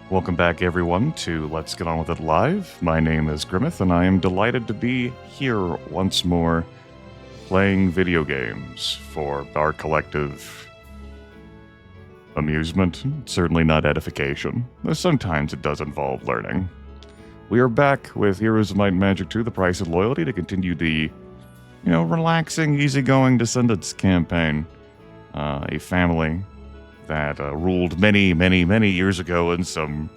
Welcome back, everyone, to Let's Get On With It Live. My name is Grimith, and I am delighted to be here once more playing video games for our collective amusement, certainly not edification, though sometimes it does involve learning. We are back with Heroes of Might and Magic 2, The Price of Loyalty, to continue the, relaxing, easygoing Descendants campaign. A family that ruled many, many, many years ago in some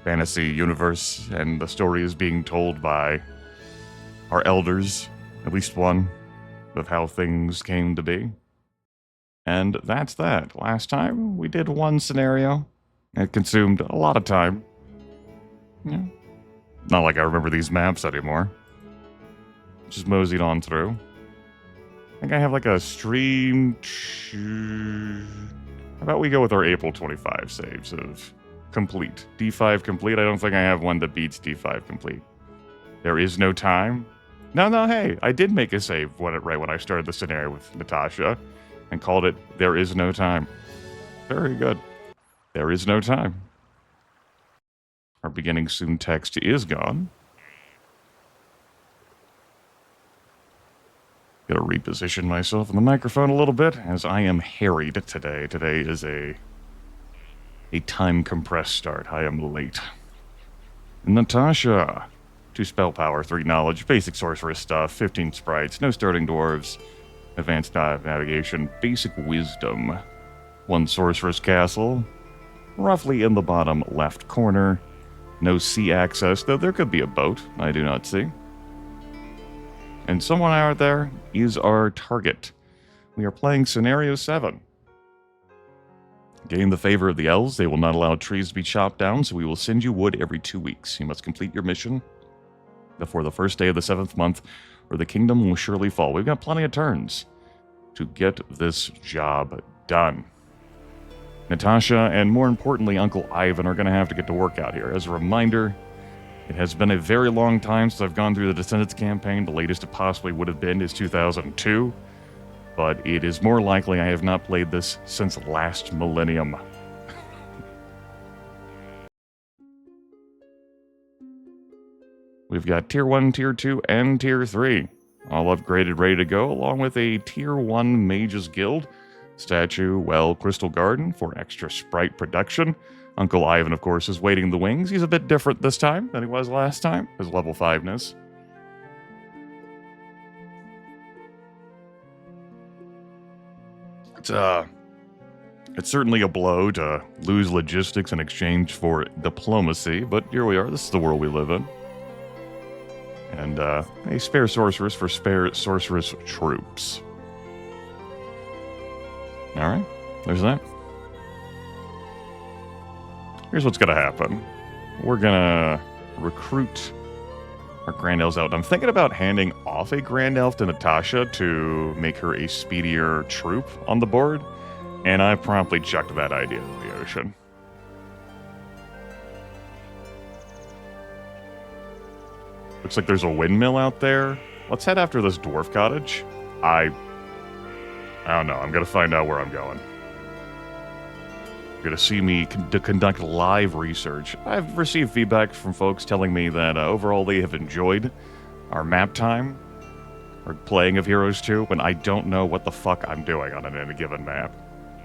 fantasy universe, and the story is being told by our elders, at least one, of how things came to be. And that's that. Last time, we did one scenario. It consumed a lot of time. Yeah. Not like I remember these maps anymore. Just moseyed on through. I think I have like a stream... How about we go with our April 25 saves of complete. D5 complete. I don't think I have one that beats D5 complete. There is no time. No, hey, I did make a save right when I started the scenario with Natasha and called it There Is No Time. Very good. There is no time. Our beginning soon text is gone. Gotta reposition myself in the microphone a little bit, as I am harried today. Today is a time-compressed start. I am late. Natasha. 2 spell power, 3 knowledge, basic sorceress stuff, 15 sprites, no starting dwarves, advanced navigation, basic wisdom, 1 sorceress castle, roughly in the bottom left corner, no sea access, though there could be a boat I do not see. And someone out there is our target. We are playing Scenario 7. Gain the favor of the elves. They will not allow trees to be chopped down, so we will send you wood every 2 weeks. You must complete your mission before the first day of the 7th month, or the kingdom will surely fall. We've got plenty of turns to get this job done. Natasha, and more importantly, Uncle Ivan, are going to have to get to work out here. As a reminder, it has been a very long time since I've gone through the Descendants campaign. The latest it possibly would have been is 2002. But it is more likely I have not played this since last millennium. We've got Tier 1, Tier 2, and Tier 3. All upgraded, ready to go, along with a Tier 1 Mages Guild. Statue, Crystal Garden for extra sprite production. Uncle Ivan, of course, is waiting in the wings. He's a bit different this time than he was last time. His level 5-ness. It's certainly a blow to lose logistics in exchange for diplomacy, but here we are. This is the world we live in. And a spare sorceress for spare sorceress troops. Alright, there's that. Here's what's going to happen. We're going to recruit our Grand Elves out. I'm thinking about handing off a Grand Elf to Natasha to make her a speedier troop on the board, and I promptly chucked that idea in the ocean. Looks like there's a windmill out there. Let's head after this dwarf cottage. I don't know. I'm going to find out where I'm going. You're going to see me conduct live research. I've received feedback from folks telling me that overall they have enjoyed our map time or playing of Heroes 2 when I don't know what the fuck I'm doing on any given map,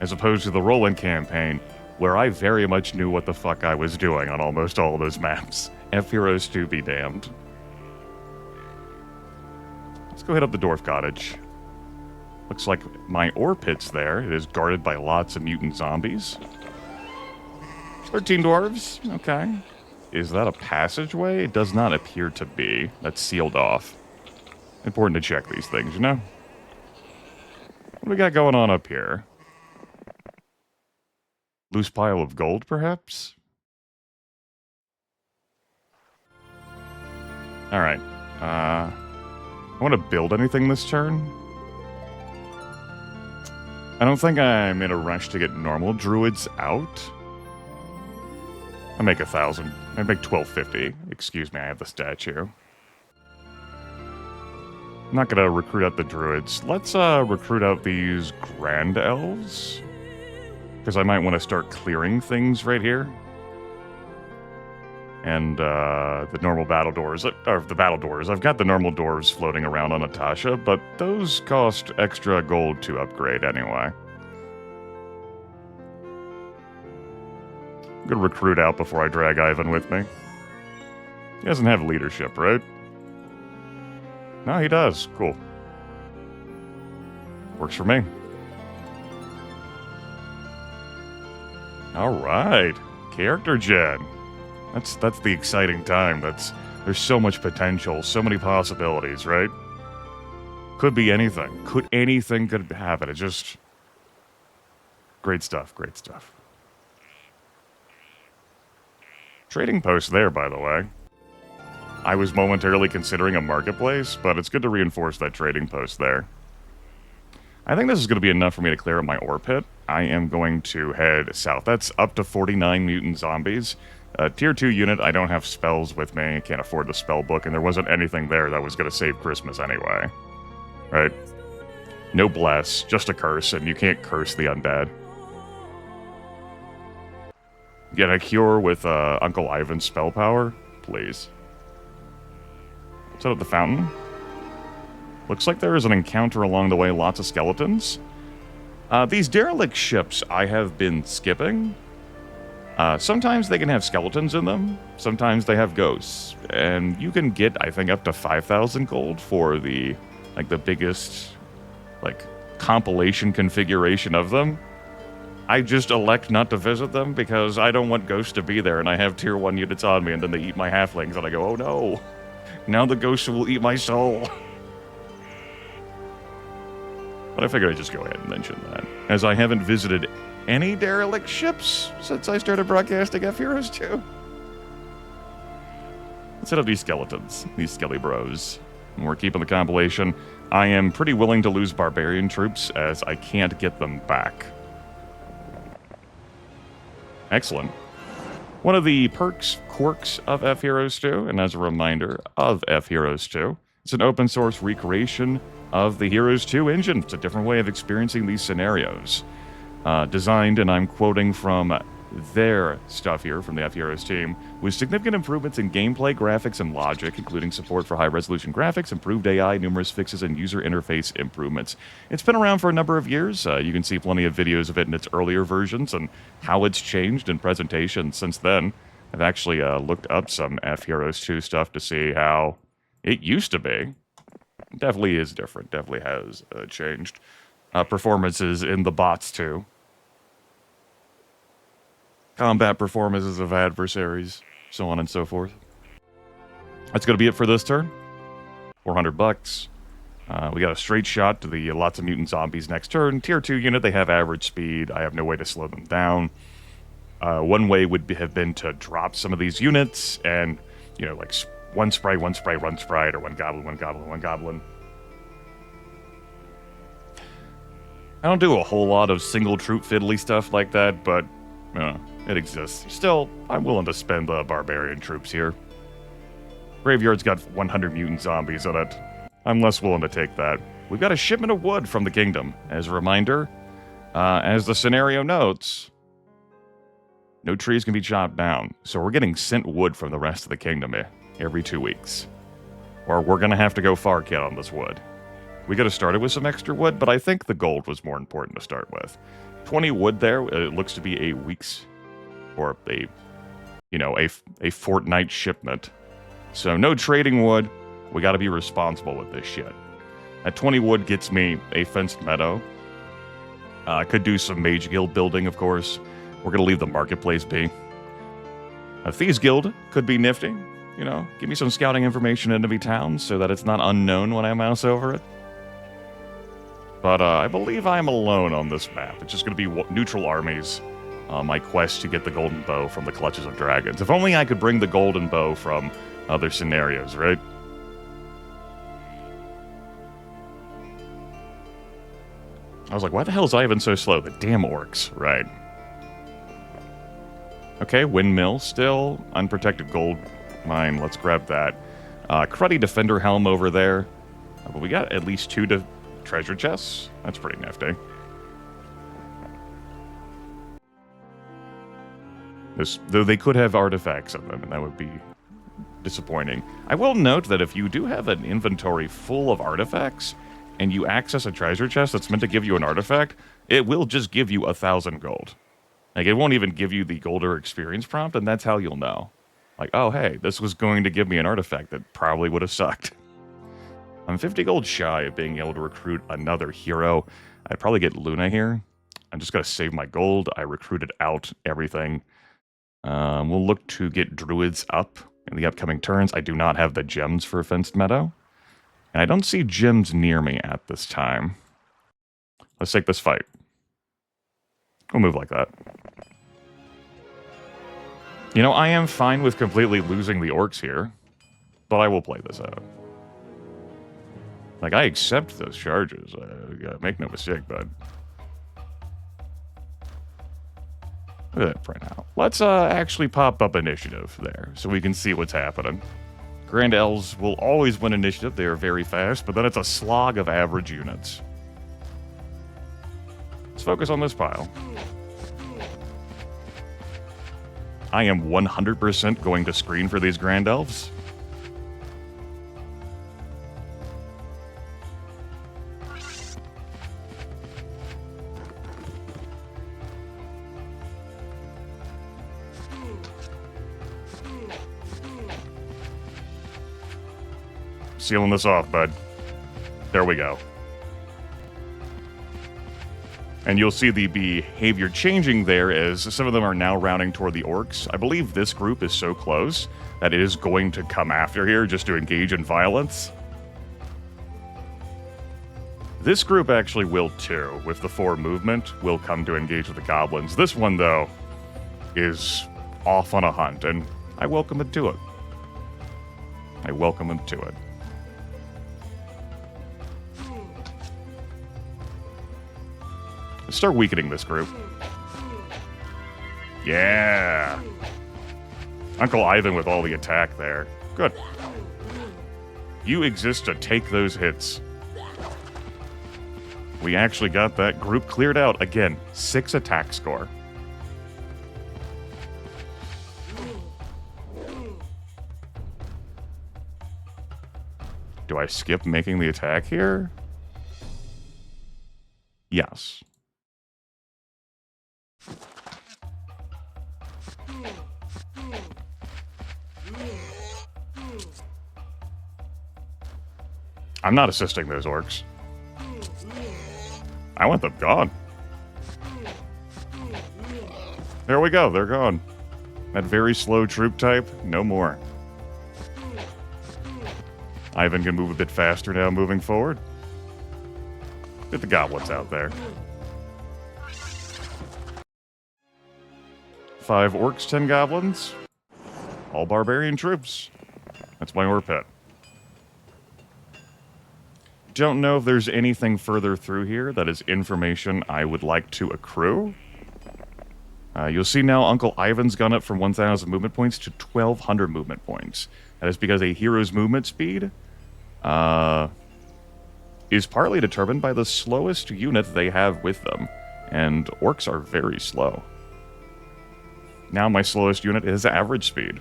as opposed to the roll-in campaign where I very much knew what the fuck I was doing on almost all of those maps. F Heroes 2 be damned. Let's go hit up the dwarf cottage. Looks like my ore pit's there. It is guarded by lots of mutant zombies. 13 dwarves. Okay. Is that a passageway? It does not appear to be. That's sealed off. Important to check these things, you know? What do we got going on up here? Loose pile of gold, perhaps? Alright. I want to build anything this turn. I don't think I'm in a rush to get normal druids out. I make 1,000. I make 1,250. Excuse me, I have the statue. I'm not gonna recruit out the druids. Let's recruit out these grand elves, because I might want to start clearing things right here. and the normal battle doors, or the battle doors. I've got the normal doors floating around on Natasha, but those cost extra gold to upgrade anyway. I'm gonna recruit out before I drag Ivan with me. He doesn't have leadership, right? No, he does. Cool. Works for me. All right, character gen. That's the exciting time. There's so much potential, so many possibilities, right? Could be anything. Anything could happen. It's just great stuff. Great stuff. Trading post there, by the way. I was momentarily considering a marketplace, but it's good to reinforce that trading post there. I think this is going to be enough for me to clear up my ore pit. I am going to head south. That's up to 49 mutant zombies. Tier 2 unit, I don't have spells with me. I can't afford the spell book, and there wasn't anything there that was going to save Christmas anyway. Right? No bless, just a curse, and you can't curse the undead. Get a cure with Uncle Ivan's spell power? Please. Set up the fountain. Looks like there is an encounter along the way, lots of skeletons. These derelict ships I have been skipping. Sometimes they can have skeletons in them, sometimes they have ghosts. And you can get, I think, up to 5,000 gold for the biggest, compilation configuration of them. I just elect not to visit them because I don't want ghosts to be there, and I have tier 1 units on me, and then they eat my halflings, and I go, oh no, now the ghosts will eat my soul. But I figured I'd just go ahead and mention that, as I haven't visited any derelict ships since I started broadcasting fheroes2. Let's hit up these skeletons, these skelly bros. And we're keeping the compilation. I am pretty willing to lose barbarian troops, as I can't get them back. Excellent. One of the quirks of fheroes2, and as a reminder of fheroes2, it's an open source recreation of the Heroes2 engine. It's a different way of experiencing these scenarios. Designed, and I'm quoting from their stuff here from the fheroes team, with significant improvements in gameplay, graphics, and logic, including support for high-resolution graphics, improved AI, numerous fixes, and user interface improvements. It's been around for a number of years. You can see plenty of videos of it in its earlier versions and how it's changed in presentation since then. I've actually looked up some fheroes2 stuff to see how it used to be. Definitely is different. Definitely has changed. Performances in the bots, too. Combat performances of adversaries, so on and so forth. That's going to be it for this turn. 400 bucks. We got a straight shot to the lots of mutant zombies next turn. Tier 2 unit, they have average speed. I have no way to slow them down. One way would have been to drop some of these units and, one spray, one sprite, or one goblin, one goblin, one goblin. I don't do a whole lot of single troop fiddly stuff like that, but it exists. Still, I'm willing to spend the barbarian troops here. Graveyard's got 100 mutant zombies in it. I'm less willing to take that. We've got a shipment of wood from the kingdom. As a reminder, as the scenario notes, no trees can be chopped down, so we're getting sent wood from the rest of the kingdom every 2 weeks. Or we're going to have to go far kit on this wood. We could have started with some extra wood, but I think the gold was more important to start with. 20 wood there, it looks to be a week's, or a fortnight shipment. So no trading wood, we got to be responsible with this shit. At 20 wood gets me a fenced meadow. I could do some mage guild building, of course. We're going to leave the marketplace be. A Thieves Guild could be nifty. Give me some scouting information in enemy towns so that it's not unknown when I mouse over it. But I believe I'm alone on this map. It's just going to be neutral armies. My quest to get the golden bow from the clutches of dragons. If only I could bring the golden bow from other scenarios, right? I was like, why the hell is Ivan so slow? The damn orcs, right. Okay, windmill, still unprotected gold mine. Let's grab that. Cruddy defender helm over there. But we got at least 2 treasure chests. That's pretty nifty. Though they could have artifacts in them, and that would be disappointing. I will note that if you do have an inventory full of artifacts, and you access a treasure chest that's meant to give you an artifact, it will just give you 1,000 gold. Like, it won't even give you the gold or experience prompt, and that's how you'll know. Like, oh, hey, this was going to give me an artifact that probably would have sucked. I'm 50 gold shy of being able to recruit another hero. I'd probably get Luna here. I'm just going to save my gold. I recruited out everything. We'll look to get druids up in the upcoming turns. I do not have the gems for Fenced Meadow. And I don't see gems near me at this time. Let's take this fight. We'll move like that. You know, I am fine with completely losing the orcs here, but I will play this out. Like, I accept those charges. Make no mistake, bud. Look at that right now. Let's actually pop up initiative there so we can see what's happening. Grand Elves will always win initiative. They are very fast, but then it's a slog of average units. Let's focus on this pile. I am 100% going to screen for these Grand Elves. Sealing this off, bud. There we go. And you'll see the behavior changing there as some of them are now rounding toward the orcs. I believe this group is so close that it is going to come after here just to engage in violence. This group actually will too, with the 4 movement, will come to engage with the goblins. This one, though, is off on a hunt, and I welcome it to it. I welcome it to it. Let's start weakening this group. Yeah. Uncle Ivan with all the attack there. Good. You exist to take those hits. We actually got that group cleared out. Again, 6 attack score. Do I skip making the attack here? Yes. I'm not assisting those orcs. I want them gone. There we go, they're gone. That very slow troop type, no more. Ivan can move a bit faster now moving forward. Get the goblins out there. 5 orcs, 10 goblins. All barbarian troops. That's my ore pit. Don't know if there's anything further through here that is information I would like to accrue. You'll see now Uncle Ivan's gone up from 1,000 movement points to 1,200 movement points. That is because a hero's movement speed is partly determined by the slowest unit they have with them. And orcs are very slow. Now my slowest unit is average speed.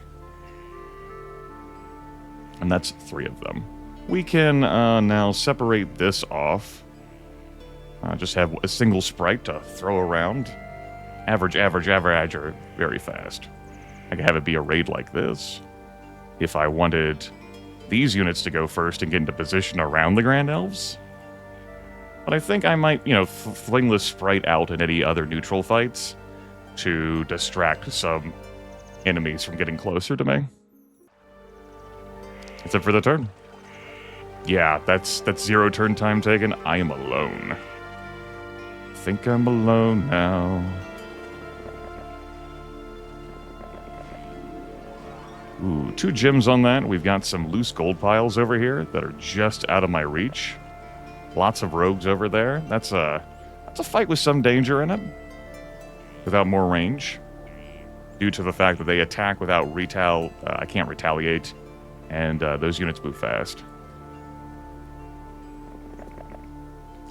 And that's 3 of them. We can now separate this off. Just have a single sprite to throw around. Average, or very fast. I can have it be a raid like this. If I wanted these units to go first and get into position around the Grand Elves. But I think I might, fling this sprite out in any other neutral fights to distract some enemies from getting closer to me. That's it for the turn. Yeah, that's 0 turn time taken. I am alone. Think I'm alone now. Ooh, 2 gems on that. We've got some loose gold piles over here that are just out of my reach. Lots of rogues over there. That's a fight with some danger in it. Without more range. Due to the fact that they attack without I can't retaliate. And those units move fast.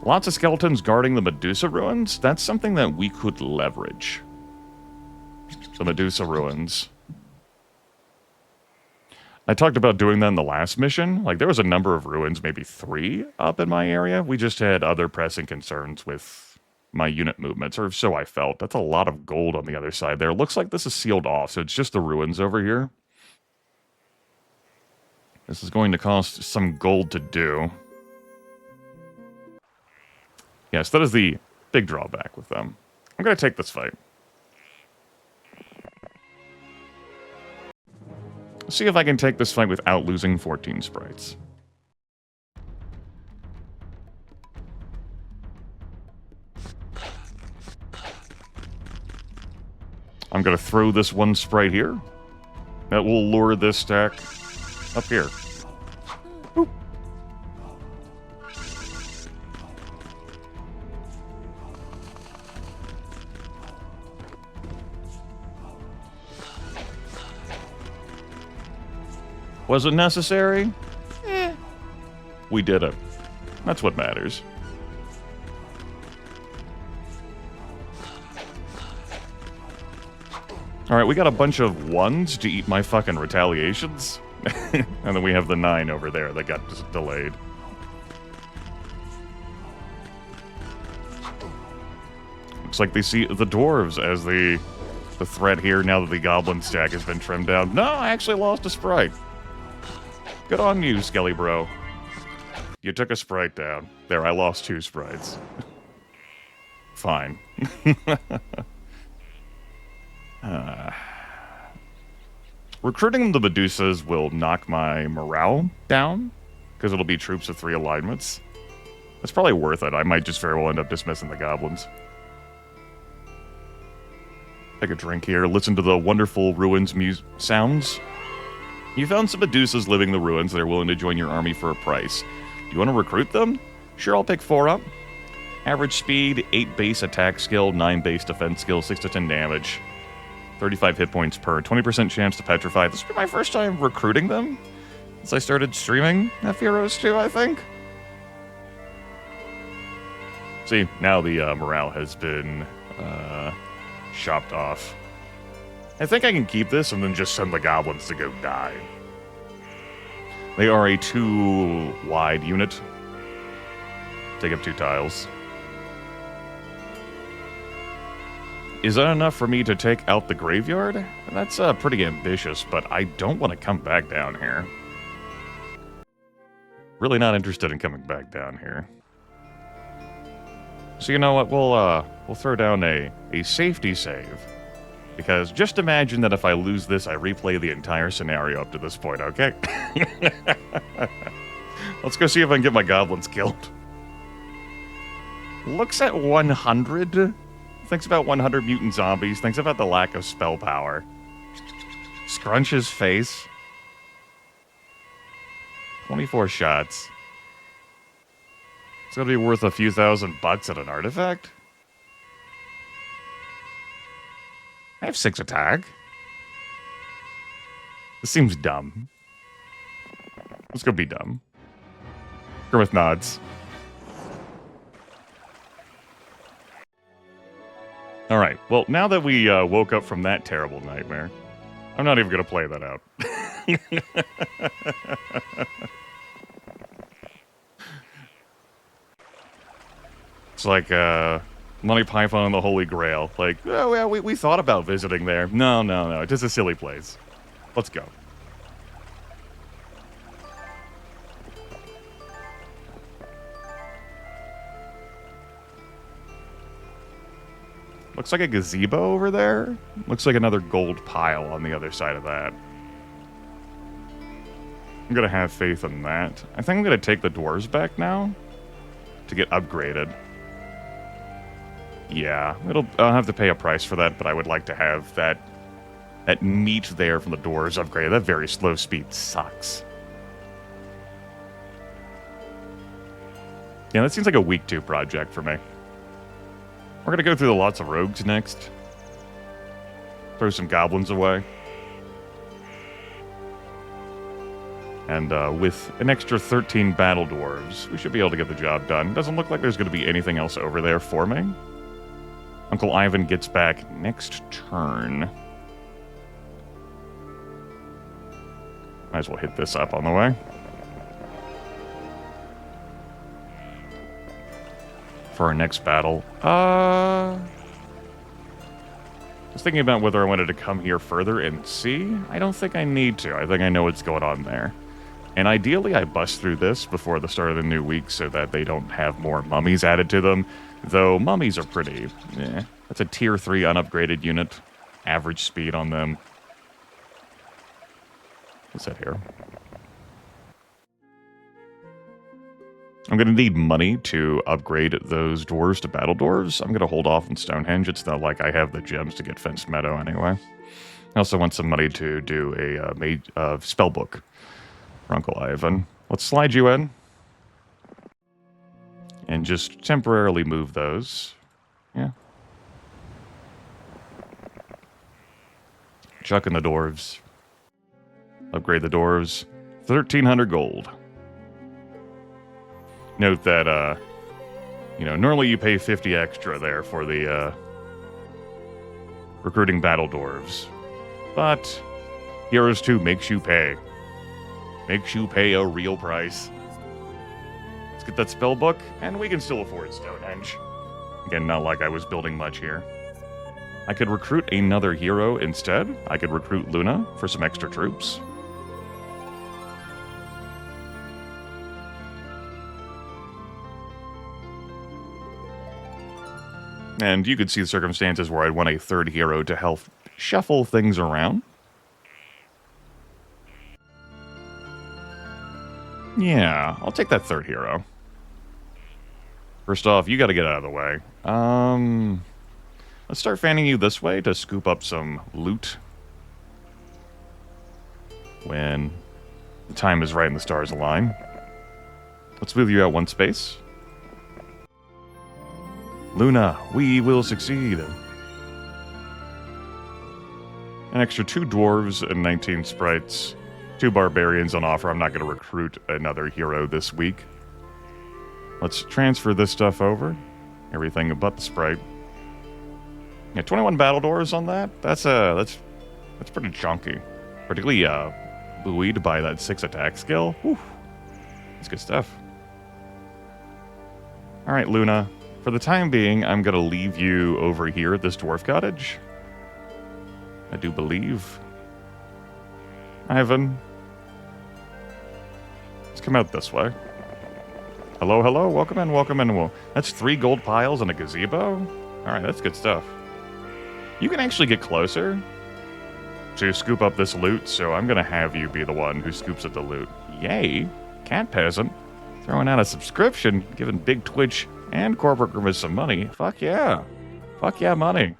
Lots of skeletons guarding the Medusa ruins. That's something that we could leverage. So Medusa ruins. I talked about doing that in the last mission. Like, there was a number of ruins, maybe 3 up in my area. We just had other pressing concerns with my unit movements, or so I felt. That's a lot of gold on the other side there. Looks like this is sealed off, so it's just the ruins over here. This is going to cost some gold to do. Yes, that is the big drawback with them. I'm going to take this fight. See if I can take this fight without losing 14 sprites. I'm going to throw this one sprite here. That will lure this stack up here. Boop. Was it necessary? We did it. That's what matters. Alright, we got a bunch of 1s to eat my fucking retaliations. And then we have the 9 over there that got just delayed. Looks like they see the dwarves as the threat here now that the goblin stack has been trimmed down. No, I actually lost a sprite. Good on you, Skelly Bro. You took a sprite down. There, I lost 2 sprites. Fine. Recruiting the Medusas will knock my morale down, because it'll be troops of 3 alignments. That's probably worth it. I might just very well end up dismissing the goblins. Take a drink here, listen to the wonderful ruins sounds. You found some Medusas living in the ruins that are willing to join your army for a price. Do you want to recruit them? Sure, I'll pick 4 up. Average speed, 8 base attack skill, 9 base defense skill, 6 to 10 damage. 35 hit points per, 20% chance to petrify. This will be my first time recruiting them since I started streaming fheroes2, I think. See, now the morale has been chopped off. I think I can keep this and then just send the goblins to go die. They are a 2-wide unit. Take up 2 tiles. Is that enough for me to take out the graveyard? That's pretty ambitious, but I don't want to come back down here. Really not interested in coming back down here. So you know what, we'll throw down a safety save. Because just imagine that if I lose this, I replay the entire scenario up to this point, okay? Let's go see if I can get my goblins killed. Looks at 100. Thinks about 100 mutant zombies. Thinks about the lack of spell power. Scrunches face. 24 shots. It's gonna be worth a few $1,000 at an artifact. I have 6 attack. This seems dumb. Let's go be dumb. Grimith nods. Alright, well, now that we woke up from that terrible nightmare, I'm not even going to play that out. It's like, Monty Python and the Holy Grail. Like, oh, yeah, we thought about visiting there. No, it's just a silly place. Let's go. Looks like a gazebo over there. Looks like another gold pile on the other side of that. I'm gonna have faith in that. I think I'm gonna take the dwarves back now to get upgraded. Yeah, I'll have to pay a price for that, but I would like to have that meat there from the doors upgraded. That very slow speed sucks. Yeah, that seems like a week 2 project for me. We're gonna go through the lots of rogues next. Throw some goblins away. And with an extra 13 battle dwarves, we should be able to get the job done. Doesn't look like there's gonna be anything else over there for me. Uncle Ivan gets back next turn. Might as well hit this up on the way. For our next battle. I was thinking about whether I wanted to come here further and see. I don't think I need to. I think I know what's going on there. And ideally, I bust through this before the start of the new week so that they don't have more mummies added to them. Though mummies are pretty... That's a tier 3 unupgraded unit. Average speed on them. What's that here? I'm going to need money to upgrade those dwarves to battle dwarves. I'm going to hold off on Stonehenge. It's not like I have the gems to get Fenced Meadow anyway. I also want some money to do a spell book for Uncle Ivan. Let's slide you in. And just temporarily move those. Yeah. Chuck in the dwarves. Upgrade the dwarves. 1,300 gold. Note that, normally you pay 50 extra there for the, recruiting battle dwarves. But Heroes2 makes you pay. Makes you pay a real price. Let's get that spell book, and we can still afford Stonehenge. Again, not like I was building much here. I could recruit another hero instead. I could recruit Luna for some extra troops. And you could see the circumstances where I'd want a third hero to help shuffle things around. Yeah, I'll take that third hero. First off, you gotta get out of the way. Let's start fanning you this way to scoop up some loot. When the time is right and the stars align. Let's move you out one space. Luna, we will succeed. An extra 2 dwarves and 19 sprites. 2 barbarians on offer. I'm not going to recruit another hero this week. Let's transfer this stuff over. Everything but the sprite. Yeah, 21 battle doors on that. That's pretty chunky. Particularly buoyed by that 6 attack skill. Whew. That's good stuff. All right, Luna. For the time being, I'm going to leave you over here at this dwarf cottage. I do believe. Ivan. Let's come out this way. Hello, hello. Welcome in, welcome in. Well, that's 3 gold piles and a gazebo. All right, that's good stuff. You can actually get closer to scoop up this loot, so I'm going to have you be the one who scoops up the loot. Yay. Cat peasant. Throwing out a subscription, giving Big Twitch and Corporate Grimith some money. Fuck yeah. Fuck yeah, money.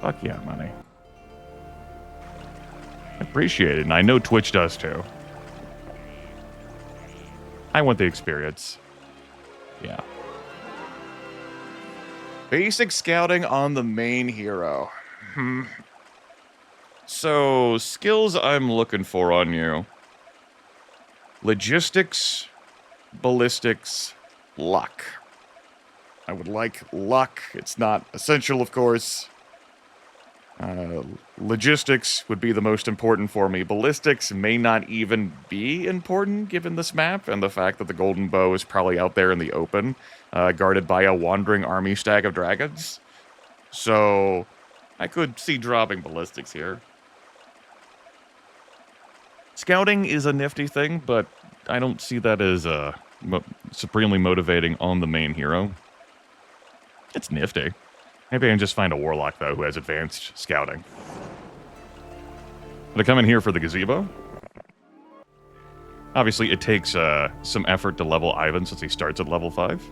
Fuck yeah, money. Appreciate it, and I know Twitch does too. I want the experience. Yeah. Basic scouting on the main hero. So, skills I'm looking for on you. Logistics, ballistics, luck. I would like luck. It's not essential, of course. Logistics would be the most important for me. Ballistics may not even be important given this map and the fact that the golden bow is probably out there in the open, guarded by a wandering army stag of dragons. So I could see dropping ballistics here. Scouting is a nifty thing, but I don't see that as supremely motivating on the main hero. It's nifty. Maybe I can just find a warlock, though, who has advanced scouting. But I come in here for the gazebo. Obviously, it takes some effort to level Ivan since he starts at level 5.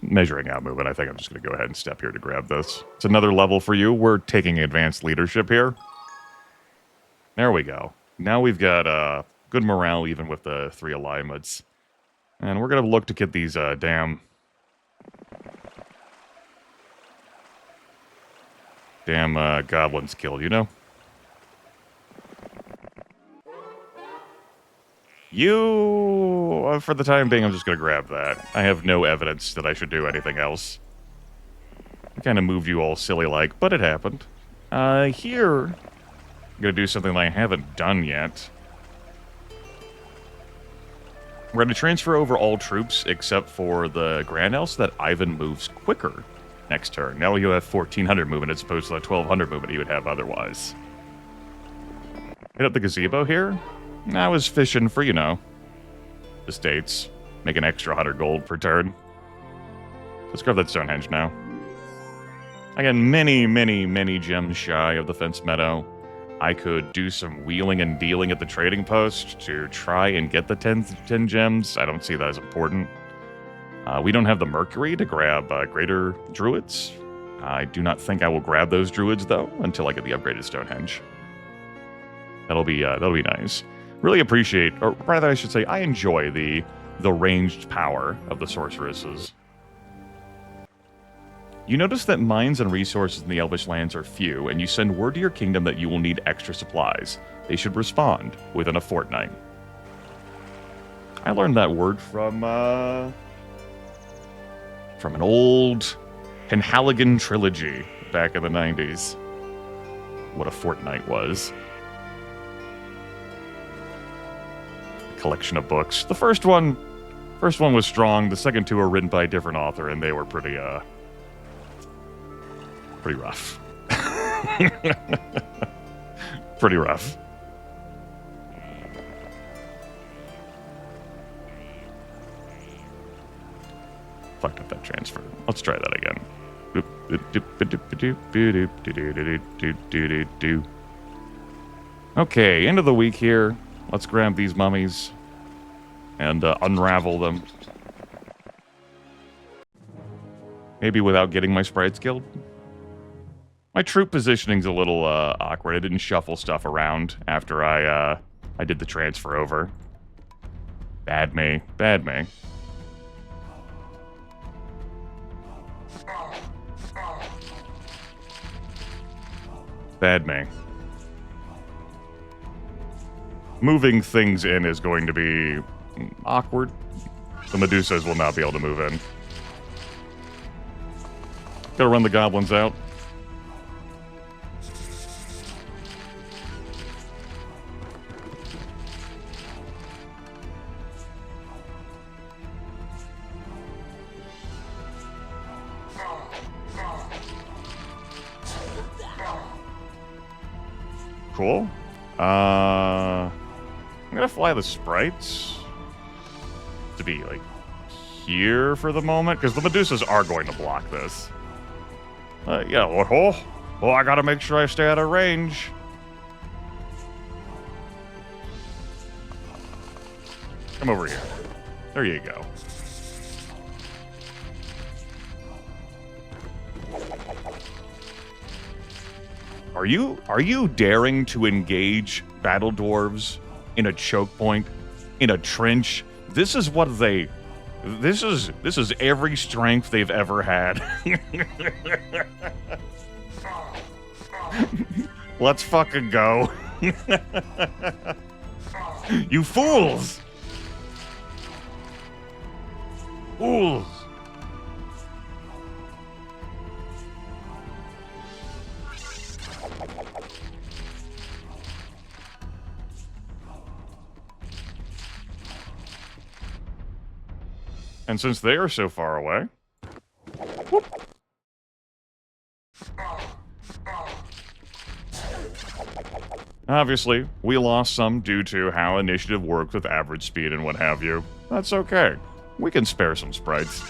Measuring out movement, I think I'm just going to go ahead and step here to grab this. It's another level for you. We're taking advanced leadership here. There we go. Now we've got good morale even with the 3 alignments. And we're going to look to get these damn goblins killed, you know? For the time being, I'm just going to grab that. I have no evidence that I should do anything else. kind of moved you all silly-like, but it happened. Here, I'm going to do something that I haven't done yet. We're going to transfer over all troops except for the Grand Elf so that Ivan moves quicker next turn. Now he'll have 1,400 movement as opposed to the 1,200 movement he would have otherwise. Hit up the gazebo here. I was fishing for, the states. Make an extra 100 gold per turn. Let's grab that Stonehenge now. Again, many, many, many gems shy of the Fence Meadow. I could do some wheeling and dealing at the trading post to try and get the 10 gems. I don't see that as important. We don't have the Mercury to grab Greater Druids. I do not think I will grab those Druids, though, until I get the upgraded Stonehenge. That'll be nice. Really appreciate, or rather I should say, I enjoy the ranged power of the sorceresses. You notice that mines and resources in the Elvish lands are few, and you send word to your kingdom that you will need extra supplies. They should respond within a fortnight. I learned that word from an old Penhaligon trilogy back in the 90s. What a fortnight was. A collection of books. The first one was strong. The second two were written by a different author, and they were pretty rough. Pretty rough. Fucked up that transfer. Let's try that again. Okay, end of the week here. Let's grab these mummies and unravel them. Maybe without getting my sprites killed. My troop positioning's a little awkward. I didn't shuffle stuff around after I did the transfer over. Bad me. Bad me. Bad me. Moving things in is going to be awkward. The Medusas will not be able to move in. Gotta run the goblins out. Cool. I'm gonna fly the sprites to be, like, here for the moment, because the Medusas are going to block this. Yeah, well, I gotta make sure I stay out of range. Come over here. There you go. Are you daring to engage battle dwarves in a choke point, in a trench? This is what they... This is every strength they've ever had. Let's fucking go. You fools! Fools! And since they are so far away... Whoop. Obviously, we lost some due to how initiative works with average speed and what have you. That's okay. We can spare some sprites.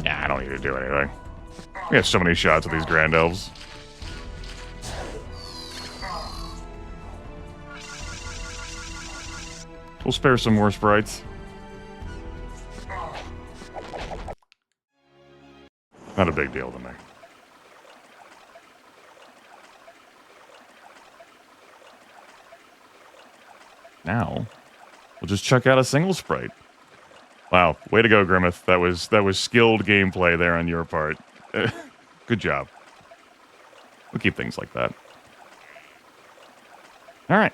Yeah, I don't need to do anything. We have so many shots of these Grand Elves. We'll spare some more sprites. Not a big deal to me. Now, we'll just chuck out a single sprite. Wow, way to go, Grimith. That was skilled gameplay there on your part. Good job. We'll keep things like that. All right.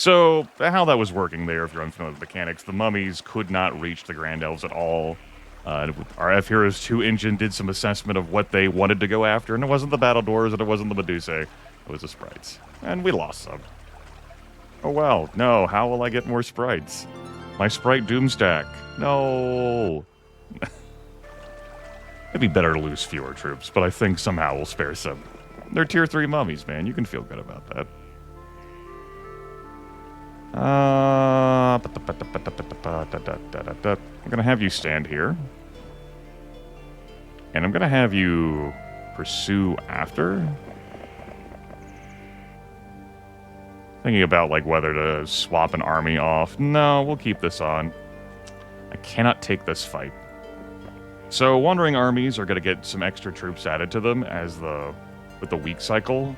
So, how that was working there, if you're unfamiliar with the mechanics, the mummies could not reach the Grand Elves at all. Our fheroes2 engine did some assessment of what they wanted to go after, and it wasn't the battle doors, and it wasn't the Medusae. It was the sprites. And we lost some. Oh well, no, how will I get more sprites? My sprite doomstack. No. It'd be better to lose fewer troops, but I think somehow we'll spare some. They're tier 3 mummies, man. You can feel good about that. I'm gonna have you stand here. And I'm gonna have you pursue after. Thinking about, like, whether to swap an army off. No, we'll keep this on. I cannot take this fight. So, wandering armies are going to get some extra troops added to them with the week cycle.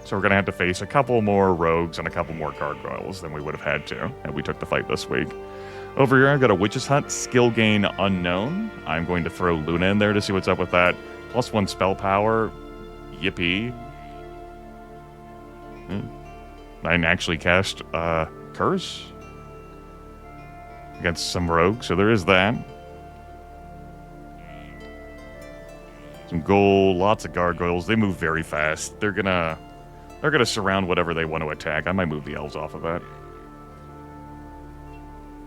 So we're going to have to face a couple more rogues and a couple more gargoyles than we would have had to had we took the fight this week. Over here, I've got a Witch's Hunt, skill gain unknown. I'm going to throw Luna in there to see what's up with that. +1 spell power. Yippee. I can actually cast Curse against some rogues, so there is that. Some gold, lots of gargoyles. They move very fast. They're gonna surround whatever they want to attack. I might move the elves off of that.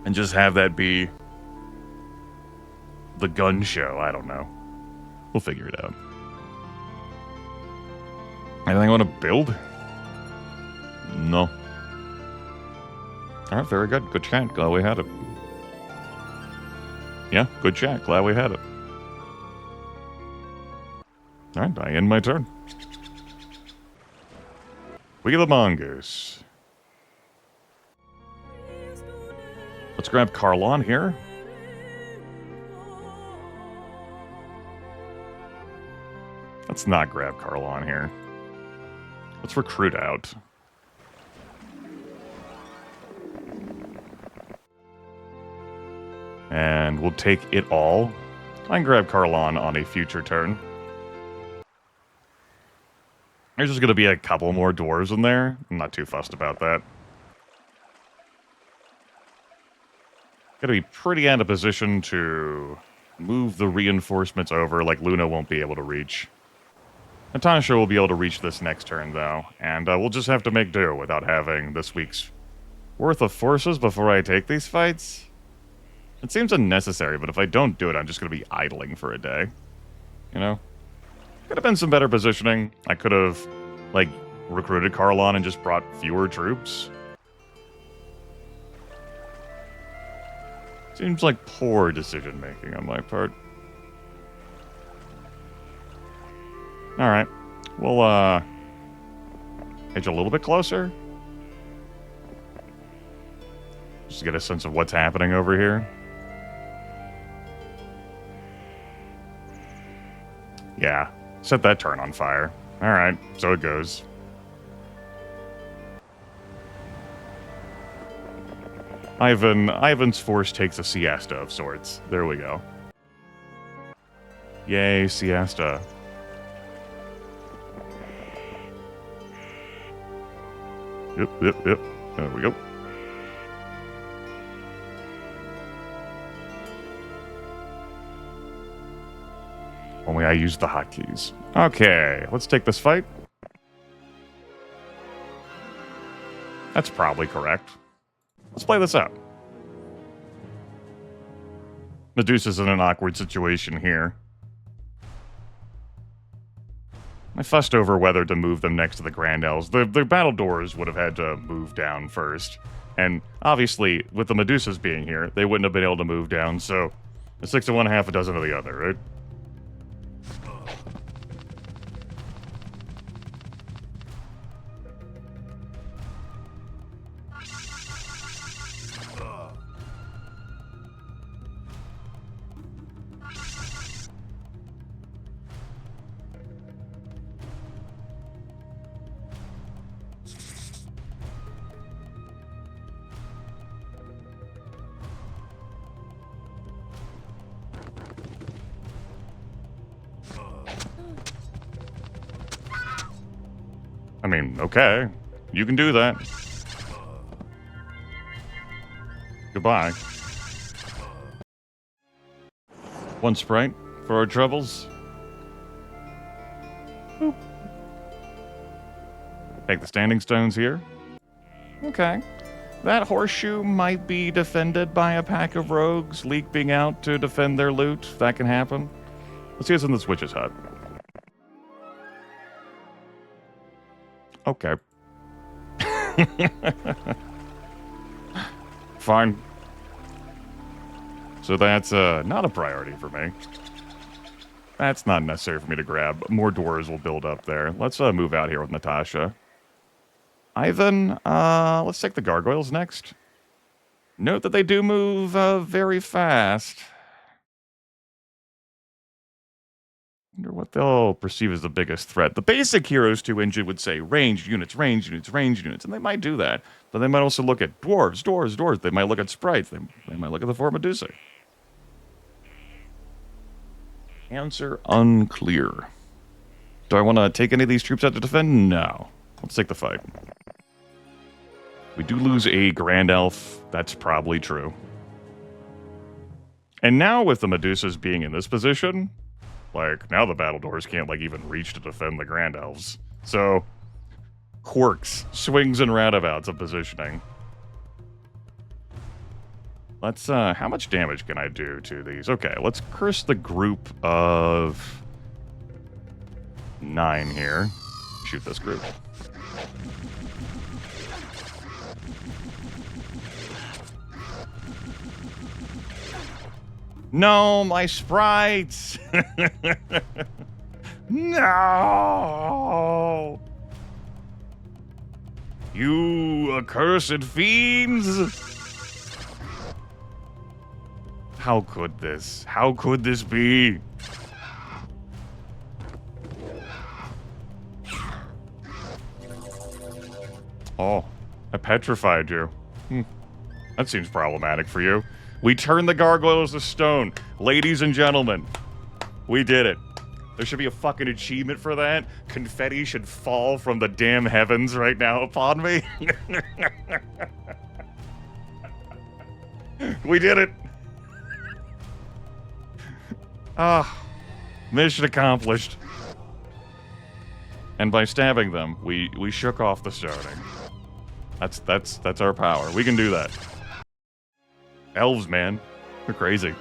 And just have that be the gun show. I don't know. We'll figure it out. Anything I want to build? No. Alright, very good. Good chat. Glad we had it. Yeah, good chat. Glad we had it. Alright, I end my turn. We get the mongoose. Let's grab Carlon here. Let's not grab Carlon here. Let's recruit out. And we'll take it all. I can grab Carlon on a future turn. There's just going to be a couple more dwarves in there. I'm not too fussed about that. Got to be pretty out of position to move the reinforcements over, like Luna won't be able to reach. Natasha will be able to reach this next turn, though, and we'll just have to make do without having this week's worth of forces before I take these fights. It seems unnecessary, but if I don't do it, I'm just going to be idling for a day. You know? Could have been some better positioning. I could have, like, recruited Carlon and just brought fewer troops. Seems like poor decision-making on my part. Alright. We'll, edge a little bit closer. Just to get a sense of what's happening over here. Yeah. Set that turn on fire. Alright, so it goes. Ivan's force takes a siesta of sorts. There we go. Yay, siesta. Yep. There we go. Only I used the hotkeys. Okay, let's take this fight. That's probably correct. Let's play this out. Medusa's in an awkward situation here. I fussed over whether to move them next to the Grand Elves. The battle doors would have had to move down first. And obviously, with the Medusas being here, they wouldn't have been able to move down, so a 6 of one, half a dozen of the other, right? I mean, okay. You can do that. Goodbye. One sprite for our troubles. Boop. Take the standing stones here. Okay. That horseshoe might be defended by a pack of rogues leaping out to defend their loot. That can happen. Let's see what's in this witch's hut. Okay. Fine. So that's not a priority for me. That's not necessary for me to grab. More doors will build up there. Let's move out here with Natasha. Ivan, let's take the gargoyles next. Note that they do move very fast. Wonder what they'll perceive as the biggest threat. The basic Heroes2 engine would say ranged units, ranged units, ranged units, and they might do that. But they might also look at dwarves, dwarves, dwarves. They might look at sprites. They might look at the four Medusa. Answer unclear. Do I want to take any of these troops out to defend? No. Let's take the fight. We do lose a Grand Elf. That's probably true. And now with the Medusas being in this position, like, now the Battledores can't, like, even reach to defend the Grand Elves. So, quirks, swings and roundabouts of positioning. Let's, how much damage can I do to these? Okay, let's curse the group of 9 here. Shoot this group. No, my sprites! No! You accursed fiends! How could this? How could this be? Oh, I petrified you. That seems problematic for you. We turned the gargoyles to stone. Ladies and gentlemen, we did it. There should be a fucking achievement for that. Confetti should fall from the damn heavens right now upon me. We did it. Mission accomplished. And by stabbing them, we shook off the stoning. That's our power. We can do that. Elves, man. They're crazy.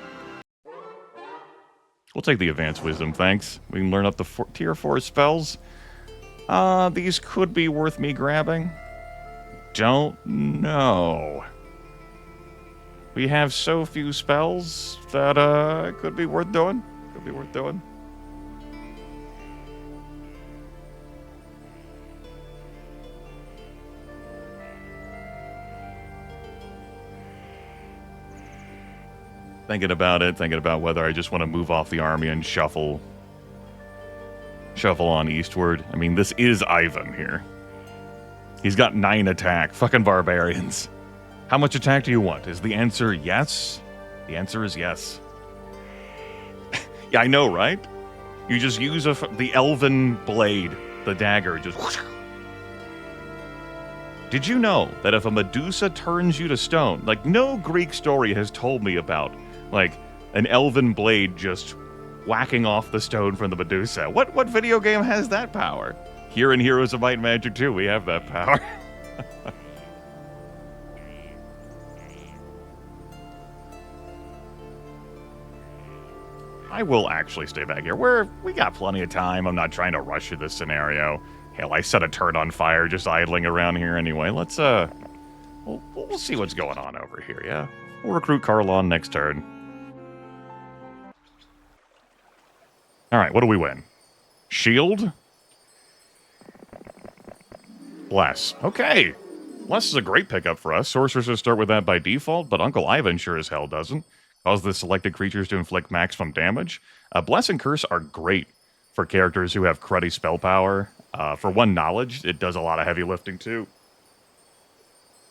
We'll take the advanced wisdom, thanks. We can learn up the tier 4 spells. These could be worth me grabbing. Don't know. We have so few spells that it could be worth doing. Could be worth doing. Thinking about whether I just want to move off the army and shuffle on eastward. I mean, this is Ivan here. He's got 9 attack. Fucking barbarians. How much attack do you want? Is the answer yes? The answer is yes. Yeah, I know, right? You just use the elven blade, the dagger, just... Whoosh. Did you know that if a Medusa turns you to stone, like, no Greek story has told me about, like, an elven blade just whacking off the stone from the Medusa. What video game has that power? Here in Heroes of Might and Magic 2, we have that power. I will actually stay back here. We got plenty of time. I'm not trying to rush through this scenario. Hell, I set a turret on fire just idling around here anyway. Let's, we'll see what's going on over here, yeah? We'll recruit Carlon next turn. Alright, what do we win? Shield? Bless. Okay. Bless is a great pickup for us. Sorcerers start with that by default, but Uncle Ivan sure as hell doesn't. Cause the selected creatures to inflict maximum damage. Bless and Curse are great for characters who have cruddy spell power. For one, knowledge, it does a lot of heavy lifting too.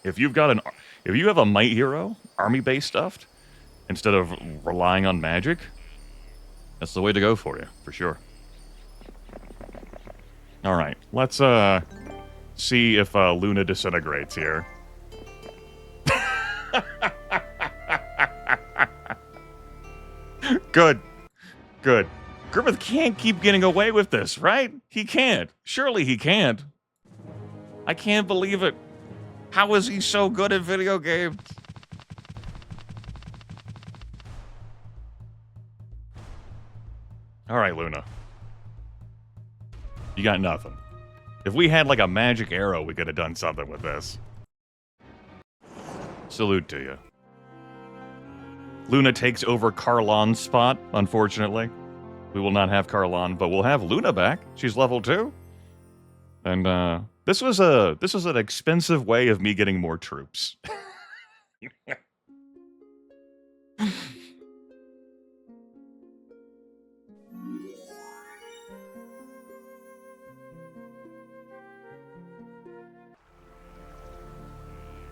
If you have a might hero, army-based stuffed, instead of relying on magic, that's the way to go for you, for sure. Alright, let's see if Luna disintegrates here. Good. Good. Grimith can't keep getting away with this, right? He can't. Surely he can't. I can't believe it. How is he so good at video games? All right, Luna. You got nothing. If we had like a magic arrow, we could have done something with this. Salute to you. Luna takes over Carlon's spot, unfortunately. We will not have Carlon, but we'll have Luna back. She's level 2. And this was an expensive way of me getting more troops.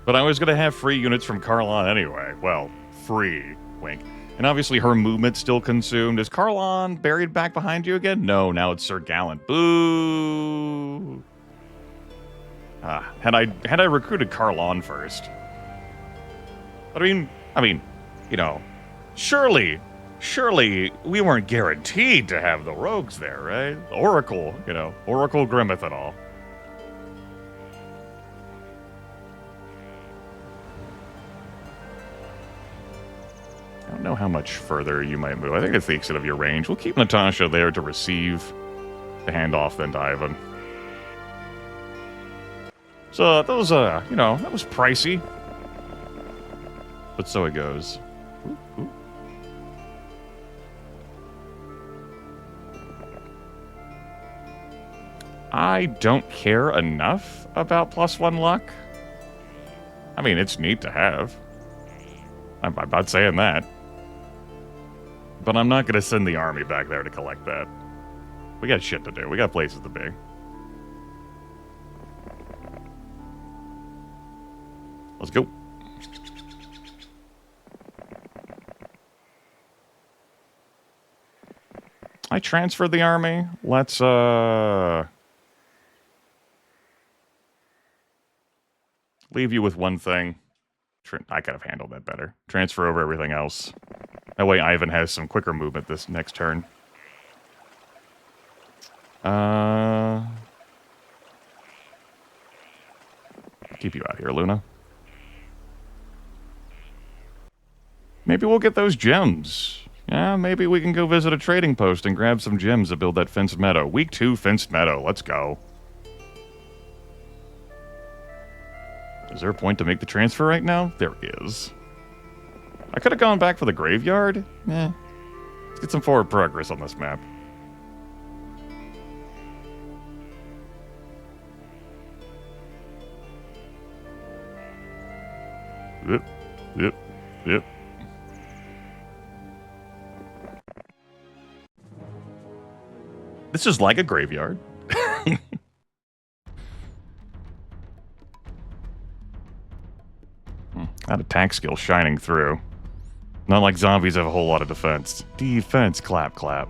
But I was going to have free units from Carlon anyway. Well, free, wink. And obviously her movement's still consumed. Is Carlon buried back behind you again? No, now it's Sir Gallant. Boo! Had I recruited Carlon first. I mean, you know, surely we weren't guaranteed to have the rogues there, right? Oracle, you know, Oracle Grimith and all. I don't know how much further you might move. I think it's the extent of your range. We'll keep Natasha there to receive the handoff then to Ivan. So that was, you know, that was pricey. But so it goes. Ooh, ooh. I don't care enough about +1 luck. I mean, it's neat to have. I'm not saying that. But I'm not going to send the army back there to collect that. We got shit to do. We got places to be. Let's go. I transferred the army. Let's, leave you with one thing. I could have handled that better. Transfer over everything else. That way Ivan has some quicker movement this next turn. Keep you out here, Luna. Maybe we'll get those gems. Yeah, maybe we can go visit a trading post and grab some gems to build that fenced meadow. Week 2 fenced meadow. Let's go. Is there a point to make the transfer right now? There is. I could have gone back for the graveyard. Eh. Let's get some forward progress on this map. Yep. This is like a graveyard. That attack skill shining through. Not like zombies have a whole lot of defense. Defense, clap, clap.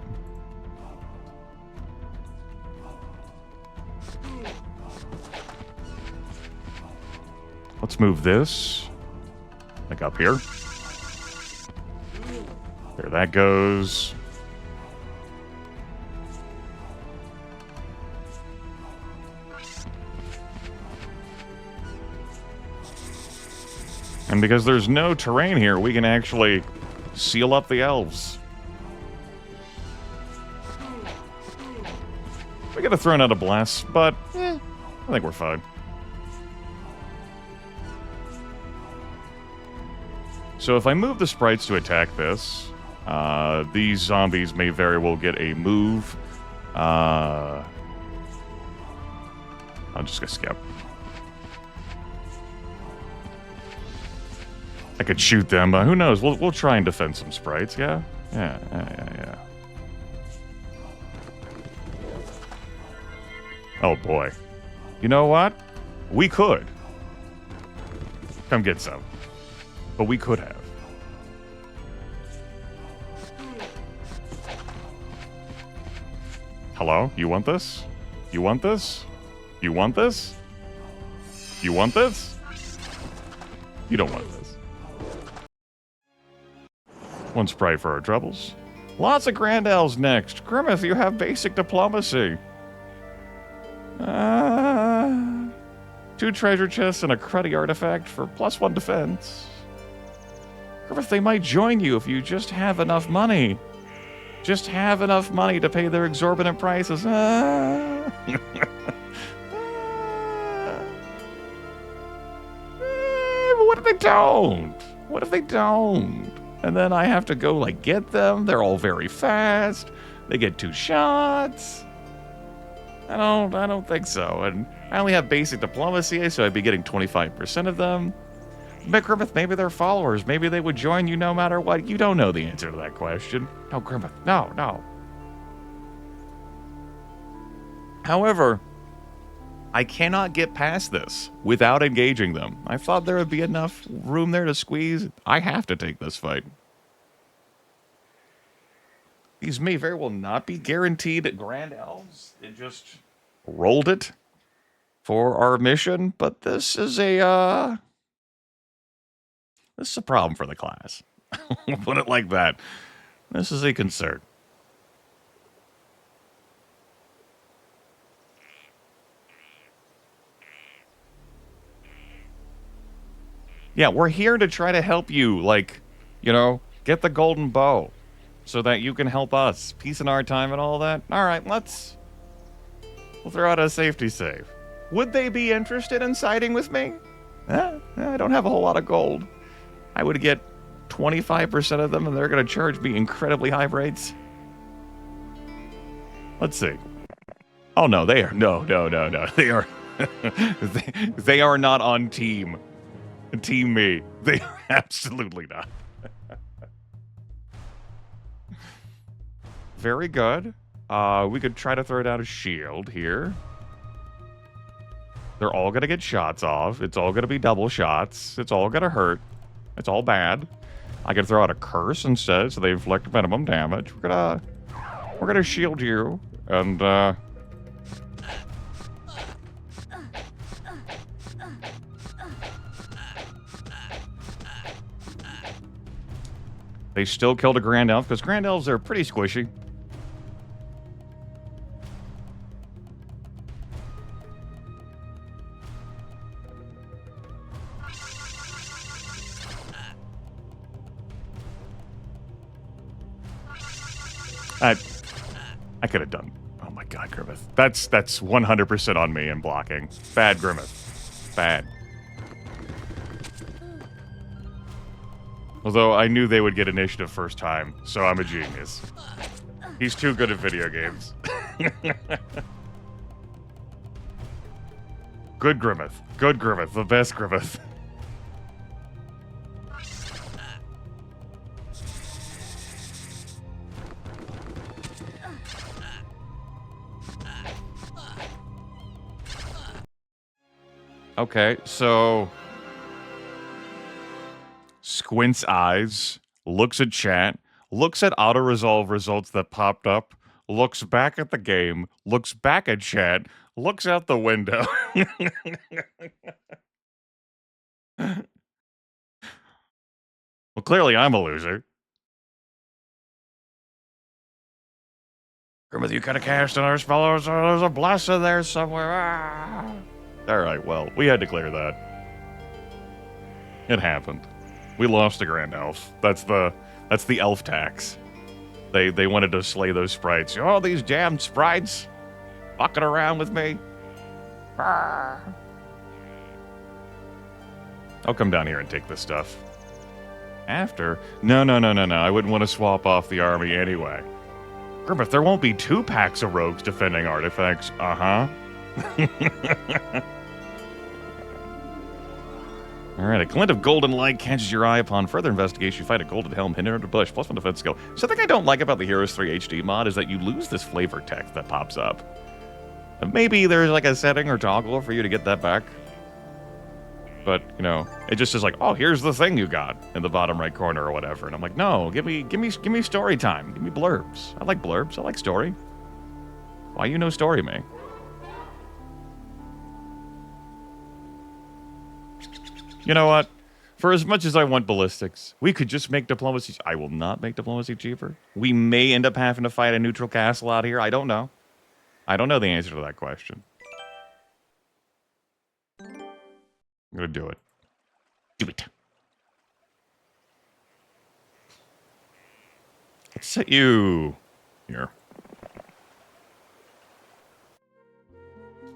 Let's move this. Like up here. There that goes. And because there's no terrain here, we can actually seal up the elves. We could have thrown out a blast, but I think we're fine. So if I move the sprites to attack this, these zombies may very well get a move. I'm just gonna skip. I could shoot them, but who knows? We'll try and defend some sprites, yeah? Yeah. Oh boy. You know what? We could. Come get some. But we could have. Hello? You want this? You want this? You want this? You want this? You don't want this. One sprite for our troubles. Lots of Grand Elves next. Grimith, you have basic diplomacy. 2 treasure chests and a cruddy artifact for +1 defense. Grimith, they might join you if you just have enough money. Just have enough money to pay their exorbitant prices. But what if they don't? What if they don't? And then I have to go, like, get them. They're all very fast. They get 2 shots. I don't think so. And I only have basic diplomacy, so I'd be getting 25% of them. But Grimith, maybe they're followers. Maybe they would join you no matter what. You don't know the answer to that question. No, Grimith, no. However, I cannot get past this without engaging them. I thought there would be enough room there to squeeze. I have to take this fight. These may very well not be guaranteed Grand Elves. It just rolled it for our mission, but this is a problem for the class. We'll put it like that. This is a concern. Yeah, we're here to try to help you, like, you know, get the golden bow so that you can help us. Peace in our time and all that. All right, we'll throw out a safety save. Would they be interested in siding with me? I don't have a whole lot of gold. I would get 25% of them, and they're going to charge me incredibly high rates. Let's see. Oh, no, they are. No. They are. they are not on Team me. They are absolutely not. Very good. We could try to throw down a shield here. They're all going to get shots off. It's all going to be double shots. It's all going to hurt. It's all bad. I could throw out a curse instead, so they inflict minimum damage. We're gonna shield you, and they still killed a Grand Elf, because Grand Elves are pretty squishy. I could have done. Oh my God, Grimith. That's 100% on me in blocking. Bad, Grimith. Bad. Although I knew they would get initiative first time, so I'm a genius. He's too good at video games. Good Grimith. Good Grimith. The best Grimith. Okay, so squints eyes, looks at chat, looks at auto-resolve results that popped up, looks back at the game, looks back at chat, looks out the window. Well, clearly I'm a loser. Grimith, you could have cast another spell. There's a blast in there somewhere. Ah. All right, well, we had to clear that. It happened. We lost a Grand Elf. That's the elf tax. They wanted to slay those sprites. Oh, these damn sprites fucking around with me. Arr. I'll come down here and take this stuff. After? No. I wouldn't want to swap off the army anyway. Grimith, there won't be 2 packs of rogues defending artifacts. Uh-huh. Alright, a glint of golden light catches your eye. Upon further investigation, you find a golden helm hidden under a bush, +1 defense skill. Something I don't like about the Heroes 3 HD mod is that you lose this flavor text that pops up. Maybe there's like a setting or toggle for you to get that back. But, you know, it just is like, oh, here's the thing you got in the bottom right corner or whatever. And I'm like, no, give me story time. Give me blurbs. I like blurbs. I like story. Why you no story me? You know what? For as much as I want ballistics, we could just make diplomacy. I will not make diplomacy cheaper. We may end up having to fight a neutral castle out here. I don't know. I don't know the answer to that question. I'm gonna do it. Do it. Let's set you here.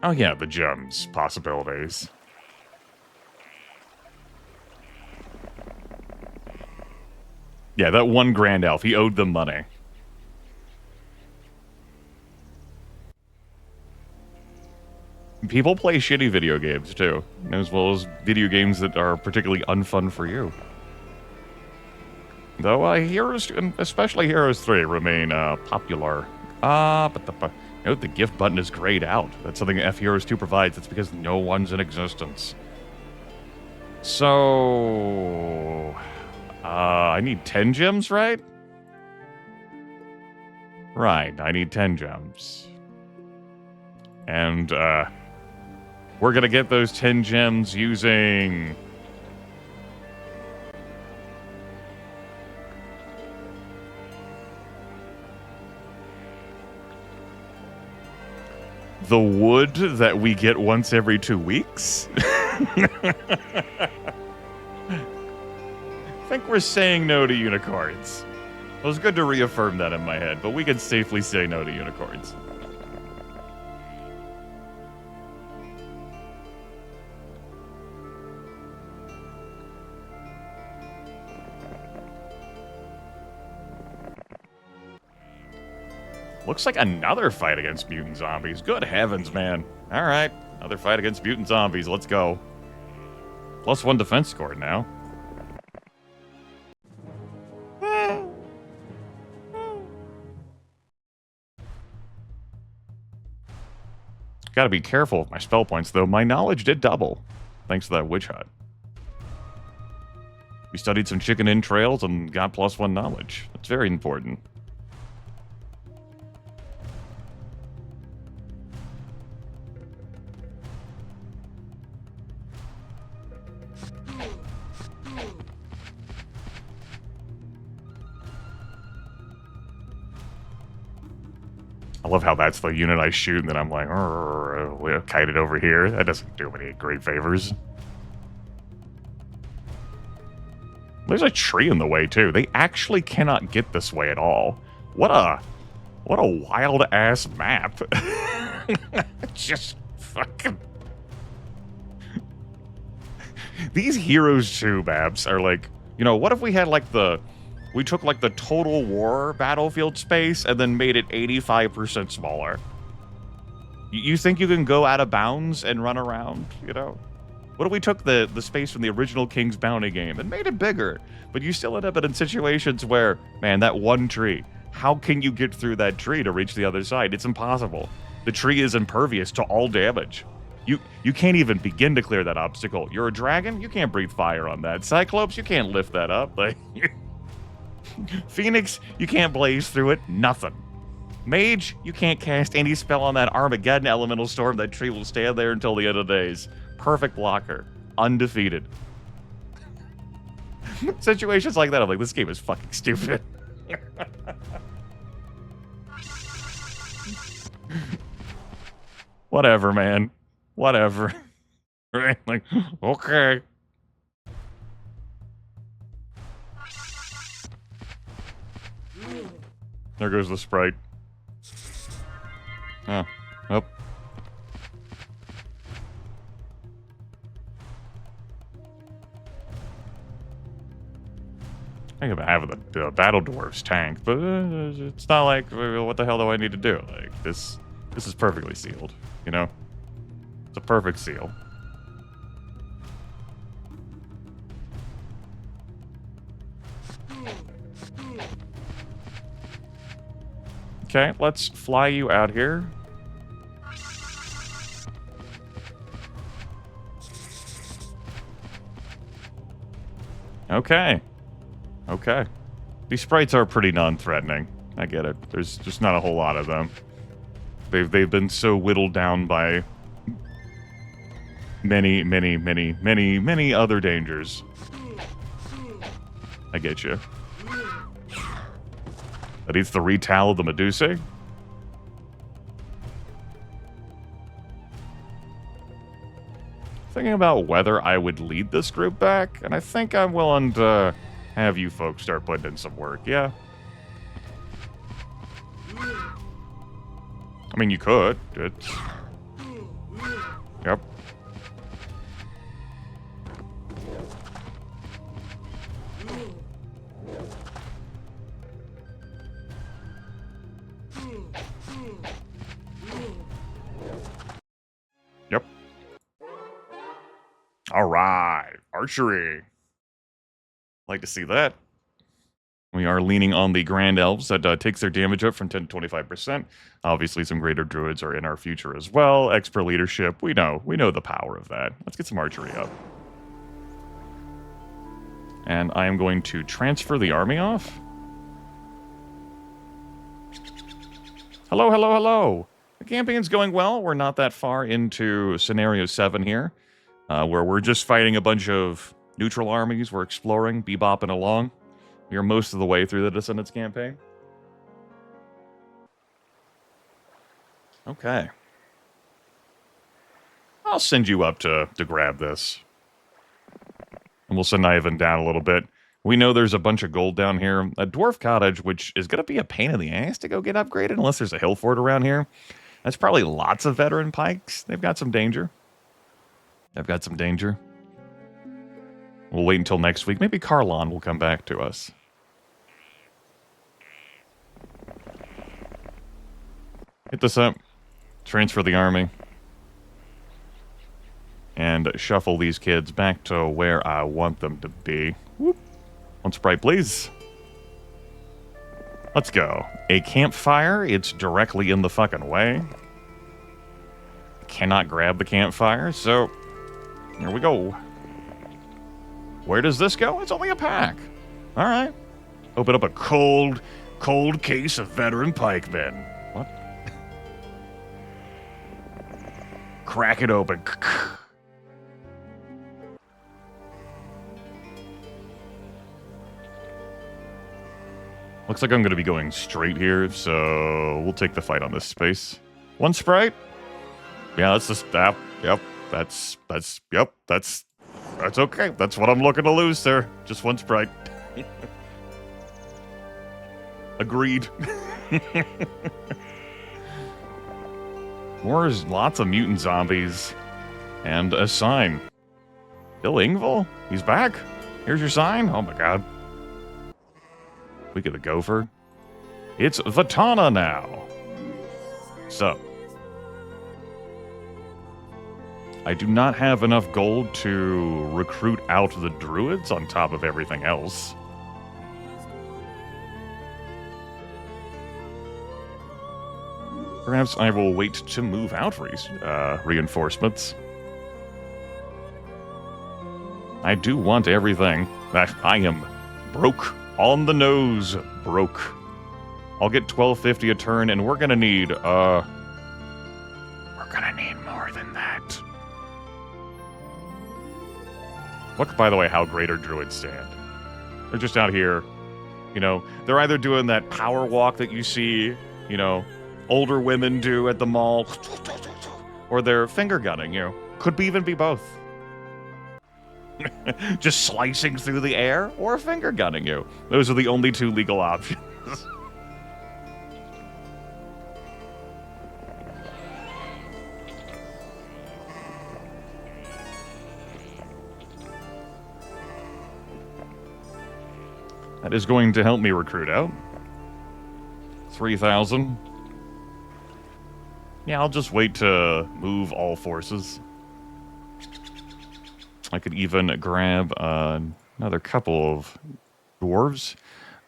Oh yeah, the gems possibilities. Yeah, that one Grand Elf, he owed them money. People play shitty video games, too. As well as video games that are particularly unfun for you. Though, Heroes, especially Heroes 3, remain, popular. But note the gift button is grayed out. That's something fheroes2 provides. It's because no one's in existence. So... I need 10 gems, right? Right, I need 10 gems. And, we're gonna get those 10 gems using... the wood that we get once every 2 weeks? I think we're saying no to unicorns. It was good to reaffirm that in my head, but we can safely say no to unicorns. Looks like another fight against mutant zombies. Good heavens, man. All right, another fight against mutant zombies. Let's go. +1 defense score now. Gotta be careful with my spell points, though. My knowledge did double, thanks to that witch hut. We studied some chicken entrails and got +1 knowledge. That's very important. I love how that's the unit I shoot, and then I'm like, we'll kite it over here. That doesn't do any great favors. There's a tree in the way, too. They actually cannot get this way at all. What a wild-ass map. Just fucking... These Heroes2 maps are like, you know, what if we had, like, we took, like, the Total War battlefield space and then made it 85% smaller. You think you can go out of bounds and run around, you know? What if we took the space from the original King's Bounty game and made it bigger? But you still end up in situations where, man, that one tree, how can you get through that tree to reach the other side? It's impossible. The tree is impervious to all damage. You can't even begin to clear that obstacle. You're a dragon? You can't breathe fire on that. Cyclops? You can't lift that up. Like... Phoenix, you can't blaze through it. Nothing. Mage, you can't cast any spell on that Armageddon elemental storm. That tree will stand there until the end of days. Perfect blocker. Undefeated. Situations like that, I'm like, this game is fucking stupid. Whatever, man. Whatever. Right? Like, okay. There goes the sprite. Oh. Nope. I think have the Battle Dwarf's tank, but it's not like, what the hell do I need to do? Like, this is perfectly sealed, you know? It's a perfect seal. Okay, let's fly you out here. Okay. Okay. These sprites are pretty non-threatening. I get it. There's just not a whole lot of them. They've been so whittled down by many other dangers. I get you. That eats the retal of the Medusae. Thinking about whether I would lead this group back, and I think I'm willing to have you folks start putting in some work, yeah? I mean, you could. It's... Yep. Yep. All right. Archery. Like to see that. We are leaning on the Grand Elves. That takes their damage up from 10 to 25%. Obviously, some Greater Druids are in our future as well. Expert leadership. We know the power of that. Let's get some archery up. And I am going to transfer the army off. Hello, hello, hello. The campaign's going well. We're not that far into Scenario 7 here, where we're just fighting a bunch of neutral armies. We're exploring, bebopping along. We are most of the way through the Descendants campaign. Okay. I'll send you up to grab this. And we'll send Ivan down a little bit. We know there's a bunch of gold down here. A dwarf cottage, which is going to be a pain in the ass to go get upgraded unless there's a hill fort around here. That's probably lots of veteran pikes. They've got some danger. They've got some danger. We'll wait until next week. Maybe Carlon will come back to us. Hit this up. Transfer the army. And shuffle these kids back to where I want them to be. Whoop. One sprite, please. Let's go. A campfire. It's directly in the fucking way. Cannot grab the campfire, so here we go. Where does this go? It's only a pack. All right. Open up a cold case of veteran pikemen. What? Crack it open. Looks like I'm going to be going straight here, so we'll take the fight on this space. One sprite? Yeah, that's the staff. Yep, that's okay. That's what I'm looking to lose, sir. Just one sprite. Agreed. Lots of mutant zombies. And a sign. Bill Ingval? He's back? Here's your sign? Oh my god. We get the gopher. It's Vitana now. So. I do not have enough gold to recruit out the druids on top of everything else. Perhaps I will wait to move out reinforcements. I do want everything. I am broke. On the nose, broke. I'll get $12.50 a turn, and we're gonna need, we're gonna need more than that. Look, by the way, how Greater Druids stand. They're just out here, you know, they're either doing that power walk that you see, you know, older women do at the mall, or they're finger gunning, you know. Could even be both. Just slicing through the air or finger gunning you. Those are the only two legal options. That is going to help me recruit out. 3,000. Yeah, I'll just wait to move all forces. I could even grab another couple of dwarves.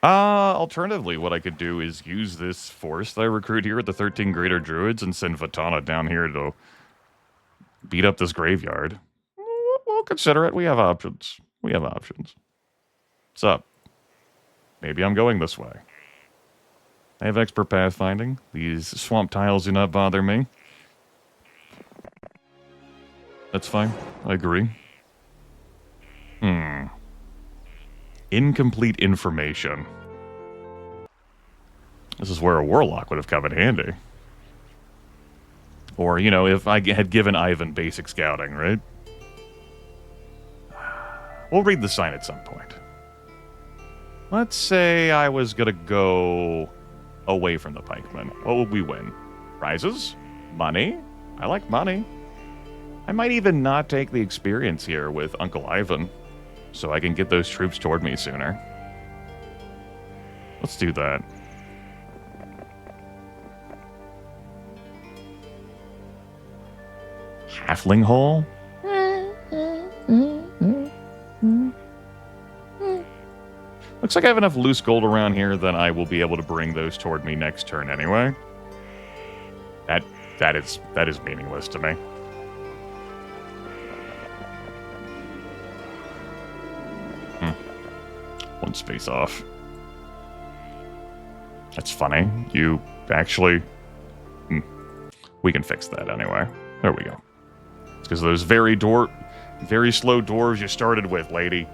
Alternatively, what I could do is use this force that I recruit here with the 13 Greater Druids and send Vitana down here to beat up this graveyard. We'll consider it. We have options. We have options. What's up? Maybe I'm going this way. I have expert pathfinding. These swamp tiles do not bother me. That's fine. I agree. Incomplete information. This is where a warlock would have come in handy. Or, you know, if I had given Ivan basic scouting, right? We'll read the sign at some point. Let's say I was gonna go away from the pikemen. What would we win? Prizes? Money? I like money. I might even not take the experience here with Uncle Ivan, so I can get those troops toward me sooner. Let's do that. Halfling hole? Looks like I have enough loose gold around here that I will be able to bring those toward me next turn anyway. That is meaningless to me. One space off. That's funny. You actually... We can fix that anyway. There we go. It's because of those very slow dwarves you started with, lady.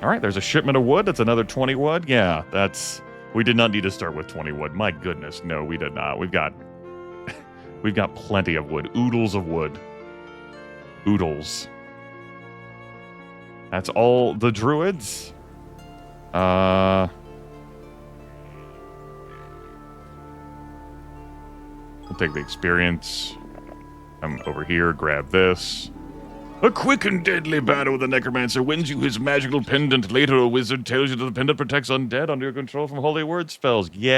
Alright, there's a shipment of wood. That's another 20 wood. Yeah, that's... We did not need to start with 20 wood. My goodness, no, we did not. We've got plenty of wood. Oodles of wood. Oodles. That's all the druids. We'll take the experience. Come over here, grab this. A quick and deadly battle with the necromancer wins you his magical pendant. Later, a wizard tells you that the pendant protects undead under your control from holy word spells. Yay!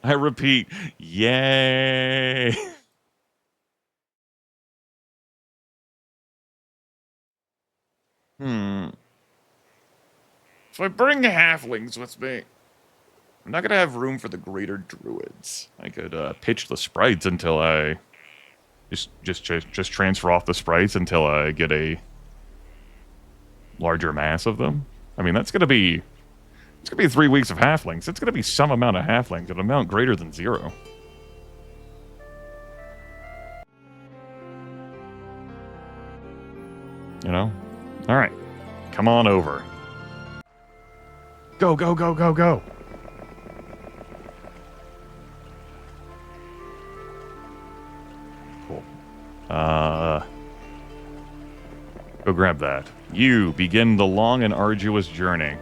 I repeat, yay! So I bring halflings with me. I'm not gonna have room for the greater druids. I could pitch the sprites until I just transfer off the sprites until I get a larger mass of them. I mean, it's gonna be 3 weeks of halflings. It's gonna be some amount of halflings, an amount greater than 0. You know? All right, come on over. Go, go, go, go, go. Cool. Go grab that. You begin the long and arduous journey.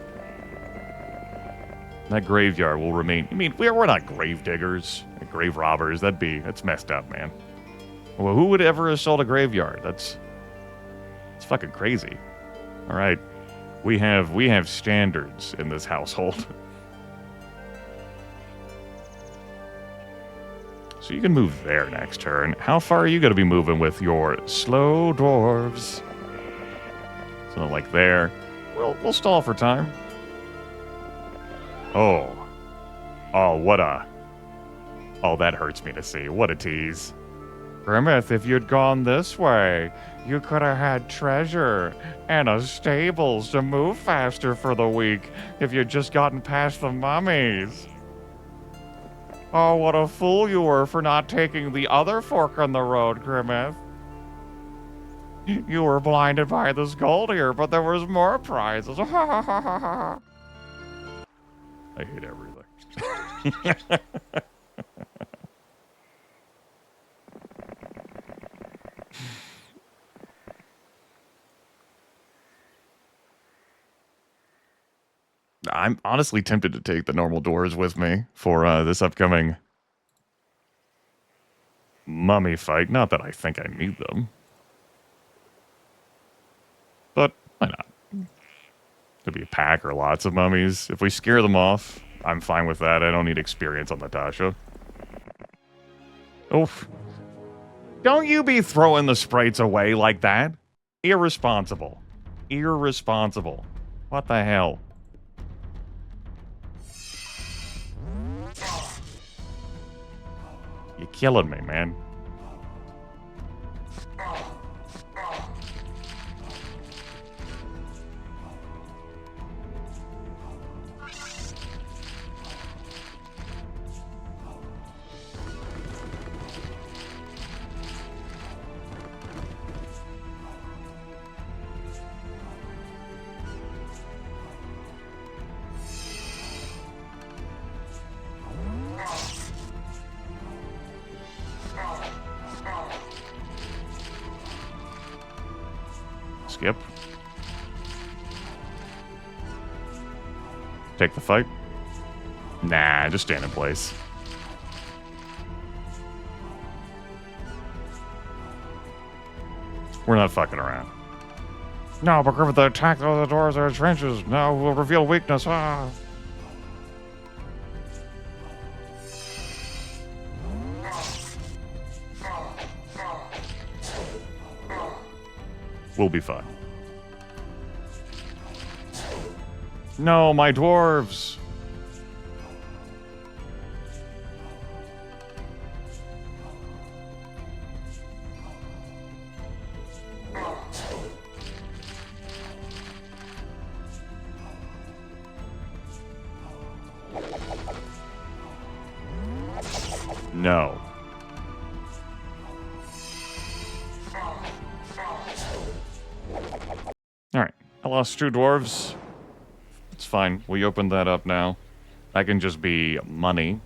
That graveyard will remain... I mean, we're not grave diggers, grave robbers. That's messed up, man. Well, who would ever assault a graveyard? It's fucking crazy. All right. We have standards in this household. So you can move there next turn. How far are you going to be moving with your slow dwarves? So like there. We'll stall for time. Oh, what a... Oh, that hurts me to see. What a tease. Grimith, if you'd gone this way, you could have had treasure and a stables to move faster for the week if you'd just gotten past the mummies. Oh, what a fool you were for not taking the other fork on the road, Grimith. You were blinded by this gold here, but there was more prizes. I hate everything. I'm honestly tempted to take the normal doors with me for this upcoming mummy fight. Not that I think I need them. But why not? Could be a pack or lots of mummies. If we scare them off, I'm fine with that. I don't need experience on Natasha. Oof. Don't you be throwing the sprites away like that. Irresponsible. Irresponsible. What the hell? You're killing me, man. Skip. Take the fight. Nah, just stand in place. We're not fucking around. No, but Grimith attacked all the doors or trenches. Now we'll reveal weakness. Ah. We'll be fine. No, my dwarves. No. Alright, I lost 2 dwarves. It's fine, we opened that up now. That can just be money.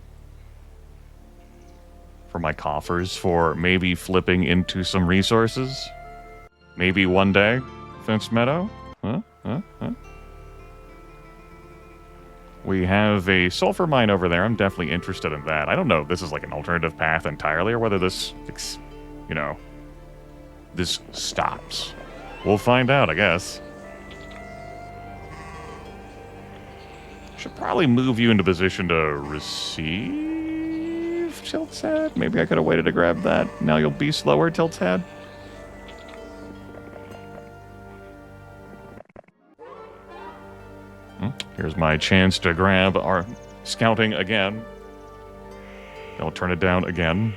For my coffers, for maybe flipping into some resources. Maybe one day, Fence Meadow? Huh? We have a sulfur mine over there. I'm definitely interested in that. I don't know if this is like an alternative path entirely or whether this, you know, this stops. We'll find out, I guess. Should probably move you into position to receive Tiltad. Maybe I could have waited to grab that. Now you'll be slower, Tiltad. Here's my chance to grab our scouting again. They'll turn it down again.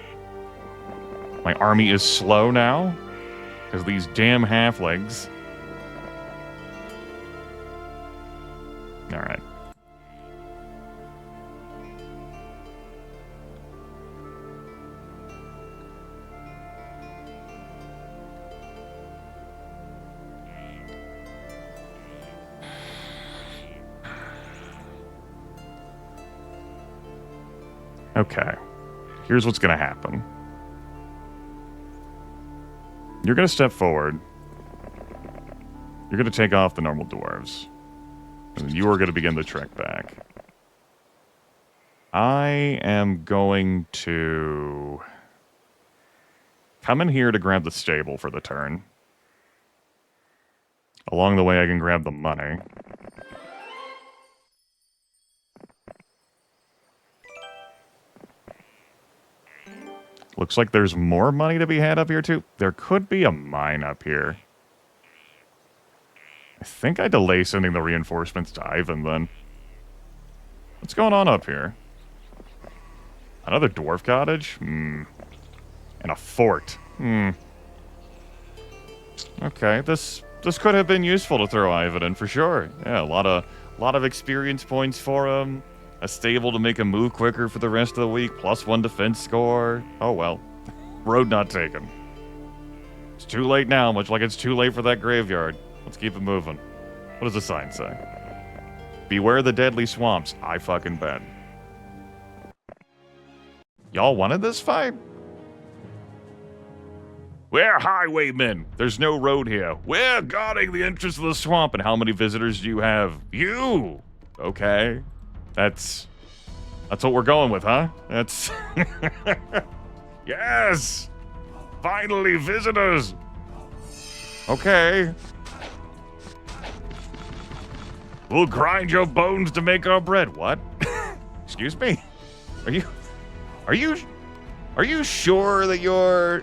My army is slow now. Because these damn halflings. Alright. Okay, here's what's going to happen. You're going to step forward. You're going to take off the normal dwarves. And you are going to begin the trek back. I am going to come in here to grab the stable for the turn. Along the way, I can grab the money. Looks like there's more money to be had up here, too. There could be a mine up here. I think I delay sending the reinforcements to Ivan, then. What's going on up here? Another dwarf cottage? And a fort. Okay, this could have been useful to throw Ivan in, for sure. Yeah, a lot of experience points for him. A stable to make him move quicker for the rest of the week, +1 defense score. Oh well. Road not taken. It's too late now, much like it's too late for that graveyard. Let's keep it moving. What does the sign say? Beware the deadly swamps. I fucking bet. Y'all wanted this fight? We're highwaymen. There's no road here. We're guarding the entrance of the swamp. And how many visitors do you have? You! Okay. That's what we're going with, huh? That's... Yes! Finally, visitors! Okay. We'll grind your bones to make our bread. What? Excuse me? Are you sure that you're...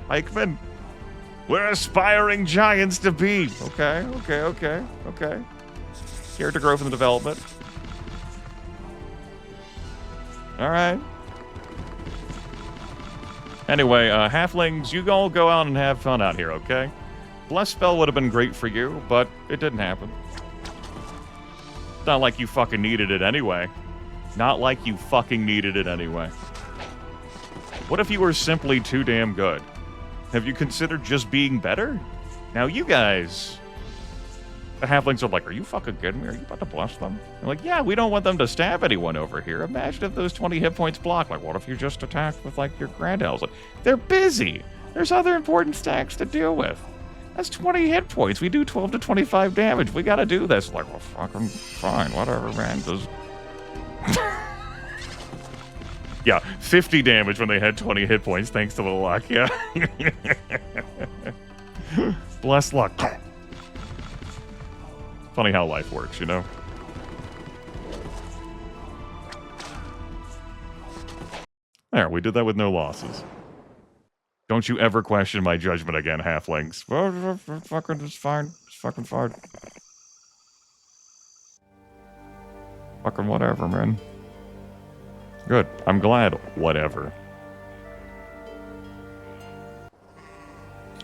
Pikeman? We're aspiring giants to be. Okay. Character growth and development. Alright. Anyway, halflings, you all go out and have fun out here, okay? Bless spell would have been great for you, but it didn't happen. Not like you fucking needed it anyway. Not like you fucking needed it anyway. What if you were simply too damn good? Have you considered just being better? Now you guys... The halflings are like, are you fucking kidding me? Are you about to bless them? I'm like, yeah, we don't want them to stab anyone over here. Imagine if those 20 hit points block. Like, what if you just attacked with, like, your grand elves? Like, they're busy. There's other important stacks to deal with. That's 20 hit points. We do 12 to 25 damage. We gotta do this. Like, well, fucking fine. Whatever, man. Just... yeah, 50 damage when they had 20 hit points, thanks to the luck, yeah. Bless luck. Funny how life works, you know? There, we did that with no losses. Don't you ever question my judgment again, halflings. Fucking, it's fine. It's fucking fine. Fucking whatever, man. Good. I'm glad. Whatever.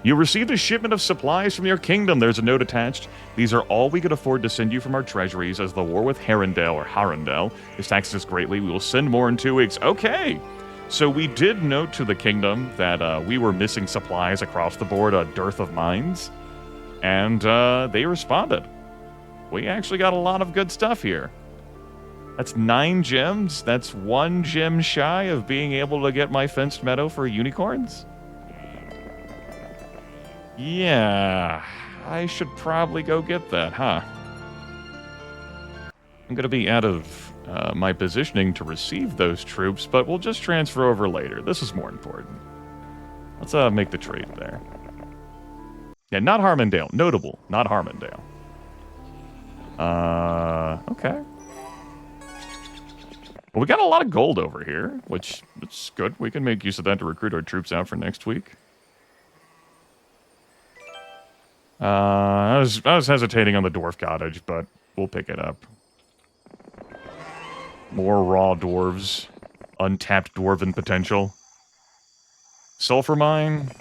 You received a shipment of supplies from your kingdom. There's a note attached. These are all we could afford to send you from our treasuries, as the war with Harrendale is taxing us greatly. We will send more in 2 weeks. Okay. So we did note to the kingdom that we were missing supplies across the board, a dearth of mines. And they responded. We actually got a lot of good stuff here. That's 9 gems. That's 1 gem shy of being able to get my fenced meadow for unicorns. Yeah, I should probably go get that, huh? I'm going to be out of my positioning to receive those troops, but we'll just transfer over later. This is more important. Let's make the trade there. Yeah, not Harmondale. Notable, not Harmondale. Okay. Well, we got a lot of gold over here, which is good. We can make use of that to recruit our troops out for next week. I was hesitating on the dwarf cottage, but we'll pick it up. More raw dwarves. Untapped dwarven potential. Sulfur mine.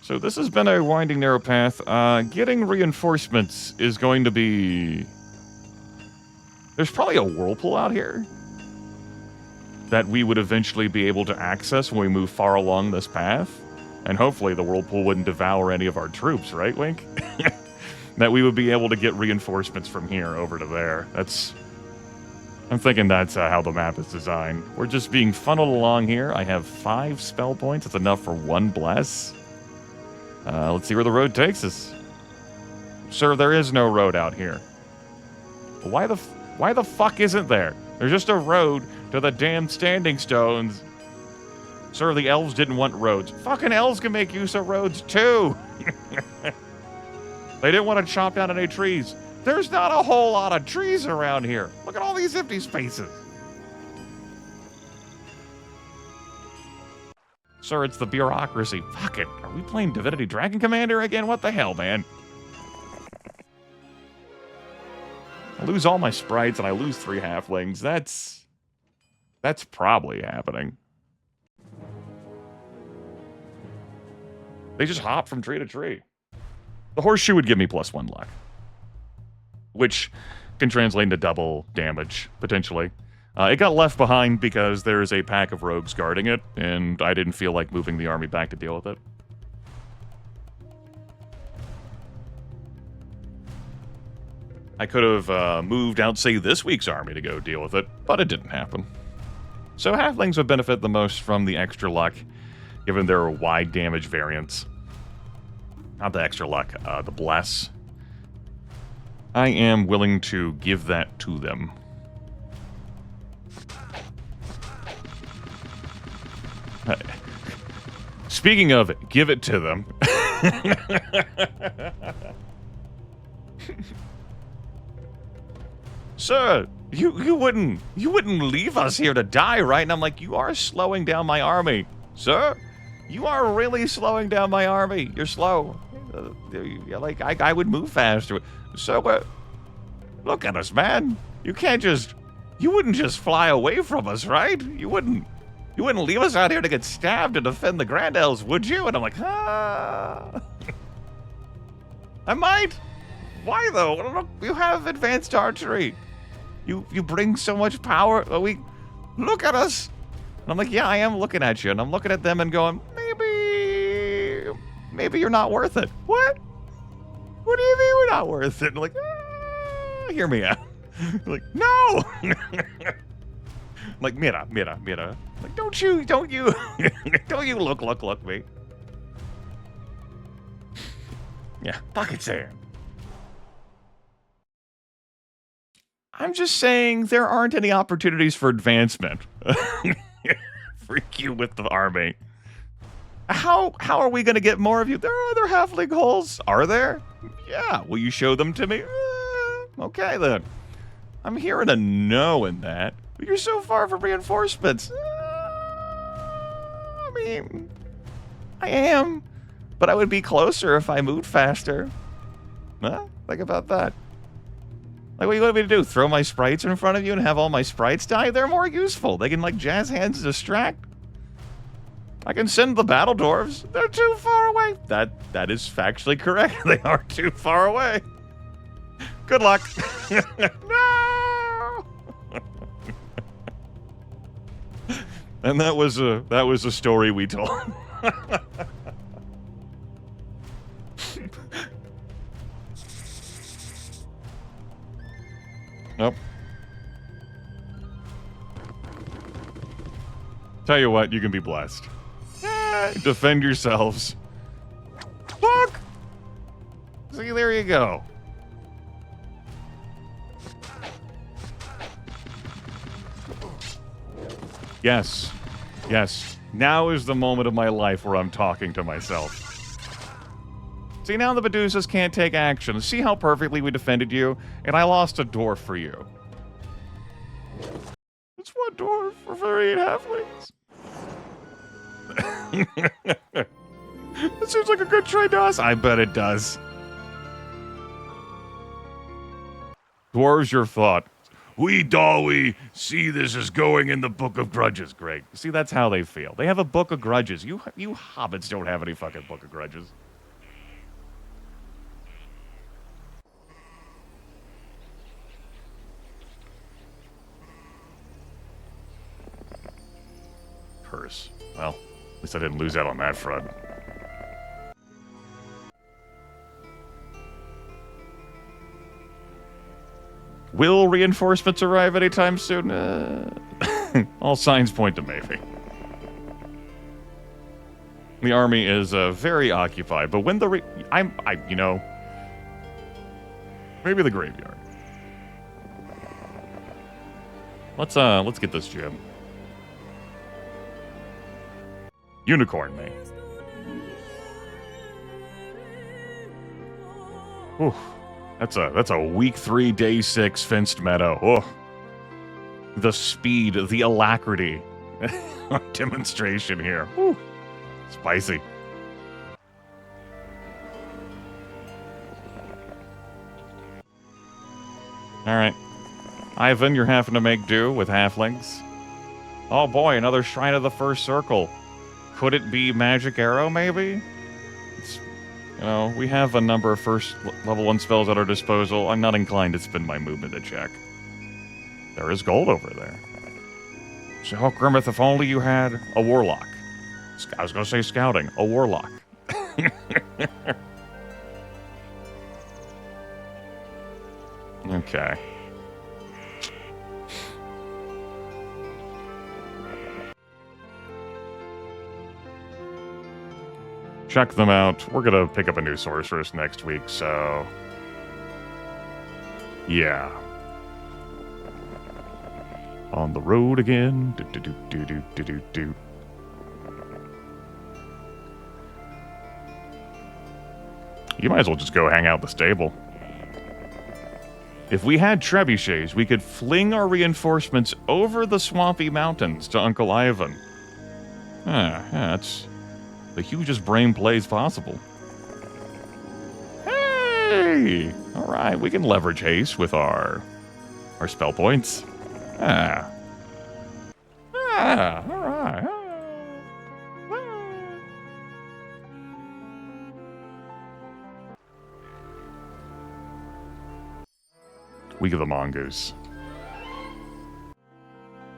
So this has been a winding, narrow path. Getting reinforcements is going to be... There's probably a whirlpool out here that we would eventually be able to access when we move far along this path. And hopefully the whirlpool wouldn't devour any of our troops, right, Wink? That we would be able to get reinforcements from here over to there. I'm thinking that's how the map is designed. We're just being funneled along here. I have 5 spell points. That's enough for 1 bless. Let's see where the road takes us. Sir, there is no road out here. Why the fuck isn't there? There's just a road to the damn standing stones. Sir, the elves didn't want roads. Fucking elves can make use of roads, too. They didn't want to chop down any trees. There's not a whole lot of trees around here. Look at all these empty spaces. Sir, it's the bureaucracy. Fuck it. Are we playing Divinity Dragon Commander again? What the hell, man? I lose all my sprites and I lose 3 halflings. That's probably happening. They just hop from tree to tree. The horseshoe would give me +1 luck, which can translate into double damage, potentially. It got left behind because there's a pack of rogues guarding it, and I didn't feel like moving the army back to deal with it. I could have moved out, say, this week's army to go deal with it, but it didn't happen. So halflings would benefit the most from the extra luck, given their wide damage variance. Not the extra luck, the bless. I am willing to give that to them. Speaking of, give it to them. Sir, you wouldn't leave us here to die, right? And I'm like, you are slowing down my army. Sir, you are really slowing down my army. You're slow. Like, I would move faster. So, look at us, man. You wouldn't just fly away from us, right? You wouldn't leave us out here to get stabbed to defend the Grand Elves, would you? And I'm like, I might. Why, though? Look, you have advanced archery. You bring so much power. Look at us. And I'm like, yeah, I am looking at you. And I'm looking at them and going, maybe you're not worth it. What? What do you mean we're not worth it? And I'm like, hear me out. Like, no. Like, mira. Like, don't you, don't you look me. Yeah, bucket sand. I'm just saying there aren't any opportunities for advancement. Freak you with the army. How are we going to get more of you? There are other halfling holes. Are there? Yeah. Will you show them to me? Okay, then. I'm hearing a no in that. But you're so far from reinforcements. I mean, I am. But I would be closer if I moved faster. Huh? Think about that. Like, what do you want me to do? Throw my sprites in front of you and have all my sprites die? They're more useful. They can, like, jazz hands and distract. I can send the battle dwarves. They're too far away. That is factually correct. They are too far away. Good luck. No. And that was a story we told. Nope. Tell you what, you can be blessed. Defend yourselves. Fuck! See, there you go. Yes. Yes. Now is the moment of my life where I'm talking to myself. See, now the Medusas can't take action. See how perfectly we defended you? And I lost a dwarf for you. It's one dwarf for 8 halflings. That seems like a good trade to us. I bet it does. Dwarves, your thought. We Dawi see this as going in the Book of Grudges. Great. See, that's how they feel. They have a Book of Grudges. You hobbits don't have any fucking Book of Grudges. Curse. Well, at least I didn't lose out on that front. Will reinforcements arrive anytime soon? All signs point to maybe. The army is very occupied, but when the you know, maybe the graveyard. Let's get this gem. Unicorn, mate. Oof. That's a week 3, day 6 fenced meadow. Oh. The speed, the alacrity. Demonstration here. Woo. Spicy. Alright. Ivan, you're having to make do with halflings. Oh boy, another Shrine of the First Circle. Could it be Magic Arrow, maybe? You know, we have a number of first level 1 spells at our disposal. I'm not inclined to spend my movement to check. There is gold over there. So, Grimith, if only you had a warlock. I was going to say scouting. A warlock. Okay. Check them out. We're gonna pick up a new sorceress next week, so... yeah. On the road again. Do-do-do-do-do-do-do. You might as well just go hang out at the stable. If we had trebuchets, we could fling our reinforcements over the swampy mountains to Uncle Ivan. Yeah, that's the hugest brain plays possible. Hey! Alright, we can leverage haste with our spell points. Alright. Week of the Mongoose.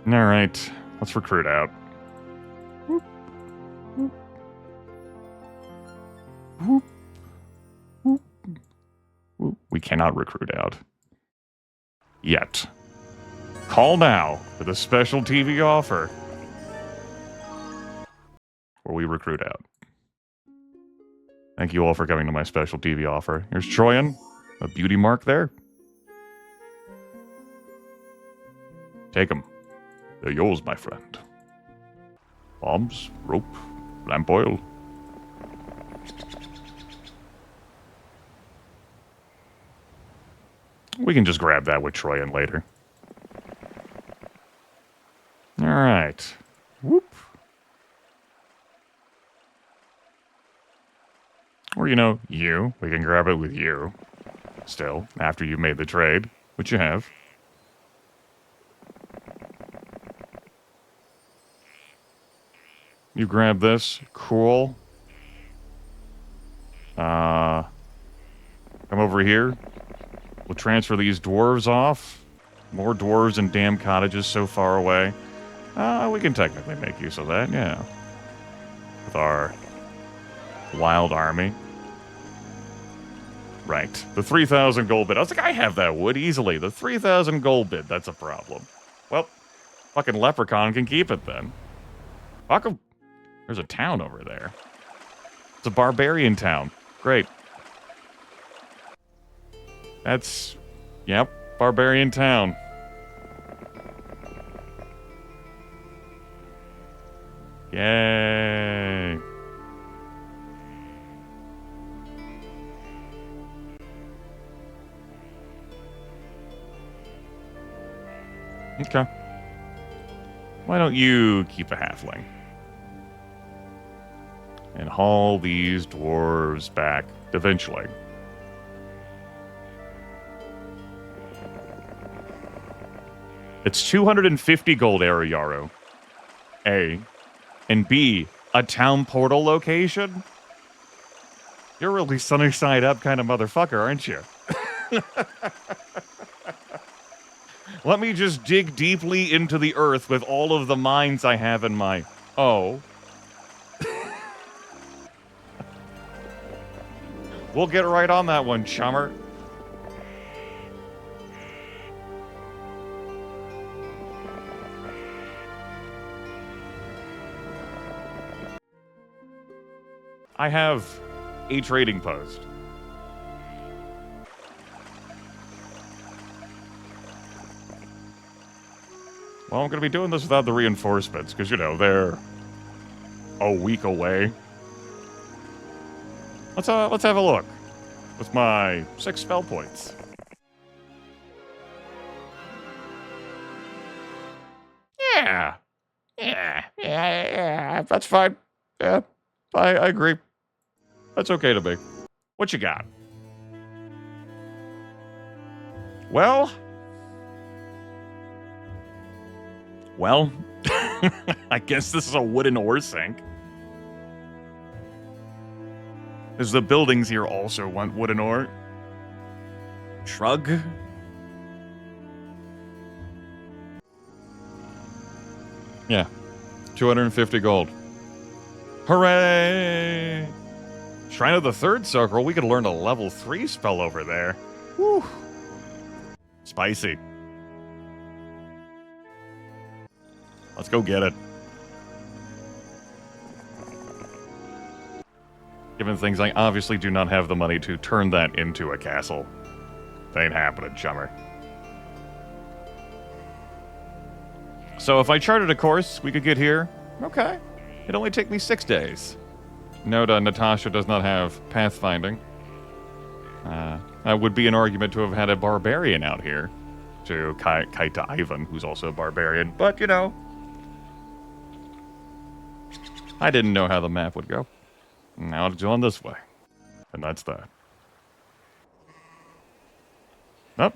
Alright, let's recruit out. We cannot recruit out. Yet. Call now for the special TV offer. Where we recruit out. Thank you all for coming to my special TV offer. Here's Troyan. A beauty mark there. Take them. They're yours, my friend. Bombs, rope, lamp oil. We can just grab that with Troyan later. Alright. Whoop. Or, you know, we can grab it with you. Still, after you made the trade, which you have. You grab this. Cool. Come over here. We'll transfer these dwarves off. More dwarves and damn cottages so far away. We can technically make use of that, yeah. With our wild army. Right. The 3,000 gold bid. I was like, I have that wood easily. The 3,000 gold bid, that's a problem. Well, fucking leprechaun can keep it then. How come there's a town over there? It's a barbarian town. Great. That's, yep, barbarian town. Yay. Okay. Why don't you keep a halfling? And haul these dwarves back eventually. It's 250 gold, Ariyaru. A. And B, a town portal location? You're a really sunny side up kind of motherfucker, aren't you? Let me just dig deeply into the earth with all of the mines I have in my... Oh. We'll get right on that one, chummer. I have a trading post. Well, I'm going to be doing this without the reinforcements, because, you know, they're a week away. Let's have a look with my 6 spell points. Yeah, that's fine. Yeah, I agree. That's okay to me. What you got? Well, I guess this is a wooden ore sink. Because the buildings here also want wooden ore. Shrug. Yeah. 250 gold. Hooray! Shrine of the Third Circle, we could learn a level 3 spell over there. Whew. Spicy. Let's go get it. Given things, I obviously do not have the money to turn that into a castle. That ain't happening, chummer. So if I charted a course, we could get here. Okay. It'd only take me 6 days. Note, Natasha does not have pathfinding. That would be an argument to have had a barbarian out here. To Kaita Ivan, who's also a barbarian. But, you know, I didn't know how the map would go. Now it's going this way. And that's that. Oh,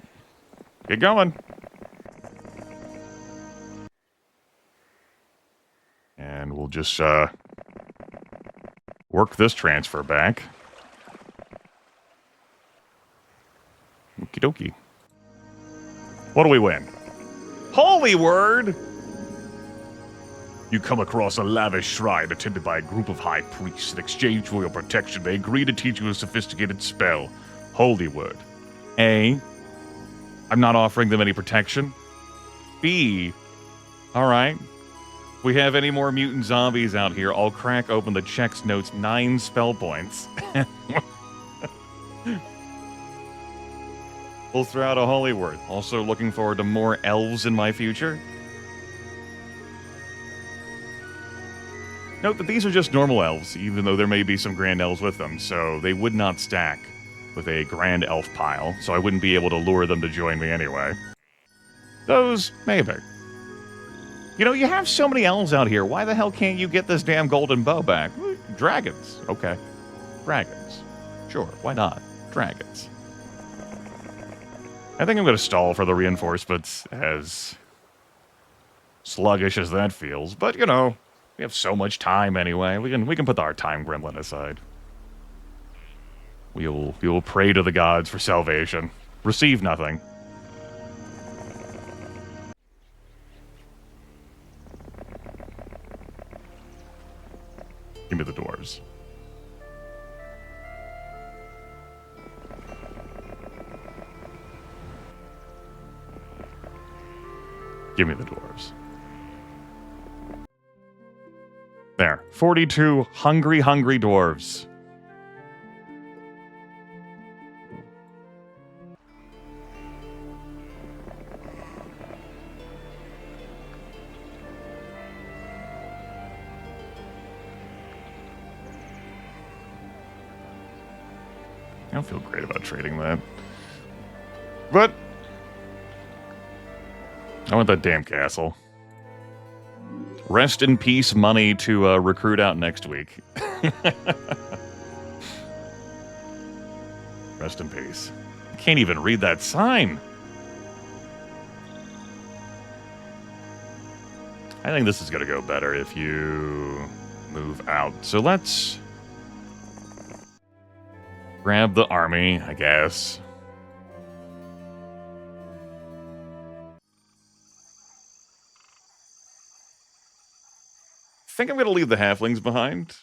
get going. And we'll just, work this transfer back. Okie dokie. What do we win? Holy word! You come across a lavish shrine attended by a group of high priests. In exchange for your protection, they agree to teach you a sophisticated spell. Holy word. A. I'm not offering them any protection. B. Alright. If we have any more mutant zombies out here, I'll crack open the checks notes 9 spell points. We'll throw out a holy word. Also looking forward to more elves in my future. Note that these are just normal elves, even though there may be some grand elves with them, so they would not stack with a grand elf pile, so I wouldn't be able to lure them to join me anyway. Those, maybe. You know, you have so many elves out here, why the hell can't you get this damn golden bow back? Dragons. Okay. Dragons. Sure, why not? Dragons. I think I'm going to stall for the reinforcements, as sluggish as that feels, but, you know, we have so much time anyway. We can put our time gremlin aside. We will pray to the gods for salvation. Receive nothing. Give me the dwarves. Give me the dwarves. There. 42 hungry dwarves. I don't feel great about trading that. But I want that damn castle. Rest in peace money to recruit out next week. Rest in peace. I can't even read that sign. I think this is going to go better if you move out. So let's grab the army, I guess. I think I'm going to leave the halflings behind.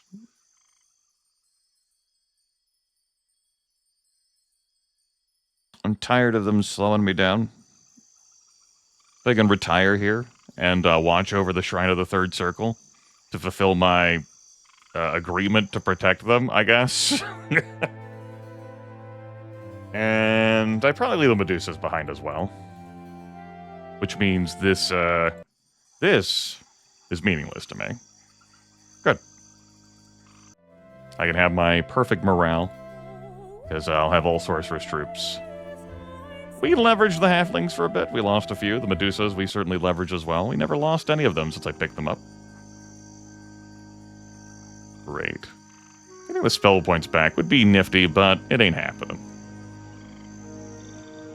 I'm tired of them slowing me down. I can retire here and watch over the Shrine of the Third Circle to fulfill my agreement to protect them, I guess. And I probably leave the Medusas behind as well. Which means this is meaningless to me. Good. I can have my perfect morale, because I'll have all sorceress troops. We leveraged the halflings for a bit. We lost a few. The Medusas we certainly leveraged as well. We never lost any of them since I picked them up. Great. Getting the spell points back would be nifty, but it ain't happening.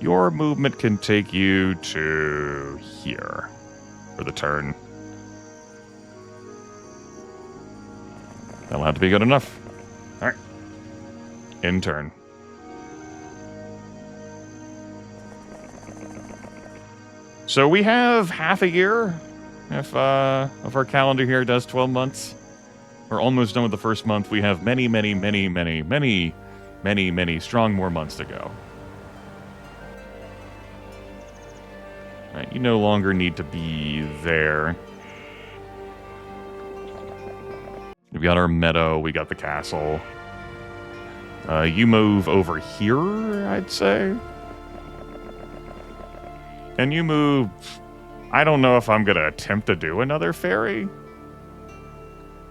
Your movement can take you to here for the turn. That'll have to be good enough. All right. In turn. So we have half a year if our calendar here does 12 months. We're almost done with the first month. We have many strong more months to go. Right, you no longer need to be there. We've got our meadow, we got the castle. You move over here, I'd say. And you move... I don't know if I'm going to attempt to do another ferry.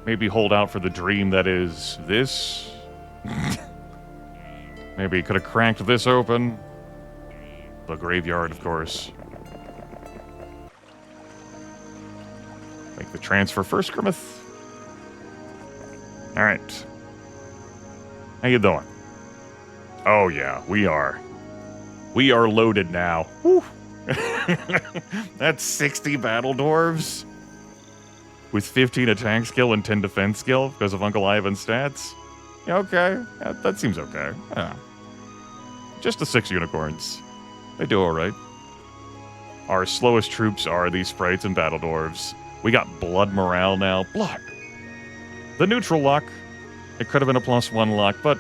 Maybe hold out for the dream that is this. Maybe could have cracked this open. The graveyard, of course. Make the transfer first, Grimith. All right. How you doing? Oh, yeah, we are. We are loaded now. Whew. That's 60 battle dwarves with 15 attack skill and 10 defense skill because of Uncle Ivan's stats. Yeah, okay. Yeah, that seems okay. Yeah. Just the 6 unicorns. They do all right. Our slowest troops are these sprites and battle dwarves. We got blood morale now. Blood. The neutral luck. It could have been a +1 luck, but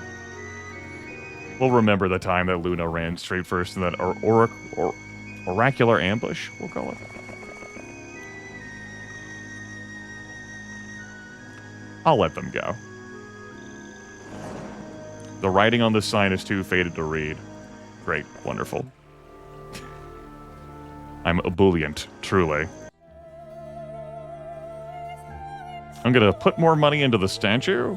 we'll remember the time that Luna ran straight first in that oracular ambush, we'll call it. I'll let them go. The writing on this sign is too faded to read. Great. Wonderful. I'm ebullient, truly. I'm going to put more money into the statue.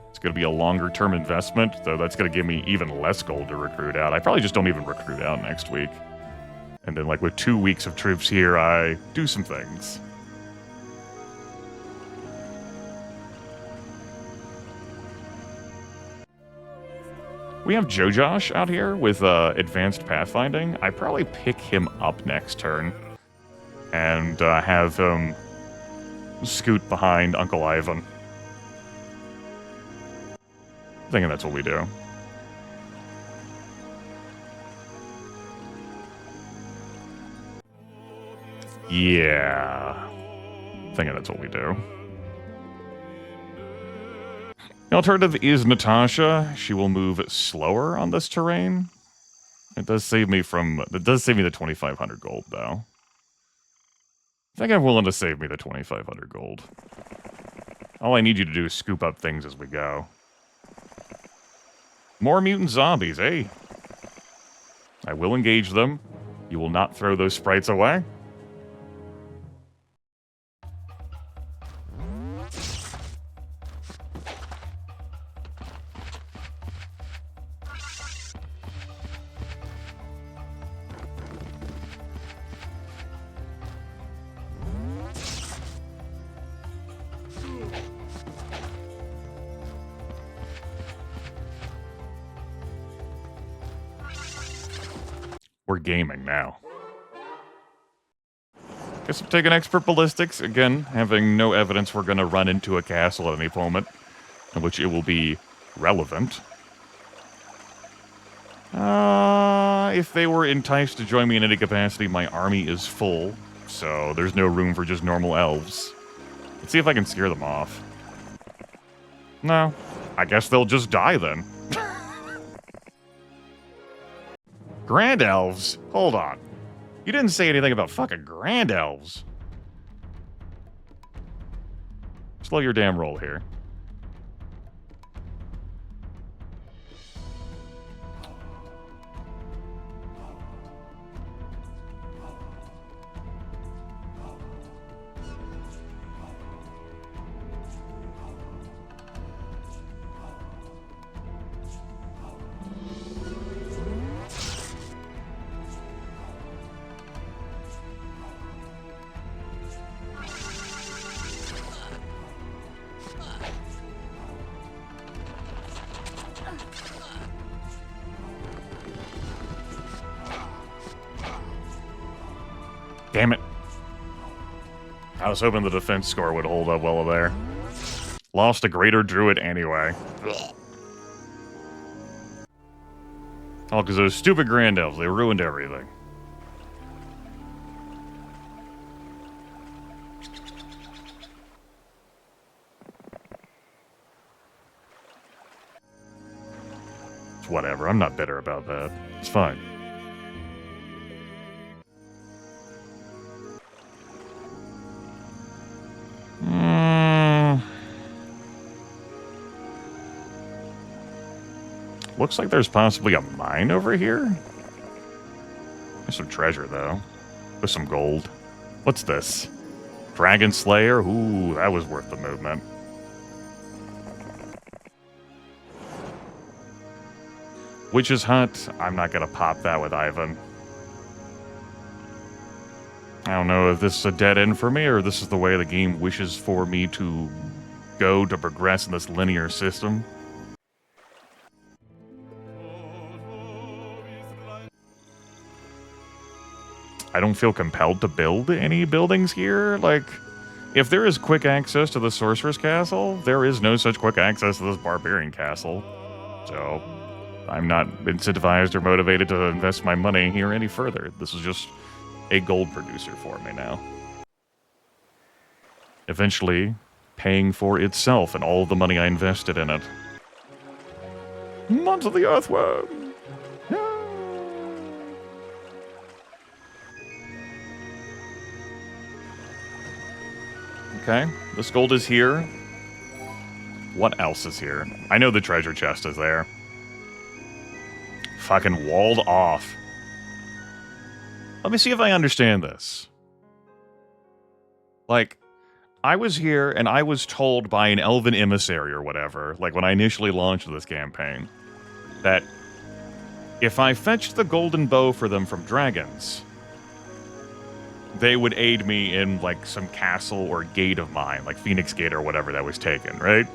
It's going to be a longer-term investment, though that's going to give me even less gold to recruit out. I probably just don't even recruit out next week. And then, like, with 2 weeks of troops here, I do some things. We have Jojosh out here with advanced pathfinding. I probably pick him up next turn and have him scoot behind Uncle Ivan. I'm thinking that's what we do. Yeah. I'm thinking that's what we do. The alternative is Natasha. She will move slower on this terrain. It does save me the 2,500 gold, though. I think I'm willing to save me the 2,500 gold. All I need you to do is scoop up things as we go. More mutant zombies, eh? I will engage them. You will not throw those sprites away. We're gaming now. Guess I'm taking expert ballistics. Again, having no evidence we're going to run into a castle at any moment, in which it will be relevant. If they were enticed to join me in any capacity, my army is full, so there's no room for just normal elves. Let's see if I can scare them off. No. I guess they'll just die then. Grand elves? Hold on. You didn't say anything about fucking grand elves. Slow your damn roll here. Damn it. I was hoping the defense score would hold up well there. Lost a greater druid anyway. Oh, because those stupid grand elves, they ruined everything. It's whatever, I'm not bitter about that. It's fine. Looks like there's possibly a mine over here. There's some treasure, though. With some gold. What's this? Dragon Slayer? Ooh, that was worth the movement. Witch's Hut? I'm not gonna pop that with Ivan. I don't know if this is a dead end for me, or this is the way the game wishes for me to go to progress in this linear system. I don't feel compelled to build any buildings here. Like, if there is quick access to the Sorcerer's Castle, there is no such quick access to this Barbarian Castle. So, I'm not incentivized or motivated to invest my money here any further. This is just a gold producer for me now. Eventually, paying for itself and all of the money I invested in it. Onto the Earthworm! No! Okay, this gold is here. What else is here? I know the treasure chest is there. Fucking walled off. Let me see if I understand this. Like, I was here and I was told by an elven emissary or whatever, like when I initially launched this campaign, that if I fetched the golden bow for them from dragons, they would aid me in, like, some castle or gate of mine, like Phoenix Gate or whatever that was taken, right?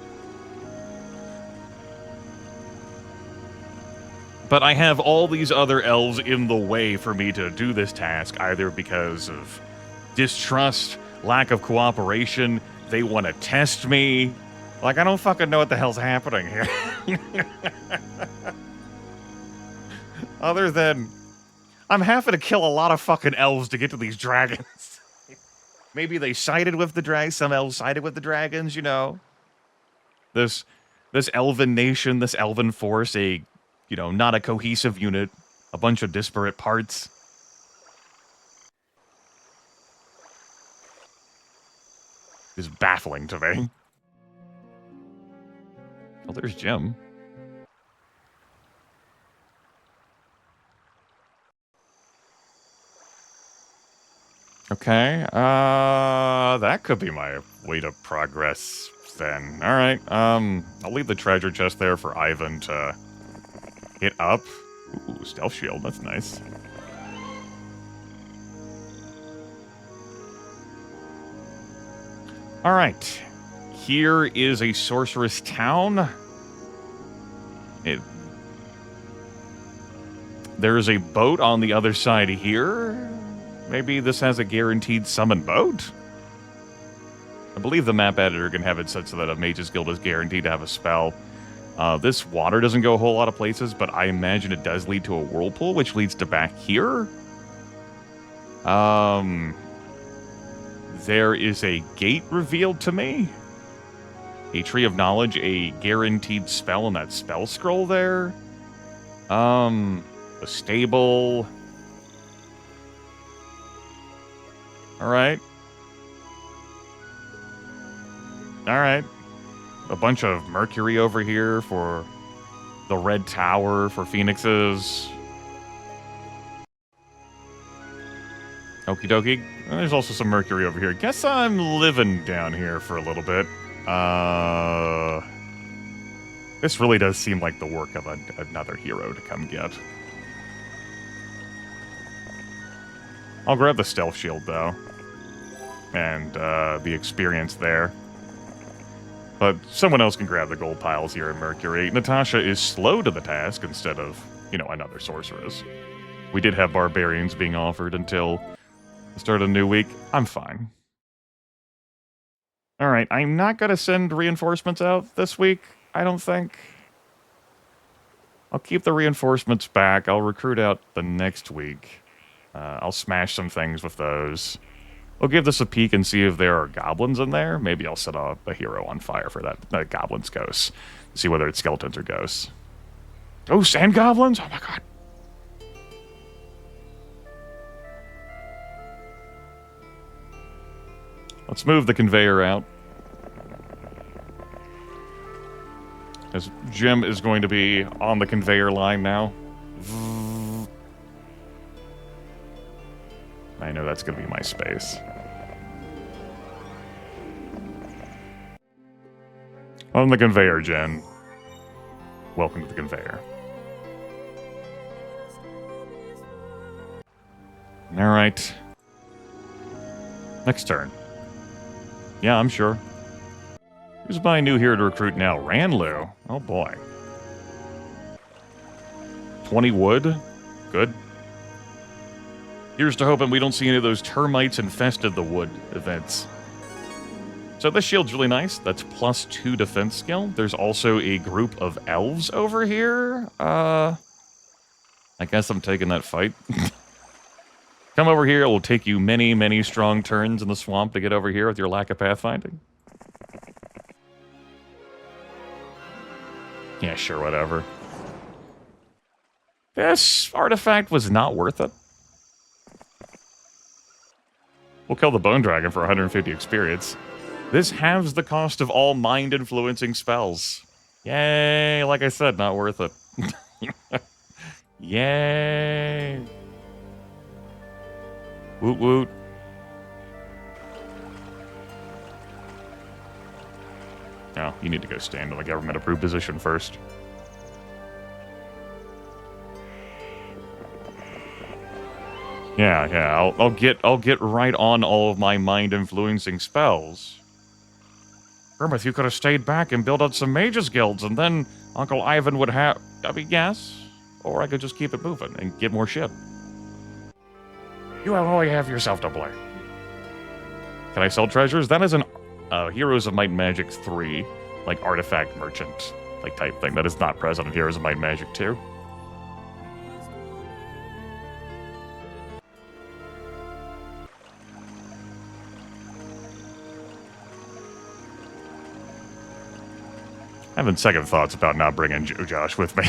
But I have all these other elves in the way for me to do this task, either because of distrust, lack of cooperation, they want to test me. Like, I don't fucking know what the hell's happening here. Other than, I'm having to kill a lot of fucking elves to get to these dragons. Maybe they sided with the dragons, some elves sided with the dragons, you know. This elven nation, this elven force, not a cohesive unit, a bunch of disparate parts. Is baffling to me. Oh, there's Jim. Okay, that could be my way to progress then. Alright, I'll leave the treasure chest there for Ivan to hit up. Ooh, stealth shield, that's nice. Alright, here is a sorceress town. There's a boat on the other side here. Maybe this has a guaranteed summon boat? I believe the map editor can have it such that a mage's guild is guaranteed to have a spell. This water doesn't go a whole lot of places, but I imagine it does lead to a whirlpool, which leads to back here. There is a gate revealed to me. A tree of knowledge, a guaranteed spell in that spell scroll there. A stable. Alright. Alright. A bunch of mercury over here for the red tower for phoenixes. Okie dokie. There's also some mercury over here. Guess I'm living down here for a little bit. This really does seem like the work of another hero to come get. I'll grab the stealth shield, though. And, the experience there. But someone else can grab the gold piles here in Mercury. Natasha is slow to the task instead of, another sorceress. We did have barbarians being offered until the start of the new week. I'm fine. Alright, I'm not gonna send reinforcements out this week, I don't think. I'll keep the reinforcements back. I'll recruit out the next week. I'll smash some things with those. We'll give this a peek and see if there are goblins in there. Maybe I'll set a hero on fire for that goblins ghosts. See whether it's skeletons or ghosts. Oh, sand goblins? Oh my god. Let's move the conveyor out. As Jim is going to be on the conveyor line now. I know that's going to be my space. On the conveyor, Jen. Welcome to the conveyor. Alright. Next turn. Yeah, I'm sure. Who's my new hero to recruit now? Ranlu. Oh boy. 20 wood. Good. Here's to hoping we don't see any of those termites infested the wood events. So this shield's really nice. That's +2 defense skill. There's also a group of elves over here. I guess I'm taking that fight. Come over here. It will take you many, many strong turns in the swamp to get over here with your lack of pathfinding. Yeah, sure, whatever. This artifact was not worth it. We'll kill the bone dragon for 150 experience. This halves the cost of all mind-influencing spells. Yay! Like I said, not worth it. Yay! Woot woot. Oh, you need to go stand in the government-approved position first. Yeah, I'll get right on all of my mind-influencing spells. Grimith, you could have stayed back and built out some mages guilds, and then Uncle Ivan would have... I mean, yes. Or I could just keep it moving and get more shit. You only have yourself to blame. Can I sell treasures? That is an Heroes of Might and Magic 3, like, artifact merchant, like, type thing. That is not present in Heroes of Might and Magic 2. I'm having second thoughts about not bringing Josh with me.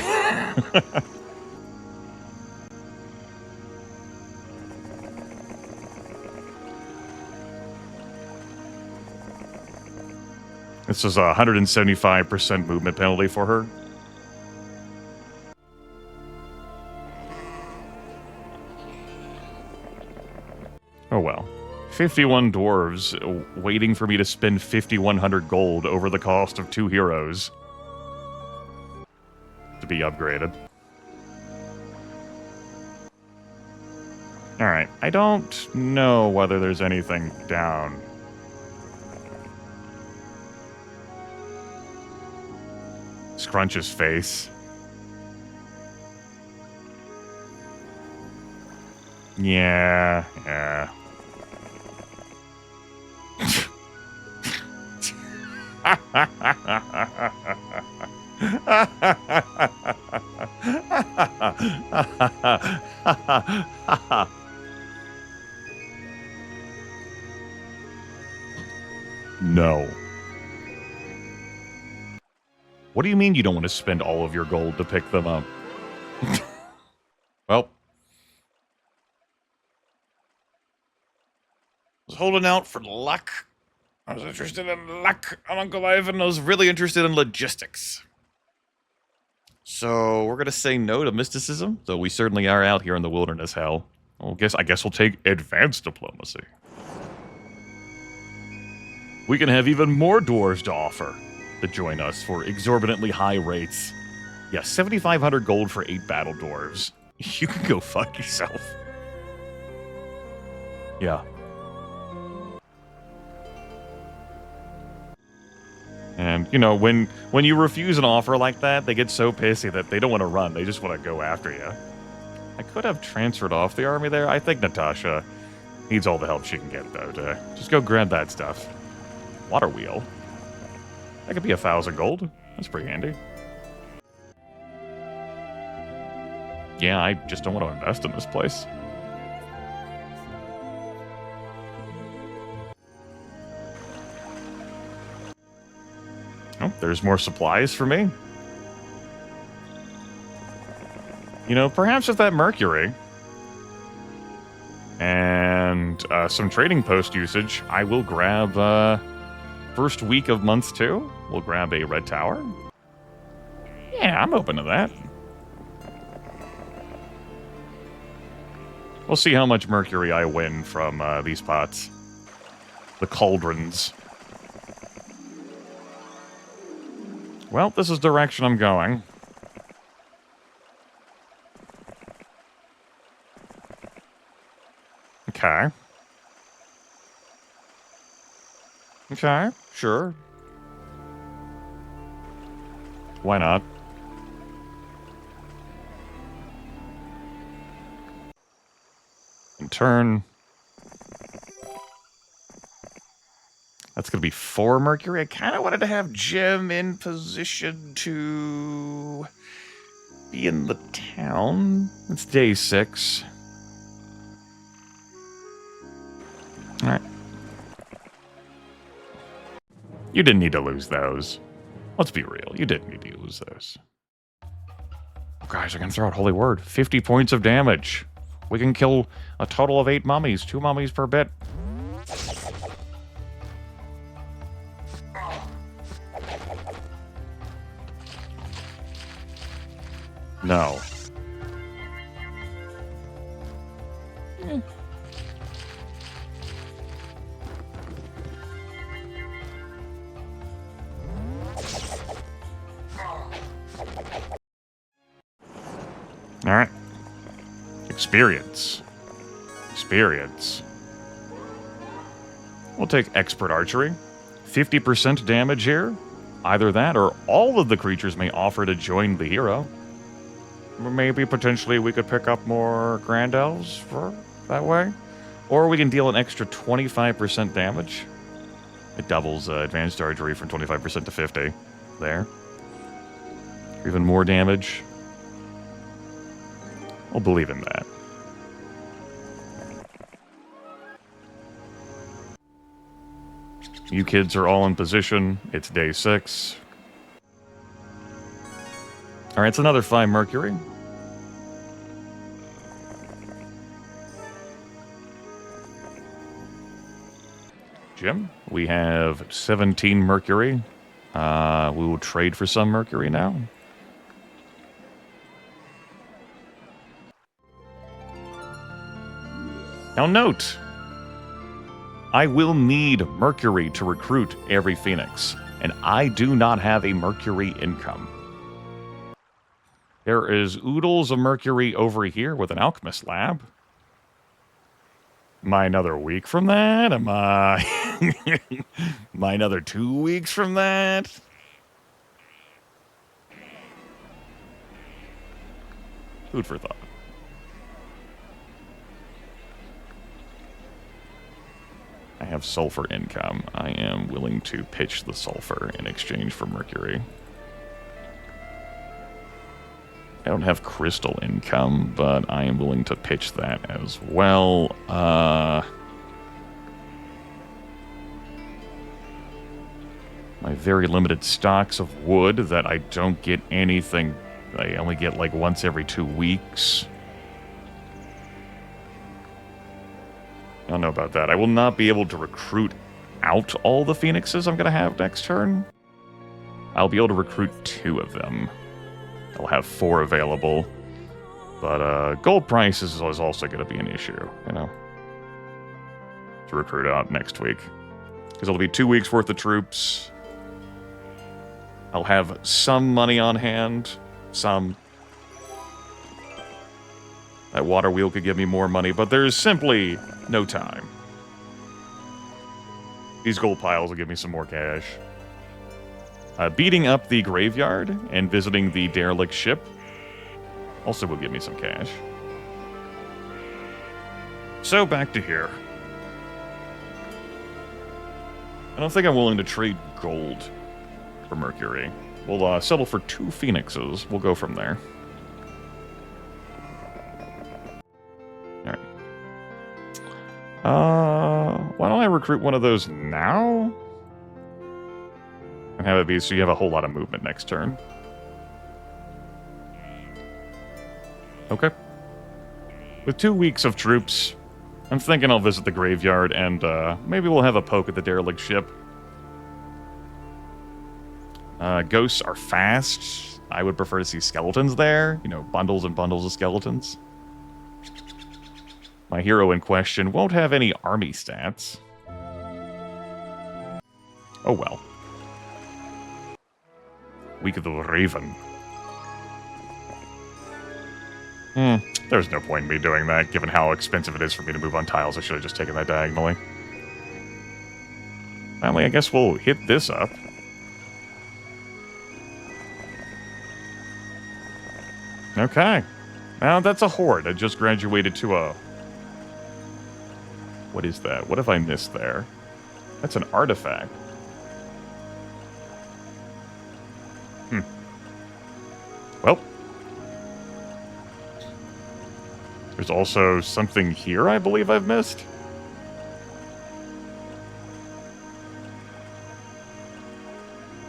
This is a 175% movement penalty for her. Oh well. 51 dwarves waiting for me to spend 5,100 gold over the cost of 2 heroes to be upgraded. Alright, I don't know whether there's anything down. Scrunch his face. Yeah. No. What do you mean you don't want to spend all of your gold to pick them up? Well. I was holding out for luck. I was interested in luck, and Uncle Ivan was really interested in logistics. So we're gonna say no to mysticism, though we certainly are out here in the wilderness hell. Well, I guess we'll take advanced diplomacy. We can have even more dwarves to offer to join us for exorbitantly high rates. Yeah, 7,500 gold for 8 battle dwarves. You can go fuck yourself. Yeah. And, you know, when you refuse an offer like that, they get so pissy that they don't want to run. They just want to go after you. I could have transferred off the army there. I think Natasha needs all the help she can get, though, to just go grab that stuff. Water wheel. That could be 1,000 gold. That's pretty handy. Yeah, I just don't want to invest in this place. Oh, there's more supplies for me. You know, perhaps with that mercury and some trading post usage, I will grab first week of month 2. We'll grab a red tower. Yeah, I'm open to that. We'll see how much mercury I win from these pots. The cauldrons. Well, this is the direction I'm going. Okay. Okay, sure. Why not? In turn. That's going to be 4 mercury. I kind of wanted to have Jim in position to be in the town. It's day 6. All right. You didn't need to lose those. Let's be real. You didn't need to lose those. Oh, guys, I can throw out Holy Word. 50 points of damage. We can kill a total of 8 mummies. 2 mummies per bit. No. Alright. Experience. Experience. We'll take Expert Archery. 50% damage here. Either that or all of the creatures may offer to join the hero. Maybe potentially we could pick up more Grand Elves for that way. Or we can deal an extra 25% damage. It doubles advanced archery from 25% to 50. There. Even more damage. We'll believe in that. You kids are all in position. It's day 6. Alright, it's another 5 Mercury. Jim, we have 17 Mercury. We will trade for some Mercury now. Now note, I will need Mercury to recruit every Phoenix, and I do not have a Mercury income. There is oodles of Mercury over here with an Alchemist Lab. Am I another week from that? Am I... Am I another 2 weeks from that? Food for thought. I have sulfur income. I am willing to pitch the sulfur in exchange for Mercury. I don't have crystal income, but I am willing to pitch that as well. My very limited stocks of wood that I don't get anything. I only get like once every 2 weeks. I don't know about that. I will not be able to recruit out all the Phoenixes I'm going to have next turn. I'll be able to recruit 2 of them. I'll have 4 available. But gold prices is also going to be an issue, you know, to recruit out next week. Because it'll be 2 weeks worth of troops. I'll have some money on hand. Some. That water wheel could give me more money, but there's simply no time. These gold piles will give me some more cash. Beating up the graveyard and visiting the derelict ship also will give me some cash. So back to here. I don't think I'm willing to trade gold for Mercury. We'll settle for 2 Phoenixes. We'll go from there. Alright. Why don't I recruit one of those now? And have it be so you have a whole lot of movement next turn. Okay. With 2 weeks of troops, I'm thinking I'll visit the graveyard and maybe we'll have a poke at the derelict ship. Ghosts are fast. I would prefer to see skeletons there. You know, bundles and bundles of skeletons. My hero in question won't have any army stats. Oh well. Week of the Raven. There's no point in me doing that, given how expensive it is for me to move on tiles. I should have just taken that diagonally. Finally, I guess we'll hit this up. Okay. Now that's a horde. I just graduated to a... What is that? What have I missed there? That's an artifact. Well. There's also something here I believe I've missed.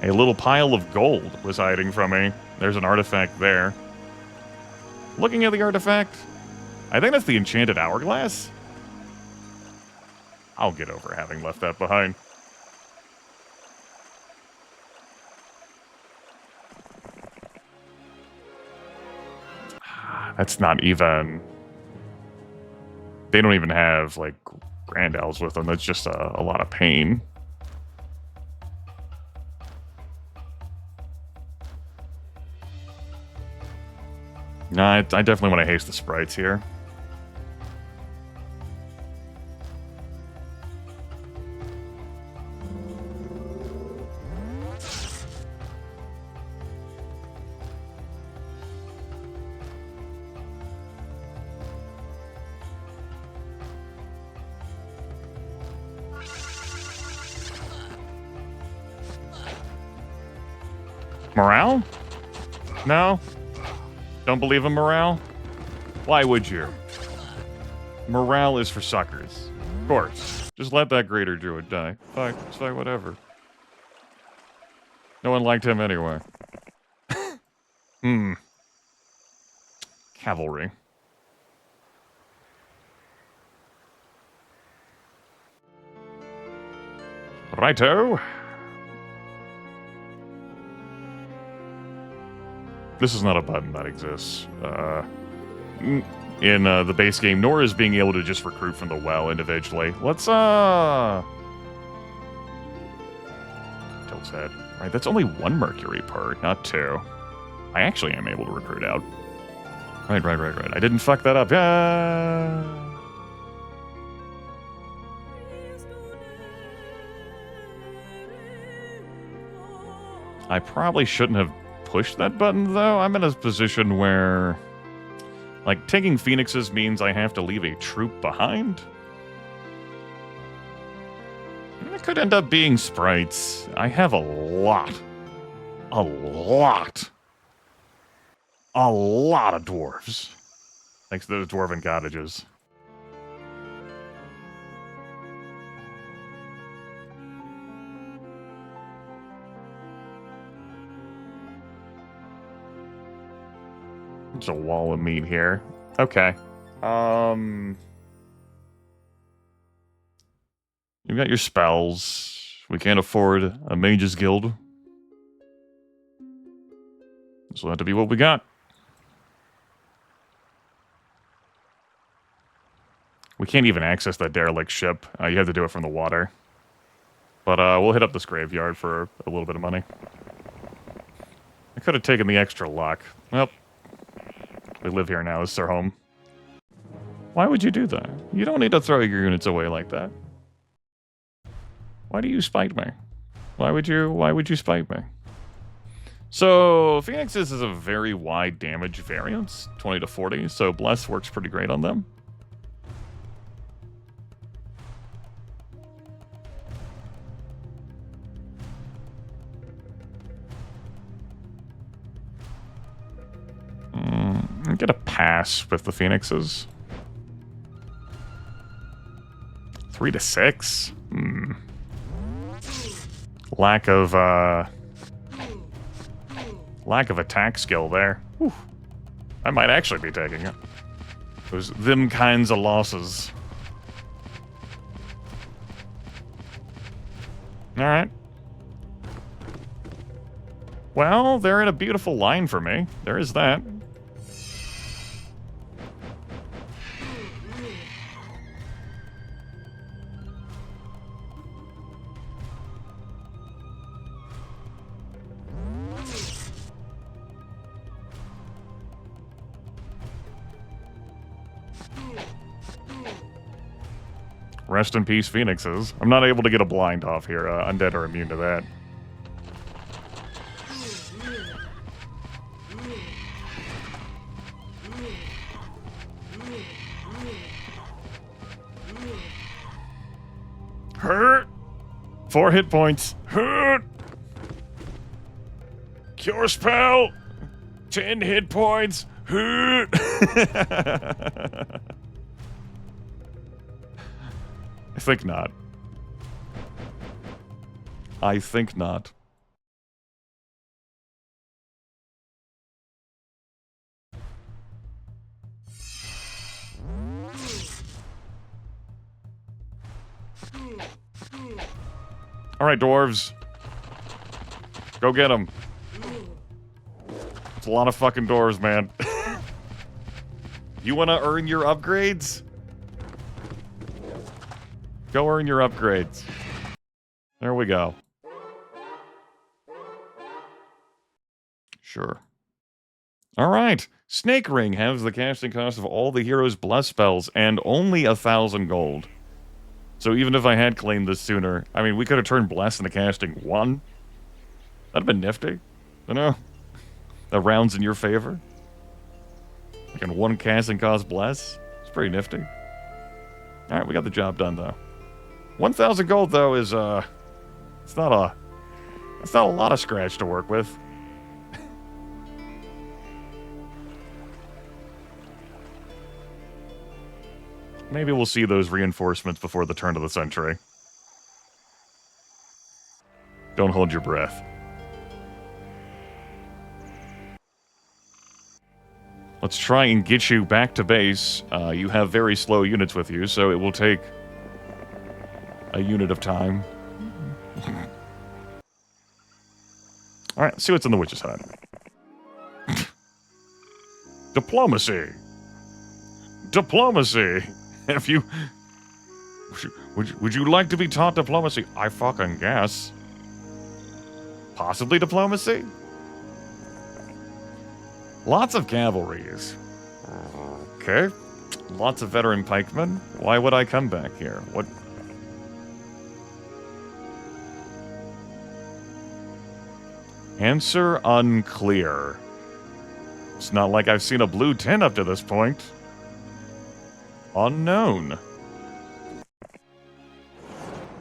A little pile of gold was hiding from me. There's an artifact there. Looking at the artifact, I think that's the enchanted hourglass. I'll get over having left that behind. That's not even... They don't even have, like, Grand Elves with them. That's just a lot of pain. No, I definitely want to haste the sprites here. Morale? No? Don't believe in morale? Why would you? Morale is for suckers. Of course. Just let that greater druid die. Fine, it's fine, whatever. No one liked him anyway. Cavalry. Righto. This is not a button that exists in the base game, nor is being able to just recruit from the well individually. Let's, Tilt's head. Right, that's only one Mercury per, not two. I actually am able to recruit out. Right. I didn't fuck that up. Yeah. I probably shouldn't have pushed that button, though. I'm in a position where, like, taking Phoenixes means I have to leave a troop behind. And it could end up being sprites. I have a lot of dwarves. Thanks to those dwarven cottages. There's a wall of meat here. Okay. You've got your spells. We can't afford a mage's guild. This will have to be what we got. We can't even access that derelict ship. You have to do it from the water. But we'll hit up this graveyard for a little bit of money. I could have taken the extra luck. Well, we live here now. This is our home. Why would you do that? You don't need to throw your units away like that. Why do you spite me? Why would you spite me? So, Phoenixes is a very wide damage variance, 20 to 40, so Bless works pretty great on them. Get a pass with the Phoenixes. 3 to 6? Lack of attack skill there. Whew. I might actually be taking it. Those them kinds of losses. Alright. Well, they're in a beautiful line for me. There is that. Rest in peace, Phoenixes. I'm not able to get a blind off here. Undead are immune to that. Hurt! 4 hit points. Hurt! Cure spell! 10 hit points. Hurt! I think not. I think not. All right, dwarves. Go get them. It's a lot of fucking dwarves, man. You want to earn your upgrades? Go earn your upgrades. There we go. Sure. All right. Snake Ring has the casting cost of all the heroes' bless spells and only 1,000 gold. So even if I had claimed this sooner, I mean, we could have turned bless into casting 1. That'd have been nifty. You know? That rounds in your favor. Like in 1 casting cost bless. It's pretty nifty. All right, we got the job done though. 1,000 gold though is it's not a lot of scratch to work with. Maybe we'll see those reinforcements before the turn of the century. Don't hold your breath. Let's try and get you back to base. You have very slow units with you, so it will take a unit of time. Alright, let's see what's in the witch's hut. Diplomacy! Diplomacy! If you... Would you like to be taught diplomacy? I fucking guess. Possibly diplomacy? Lots of cavalries. Okay. Lots of veteran pikemen. Why would I come back here? What... Answer unclear. It's not like I've seen a blue 10 up to this point. Unknown.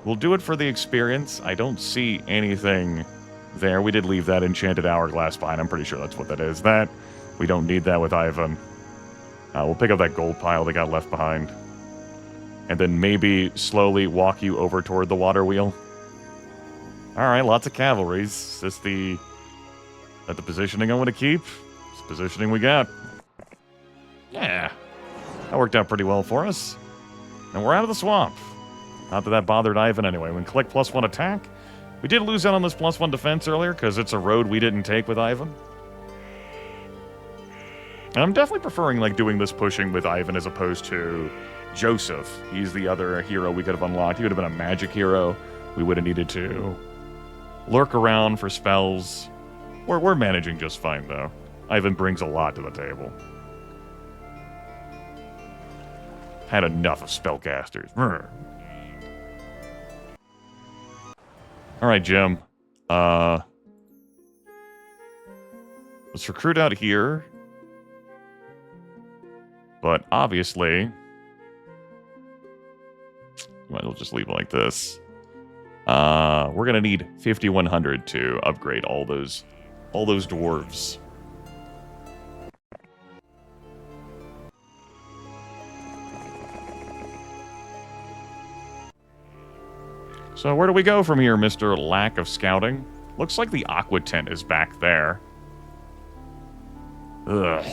We'll do it for the experience. I don't see anything there. We did leave that enchanted hourglass behind. I'm pretty sure that's what that is. That, we don't need that with Ivan. We'll pick up that gold pile they got left behind. And then maybe slowly walk you over toward the water wheel. Alright, lots of cavalries. Is this the positioning I want to keep? It's the positioning we got. Yeah. That worked out pretty well for us. And we're out of the swamp. Not that that bothered Ivan anyway. We can collect +1 attack. We did lose out on this +1 defense earlier because it's a road we didn't take with Ivan. And I'm definitely preferring like doing this pushing with Ivan as opposed to Joseph. He's the other hero we could have unlocked. He would have been a magic hero. We would have needed to lurk around for spells. We're managing just fine though. Ivan brings a lot to the table. Had enough of spellcasters. Alright, Jim. Let's recruit out here. But obviously... might as well just leave it like this. We're gonna need 5,100 to upgrade all those dwarves. So where do we go from here, Mr. Lack of Scouting? Looks like the aqua tent is back there. Ugh.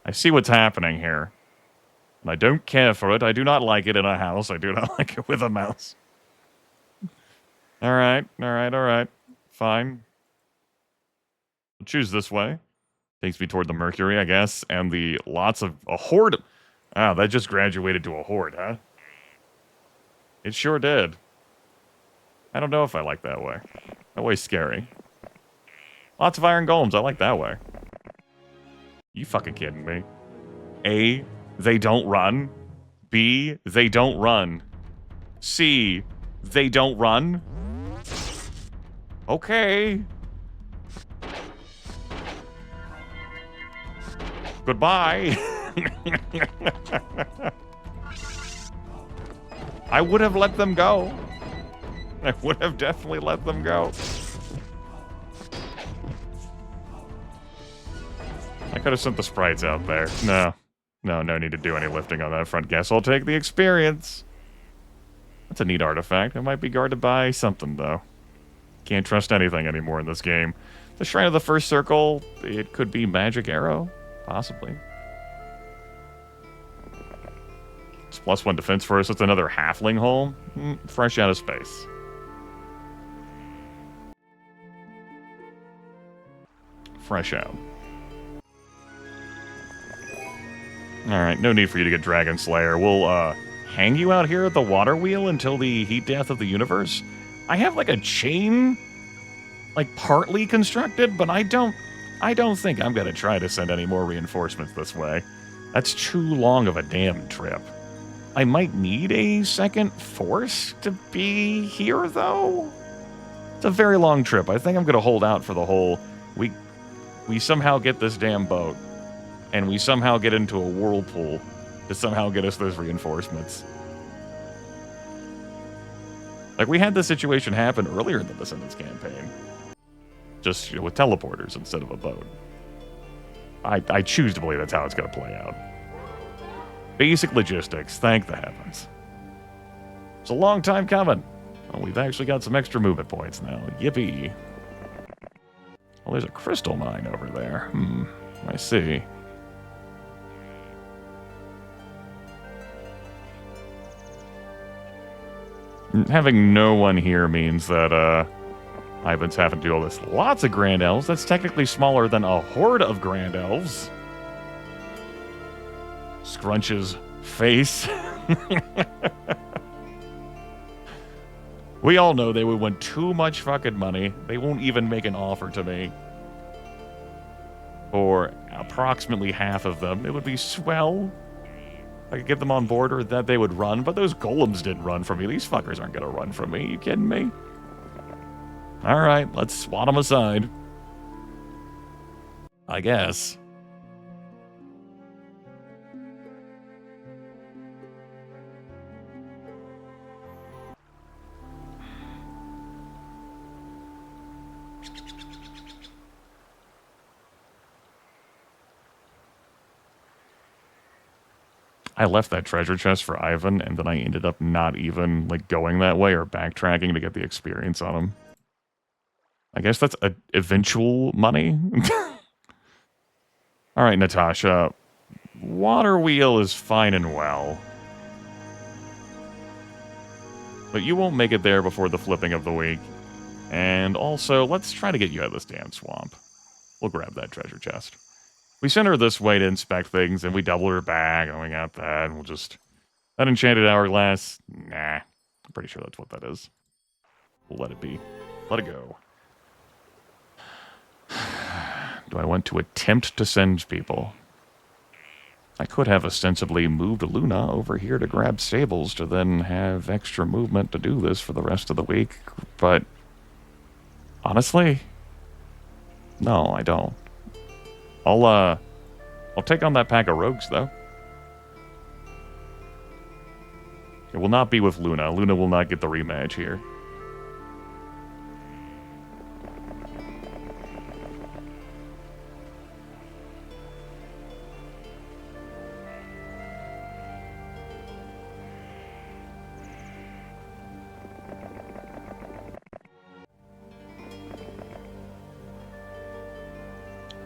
I see what's happening here. And I don't care for it. I do not like it in a house. I do not like it with a mouse. Alright, alright, alright. Fine. I'll choose this way. Takes me toward the Mercury, I guess. And the lots of... a horde... Ah, that just graduated to a horde, huh? It sure did. I don't know if I like that way. That way's scary. Lots of iron golems. I like that way. You fucking kidding me? A, they don't run. B, they don't run. C, they don't run. Okay. Goodbye. I would have let them go. I would have definitely let them go. I could have sent the sprites out there. No need to do any lifting on that front. Guess I'll take the experience. That's a neat artifact. It might be guarded by something, though. Can't trust anything anymore in this game. The Shrine of the First Circle, it could be Magic Arrow. Possibly. It's +1 defense for us. It's another halfling hole. Fresh out of space. Fresh out. Alright, no need for you to get Dragon Slayer. We'll, hang you out here at the water wheel until the heat death of the universe. I have, like, a chain, like, partly constructed, but I don't think I'm gonna try to send any more reinforcements this way. That's too long of a damn trip. I might need a second force to be here, though. It's a very long trip. I think I'm gonna hold out for the whole... We somehow get this damn boat, and we somehow get into a whirlpool to somehow get us those reinforcements. Like, we had this situation happen earlier in the Descendants campaign. Just, you know, with teleporters instead of a boat. I choose to believe that's how it's going to play out. Basic logistics, thank the heavens. It's a long time coming. Well, we've actually got some extra movement points now. Yippee. Well, there's a crystal mine over there. I see. Having no one here means that, Ivan's having to do all this. Lots of Grand Elves. That's technically smaller than a horde of Grand Elves. Scrunch's face. We all know they would want too much fucking money. They won't even make an offer to me. For approximately half of them. It would be swell. I could get them on board, or that they would run, but those golems didn't run from me. These fuckers aren't gonna run from me. You kidding me? Alright, let's swat them aside. I guess. I left that treasure chest for Ivan, and then I ended up not even, like, going that way or backtracking to get the experience on him. I guess that's eventual money. Alright, Natasha. Water wheel is fine and well. But you won't make it there before the flipping of the week. And also, let's try to get you out of this damn swamp. We'll grab that treasure chest. We sent her this way to inspect things, and we doubled her back, and we got that, and we'll just... That enchanted hourglass? Nah. I'm pretty sure that's what that is. We'll let it be. Let it go. Do I want to attempt to send people? I could have ostensibly moved Luna over here to grab stables to then have extra movement to do this for the rest of the week, but... Honestly? No, I don't. I'll take on that pack of rogues, though. It will not be with Luna. Luna will not get the rematch here.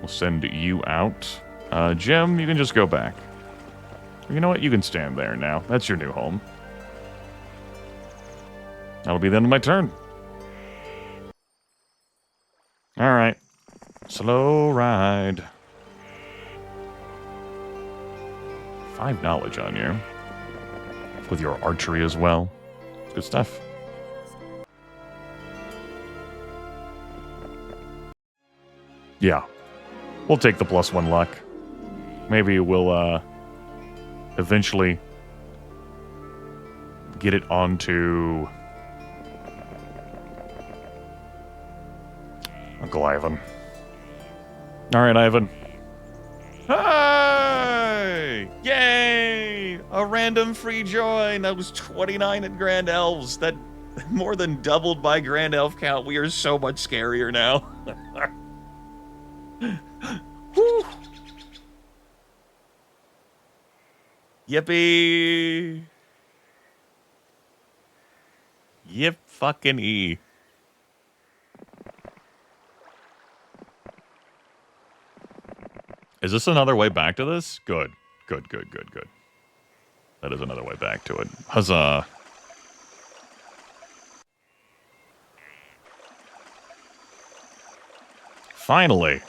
We'll send you out. Jim, you can just go back. You know what? You can stand there now. That's your new home. That'll be the end of my turn. Alright. Slow ride. 5 knowledge on you. With your archery as well. Good stuff. Yeah. We'll take the +1 luck. Maybe we'll, eventually get it onto Uncle Ivan. Alright, Ivan. Hey! Yay! A random free join! That was 29 in Grand Elves. That more than doubled my Grand Elf count. We are so much scarier now. Woo. Yippee! Yip fucking E. Is this another way back to this? Good. Good, good, good, good. That is another way back to it. Huzzah. Finally.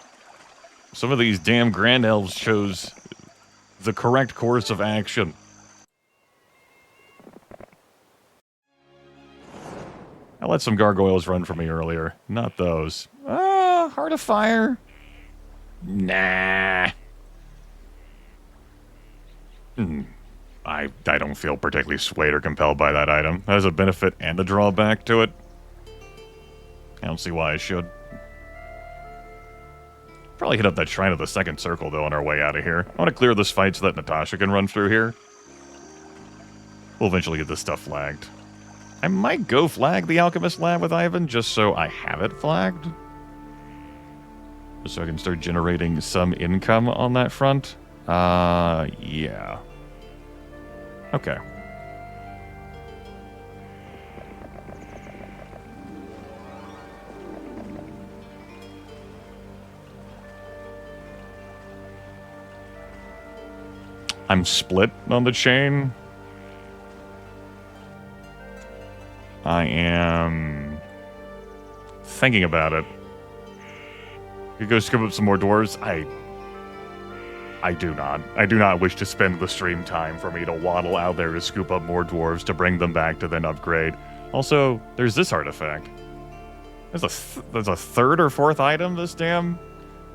Some of these damn Grand Elves chose the correct course of action. I let some gargoyles run for me earlier. Not those. Heart of Fire. Nah. I don't feel particularly swayed or compelled by that item. That has a benefit and a drawback to it. I don't see why I should. Probably hit up that Shrine of the Second Circle, though, on our way out of here. I want to clear this fight so that Natasha can run through here. We'll eventually get this stuff flagged. I might go flag the Alchemist Lab with Ivan, just so I have it flagged. Just so I can start generating some income on that front. Yeah. Okay. I'm split on the chain. I am thinking about it. You go scoop up some more dwarves. I do not. I do not wish to spend the stream time for me to waddle out there to scoop up more dwarves to bring them back to then upgrade. Also, there's this artifact. There's a third or fourth item this damn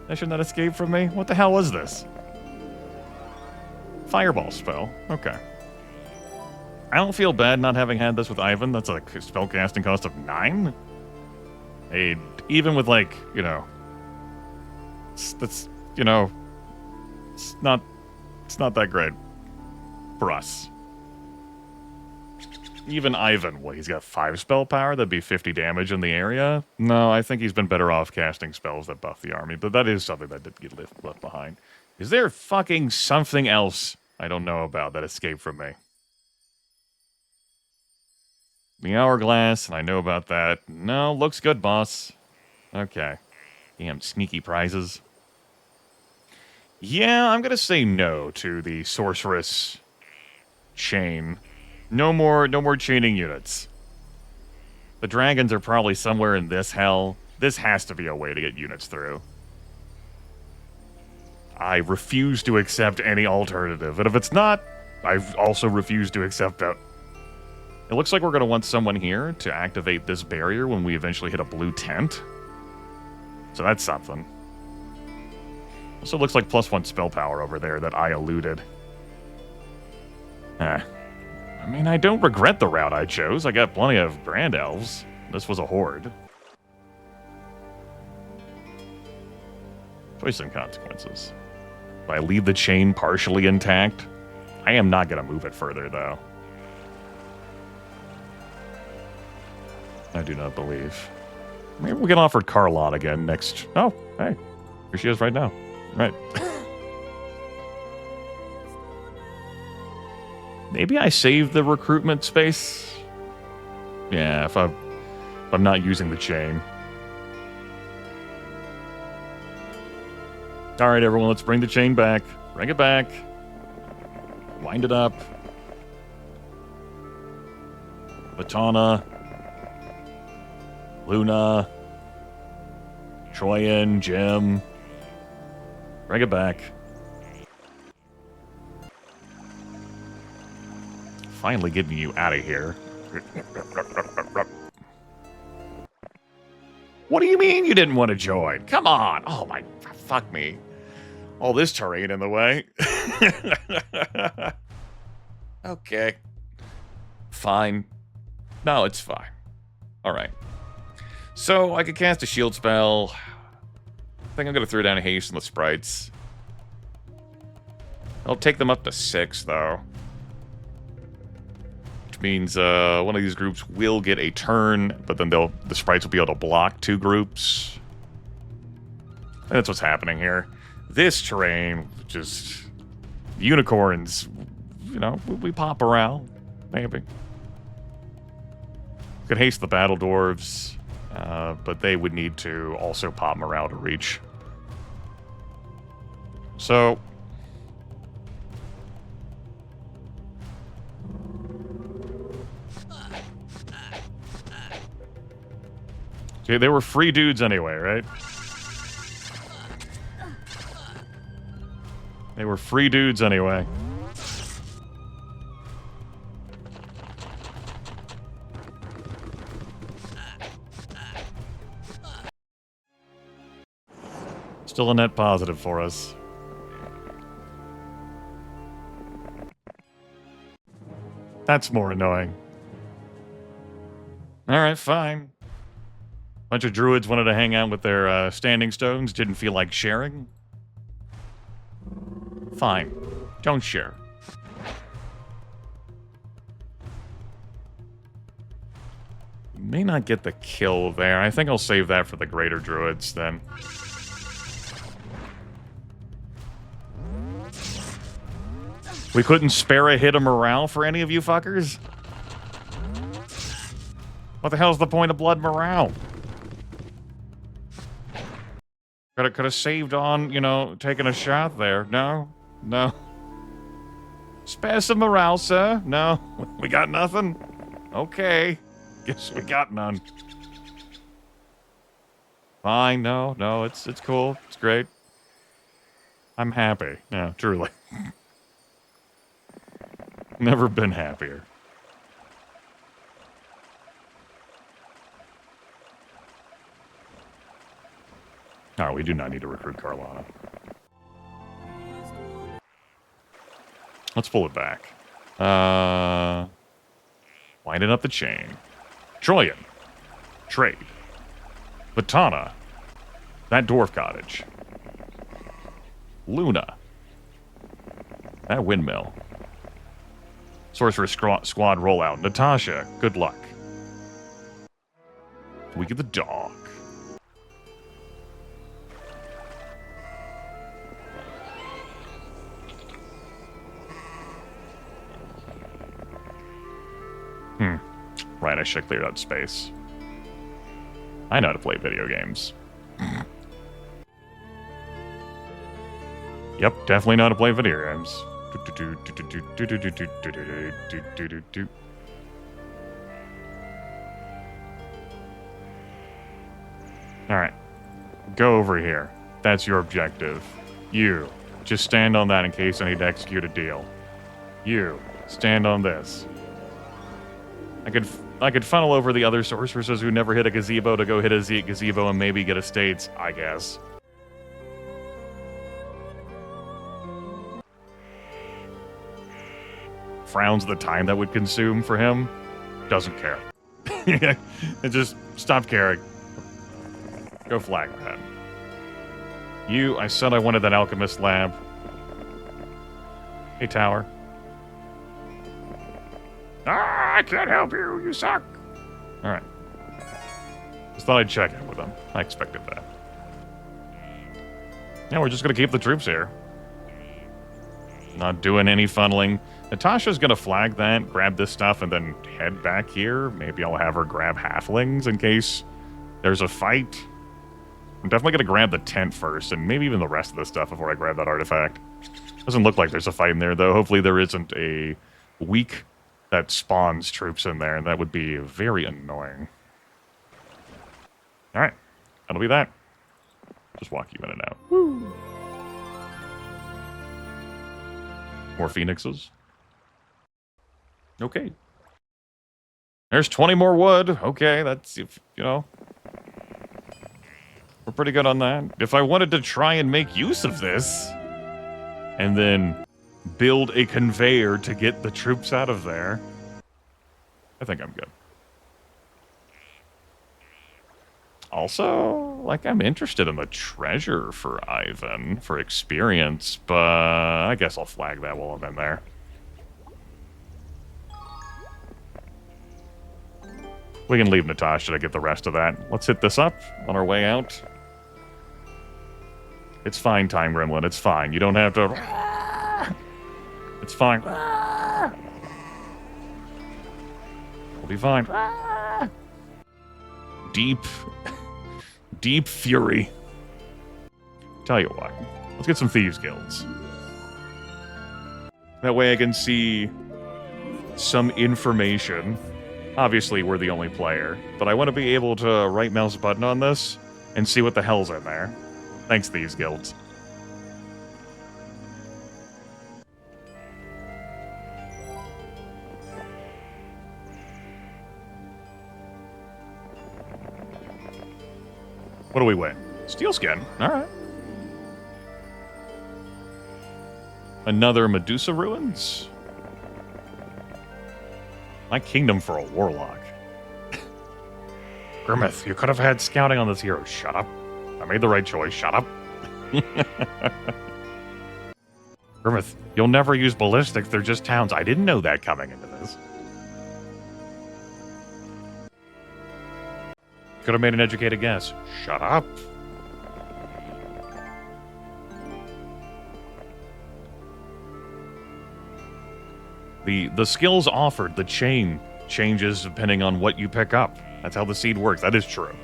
mission that escaped from me. What the hell was this? Fireball spell. Okay. I don't feel bad not having had this with Ivan. That's a spell casting cost of 9. Even with, like, you know, that's, you know, it's not that great for us. Even Ivan, well, he's got 5 spell power. That'd be 50 damage in the area. No, I think he's been better off casting spells that buff the army, but that is something that did get left behind. Is there fucking something else I don't know about that escaped from me? The hourglass, and I know about that. No, looks good, boss. Okay. Damn, sneaky prizes. Yeah, I'm gonna say no to the sorceress chain. No more chaining units. The dragons are probably somewhere in this hell. This has to be a way to get units through. I refuse to accept any alternative, and if it's not, I also refuse to accept that. It looks like we're going to want someone here to activate this barrier when we eventually hit a blue tent. So that's something. Also looks like +1 spell power over there that I eluded. I mean, I don't regret the route I chose. I got plenty of Grand Elves. This was a horde. Choice and consequences. If I leave the chain partially intact, I am not going to move it further, though. I do not believe. Maybe we can offer Carlot again next. Oh, hey. Here she is right now. Right. Maybe I save the recruitment space? Yeah, if I'm not using the chain. Alright, everyone, let's bring the chain back. Bring it back. Wind it up. Batana. Luna. Troyan, Jim. Bring it back. Finally getting you out of here. What do you mean you didn't want to join? Come on. Oh my, fuck me. All this terrain in the way. Okay. Fine. No, it's fine. All right. So I could cast a shield spell. I think I'm going to throw down a haste on the sprites. I'll take them up to 6, though. Which means one of these groups will get a turn, but then the sprites will be able to block 2 groups. And that's what's happening here. This terrain, just unicorns, you know, we pop around, maybe. Could haste the battle dwarves, but they would need to also pop morale to reach. So, okay, they were free dudes anyway, right? They were free dudes anyway. Still a net positive for us. That's more annoying. Alright, fine. Bunch of druids wanted to hang out with their standing stones, didn't feel like sharing. Fine. Don't share. May not get the kill there. I think I'll save that for the greater druids then. We couldn't spare a hit of morale for any of you fuckers? What the hell's the point of blood morale? Could have saved on, you know, taking a shot there. No? No. Spare some morale, sir? No? We got nothing? Okay. Guess we got none. Fine, no, it's cool. It's great. I'm happy. Yeah, truly. Never been happier. No, we do not need to recruit Carlana. Let's pull it back. Winding up the chain. Troyan. Trade. Batana. That dwarf cottage. Luna. That windmill. Sorcerer squad rollout. Natasha, good luck. We get the dog. Right, I should have cleared out space. I know how to play video games. Yep, definitely know how to play video games. Alright. Go over here. That's your objective. You. Just stand on that in case I need to execute a deal. You. Stand on this. I could funnel over the other sorceresses who never hit a gazebo to go hit a gazebo and maybe get estates, I guess. Frowns the time that would consume for him. Doesn't care. It just stopped caring. Go flag that. You, I said I wanted that alchemist lab. Hey, tower. Ah, I can't help you. You suck. All right. Just thought I'd check in with them. I expected that. Yeah, we're just gonna keep the troops here. Not doing any funneling. Natasha's gonna flag that, grab this stuff, and then head back here. Maybe I'll have her grab halflings in case there's a fight. I'm definitely gonna grab the tent first, and maybe even the rest of the stuff before I grab that artifact. Doesn't look like there's a fight in there, though. Hopefully there isn't a weak that spawns troops in there, and that would be very annoying. Alright, that'll be that. Just walk you in and out. Woo. More phoenixes. Okay. There's 20 more wood. Okay, that's, you know. We're pretty good on that. If I wanted to try and make use of this, and then build a conveyor to get the troops out of there, I think I'm good. Also, like, I'm interested in the treasure for Ivan for experience, but I guess I'll flag that while I'm in there. We can leave Natasha to get the rest of that. Let's hit this up on our way out. It's fine, Time Gremlin. It's fine. You don't have to... It's fine. We'll be fine. Deep fury. Tell you what. Let's get some Thieves Guilds. That way I can see some information. Obviously, we're the only player, but I want to be able to right mouse button on this and see what the hell's in there. Thanks, Thieves Guilds. What do we win? Steel skin. All right. Another Medusa ruins. My kingdom for a warlock. Grimith, you could have had scouting on this hero. Shut up. I made the right choice. Shut up. Grimith, you'll never use ballistics. They're just towns. I didn't know that coming into this. Could have made an educated guess. Shut up. The skills offered, the chain changes depending on what you pick up. That's how the seed works. That is true.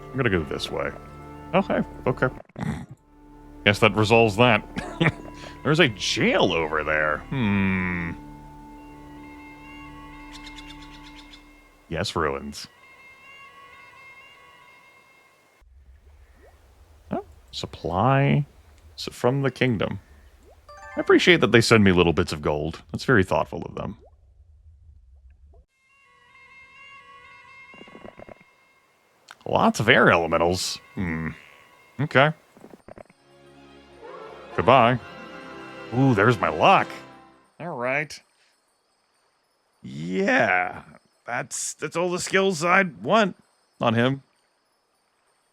I'm gonna go this way. Oh, hey. Okay. Guess that resolves that. There's a jail over there. Yes, ruins. Oh, supply from the kingdom. I appreciate that they send me little bits of gold. That's very thoughtful of them. Lots of air elementals. Okay. Goodbye. Ooh, there's my luck. All right. Yeah. That's all the skills I'd want on him.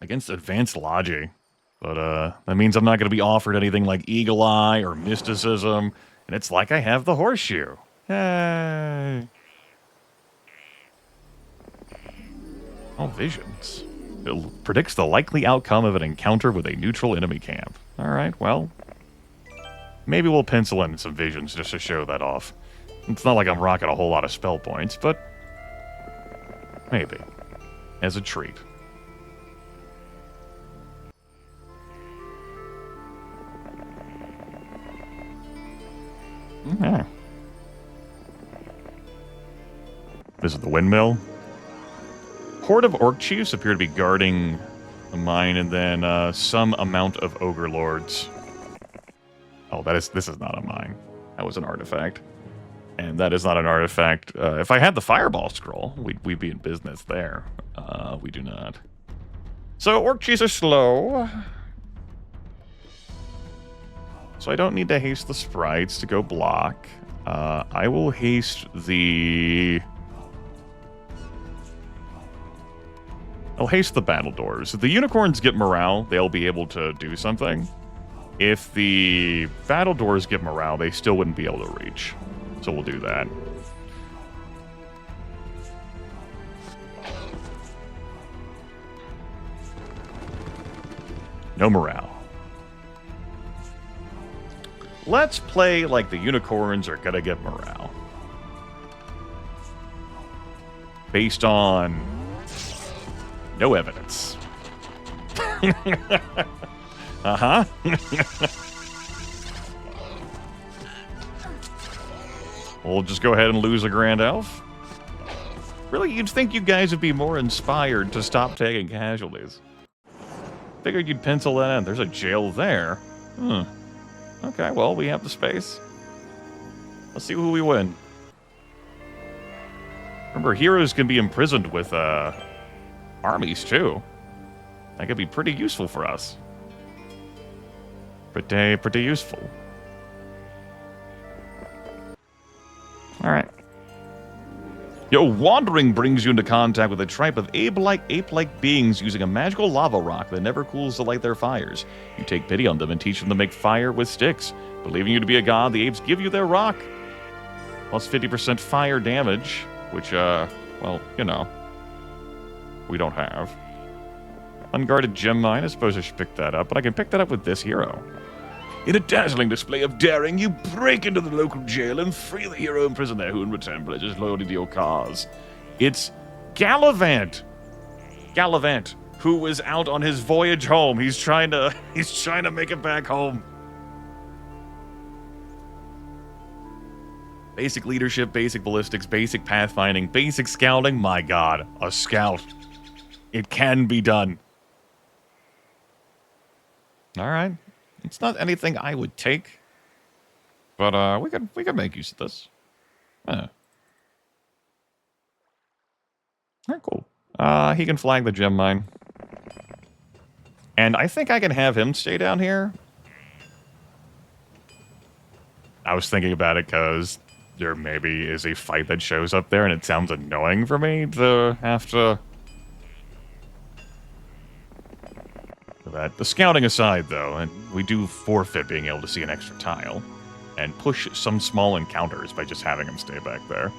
Against advanced logic. But that means I'm not going to be offered anything like Eagle Eye or Mysticism. And it's like I have the horseshoe. Yay. Oh, visions. It predicts the likely outcome of an encounter with a neutral enemy camp. All right, well, maybe we'll pencil in some visions just to show that off. It's not like I'm rocking a whole lot of spell points, but maybe. As a treat. Okay. Visit the windmill. Horde of orc chiefs appear to be guarding a mine, and then some amount of ogre lords. Oh, this is not a mine. That was an artifact. And that is not an artifact. If I had the fireball scroll, we'd be in business there. We do not. So orc chiefs are slow. So I don't need to haste the sprites to go block. I will haste the... I'll haste the battle doors. If the unicorns get morale, they'll be able to do something. If the battle doors get morale, they still wouldn't be able to reach. So we'll do that. No morale. Let's play like the unicorns are gonna get morale. Based on no evidence. Uh-huh. We'll just go ahead and lose a Grand Elf. Really, you'd think you guys would be more inspired to stop taking casualties. Figured you'd pencil that in. There's a jail there. Okay, well, we have the space. Let's see who we win. Remember, heroes can be imprisoned with, armies, too. That could be pretty useful for us. Pretty useful. Alright. Yo, wandering brings you into contact with a tribe of ape-like beings using a magical lava rock that never cools to light their fires. You take pity on them and teach them to make fire with sticks. Believing you to be a god, the apes give you their rock. Plus 50% fire damage, which, well, you know, we don't have. Unguarded gem mine, I suppose I should pick that up, but I can pick that up with this hero. In a dazzling display of daring, you break into the local jail and free the hero imprisoned there, who in return pledges loyalty to your cause. It's Gallivant. Gallivant, who was out on his voyage home. He's trying to make it back home. Basic leadership, basic ballistics, basic pathfinding, basic scouting. My god, a scout. It can be done. All right. It's not anything I would take, but we could make use of this. Alright, cool. He can flag the gem mine. And I think I can have him stay down here. I was thinking about it because there maybe is a fight that shows up there and it sounds annoying for me to have to... That. The scouting aside, though, and we do forfeit being able to see an extra tile and push some small encounters by just having him stay back there.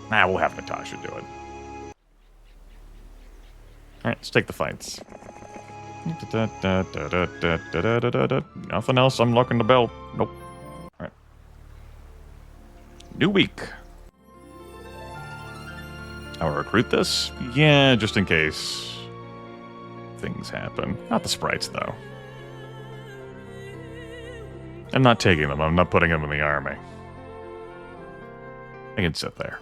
Nah, we'll have Natasha do it. Alright, let's take the fights. Nothing else unlocking the belt. Nope. Alright. New week. I'll recruit this? Yeah, just in case things happen. Not the sprites, though. I'm not taking them. I'm not putting them in the army. I can sit there.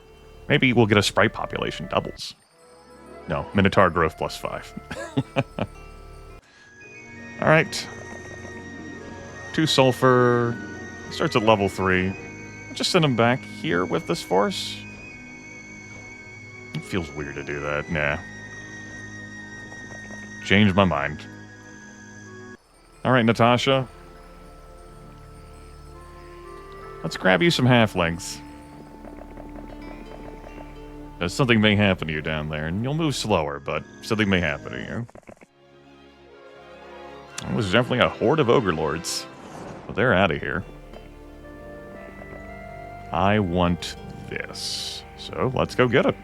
Maybe we'll get a sprite population doubles. No, Minotaur growth plus 5. Alright. 2 sulfur. Starts at level 3. I'll just send him back here with this force. It feels weird to do that. Nah. Changed my mind. Alright, Natasha. Let's grab you some halflings. Something may happen to you down there, and you'll move slower, but something may happen to you. It was definitely a horde of ogre lords. But they're out of here. I want this. So, let's go get it.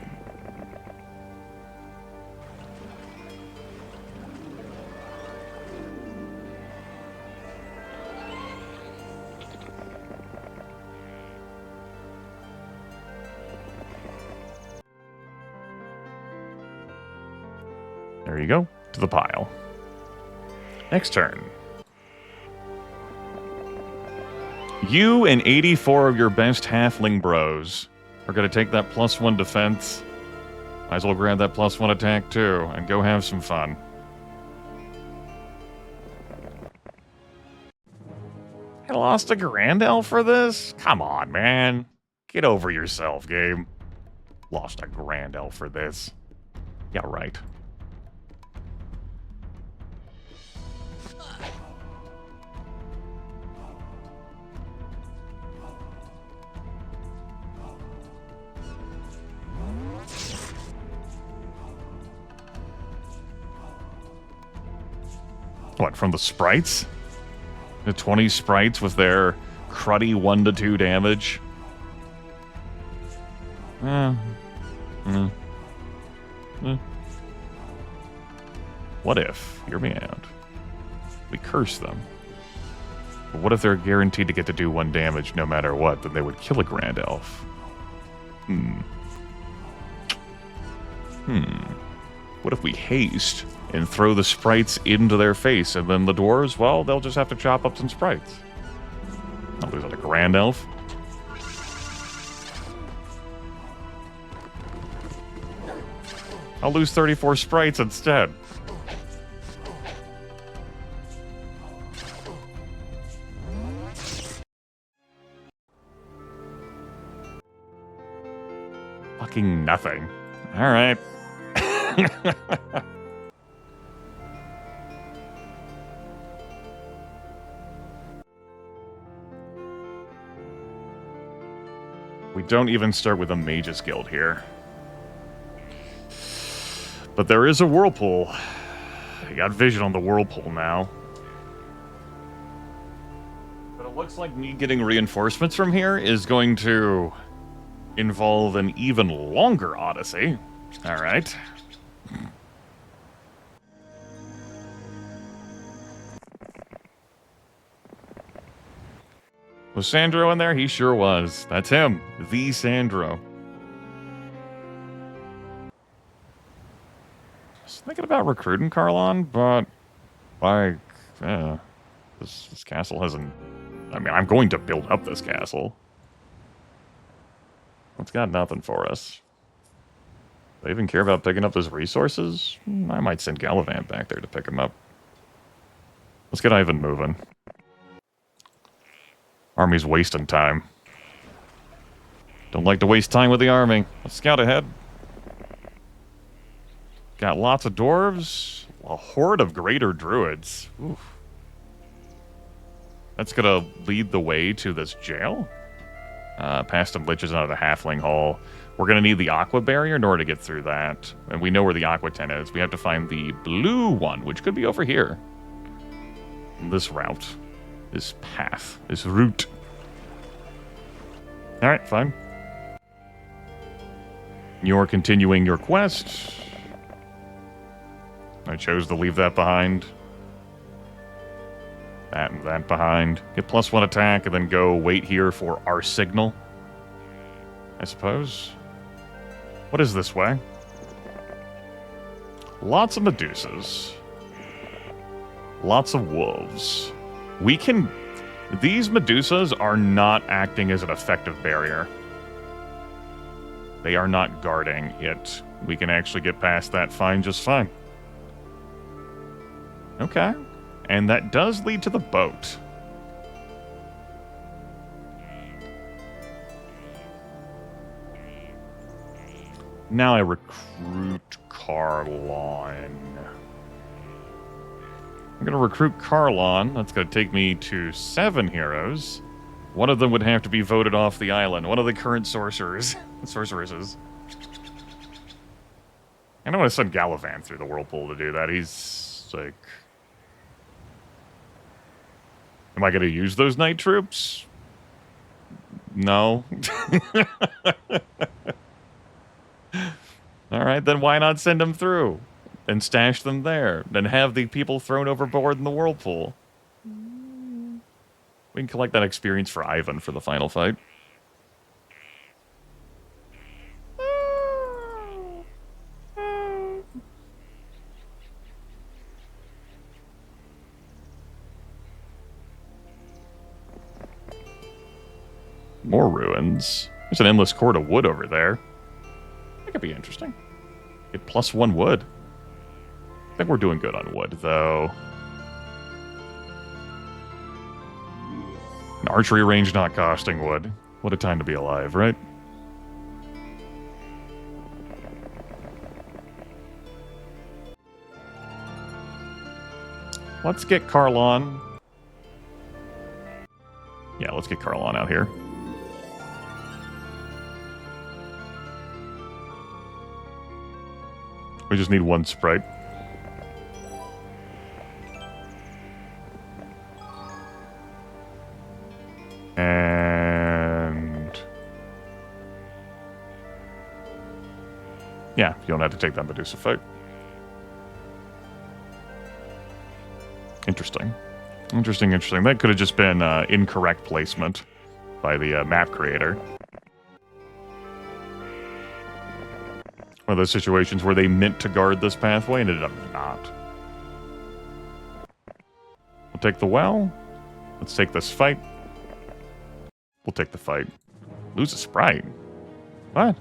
There you go. To the pile. Next turn. You and 84 of your best halfling bros are going to take that +1 defense. Might as well grab that +1 attack too and go have some fun. I lost a Grand Elf for this? Come on, man. Get over yourself, game. Lost a Grand Elf for this. Yeah, right. What, from the sprites? The 20 sprites with their cruddy 1 to 2 damage? What if, hear me out, we curse them? But what if they're guaranteed to get to do 1 damage no matter what? Then they would kill a Grand Elf. What if we haste and throw the sprites into their face, and then the dwarves, well, they'll just have to chop up some sprites. I'll lose a Grand Elf. I'll lose 34 sprites instead. Fucking nothing. Alright. We don't even start with a Mage's Guild here. But there is a Whirlpool. I got vision on the Whirlpool now. But it looks like me getting reinforcements from here is going to involve an even longer odyssey. Alright. Was Sandro in there? He sure was. That's him. The Sandro. I was thinking about recruiting Carlon, but like, this castle hasn't... I mean, I'm going to build up this castle. It's got nothing for us. Do they even care about picking up those resources? I might send Gallivant back there to pick them up. Let's get Ivan moving. Army's wasting time. Don't like to waste time with the army. Let's scout ahead. Got lots of dwarves. A horde of greater druids. Oof. That's gonna lead the way to this jail. Past some liches out of the halfling hall. We're gonna need the aqua barrier in order to get through that. And we know where the aqua tent is. We have to find the blue one, which could be over here. This route. This path. This route. Alright, fine. You're continuing your quest. I chose to leave that behind. That and that behind. Get +1 attack and then go wait here for our signal. I suppose. What is this way? Lots of Medusas. Lots of wolves. We can... These Medusas are not acting as an effective barrier. They are not guarding it. We can actually get past that fine, just fine. Okay. And that does lead to the boat. Now I recruit Carlon. I'm going to recruit Carlon. That's going to take me to 7 heroes. One of them would have to be voted off the island. One of the current sorcerers. Sorceresses. I don't want to send Gallivant through the whirlpool to do that. He's like... Am I going to use those night troops? No. Alright, then why not send them through? And stash them there. Then have the people thrown overboard in the whirlpool. We can collect that experience for Ivan for the final fight. More ruins. There's an endless cord of wood over there. That could be interesting. Get +1 wood. I think we're doing good on wood, though. An archery range not costing wood. What a time to be alive, right? Let's get Carlon. Yeah, let's get Carlon out here. We just need 1 sprite. And... yeah, you don't have to take that Medusa fight. Interesting. Interesting. That could have just been incorrect placement by the map creator. One of those situations where they meant to guard this pathway and ended up not. We'll take the well. Let's take this fight. We'll take the fight. Lose a sprite. What?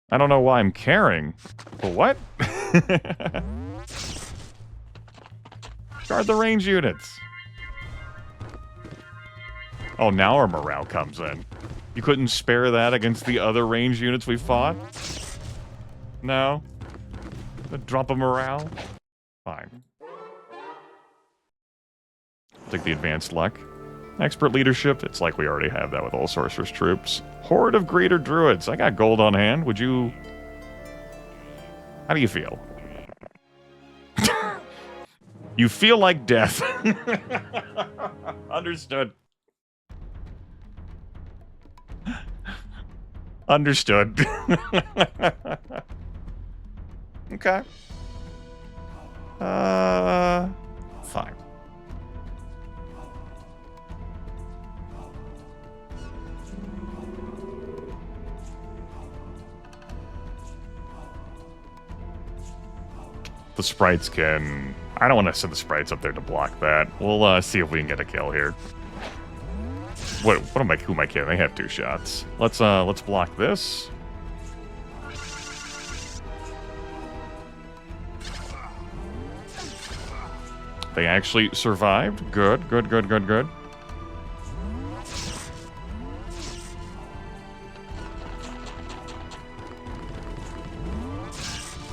I don't know why I'm caring. But what? Guard the range units. Oh, now our morale comes in. You couldn't spare that against the other range units we fought? No? A drop of morale? Fine. Take the advanced luck. Expert leadership? It's like we already have that with all sorcerer's troops. Horde of greater druids. I got gold on hand. Would you... How do you feel? You feel like death. Understood. Understood. Okay. Fine. The sprites can... I don't want to send the sprites up there to block that. We'll see if we can get a kill here. Who am I killing? They have 2 shots. Let's block this. They actually survived. Good.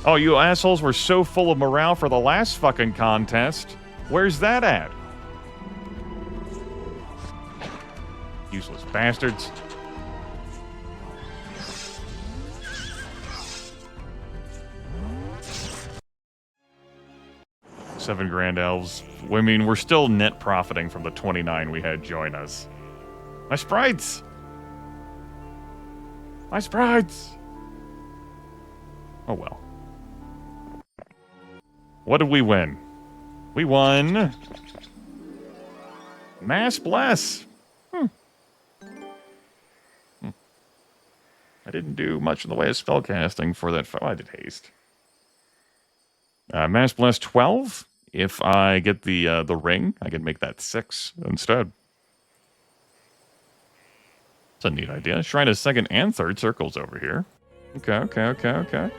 Oh, you assholes were so full of morale for the last fucking contest. Where's that at? Useless bastards. $7 grand elves. I mean, we're still net profiting from the 29 we had join us. My sprites! My sprites! Oh well. What did we win? We won... Mass Bless! I didn't do much in the way of spellcasting for that. I did haste. Mass Bless 12. If I get the ring, I can make that 6 instead. It's a neat idea. Shrine of second and third circles over here. Okay.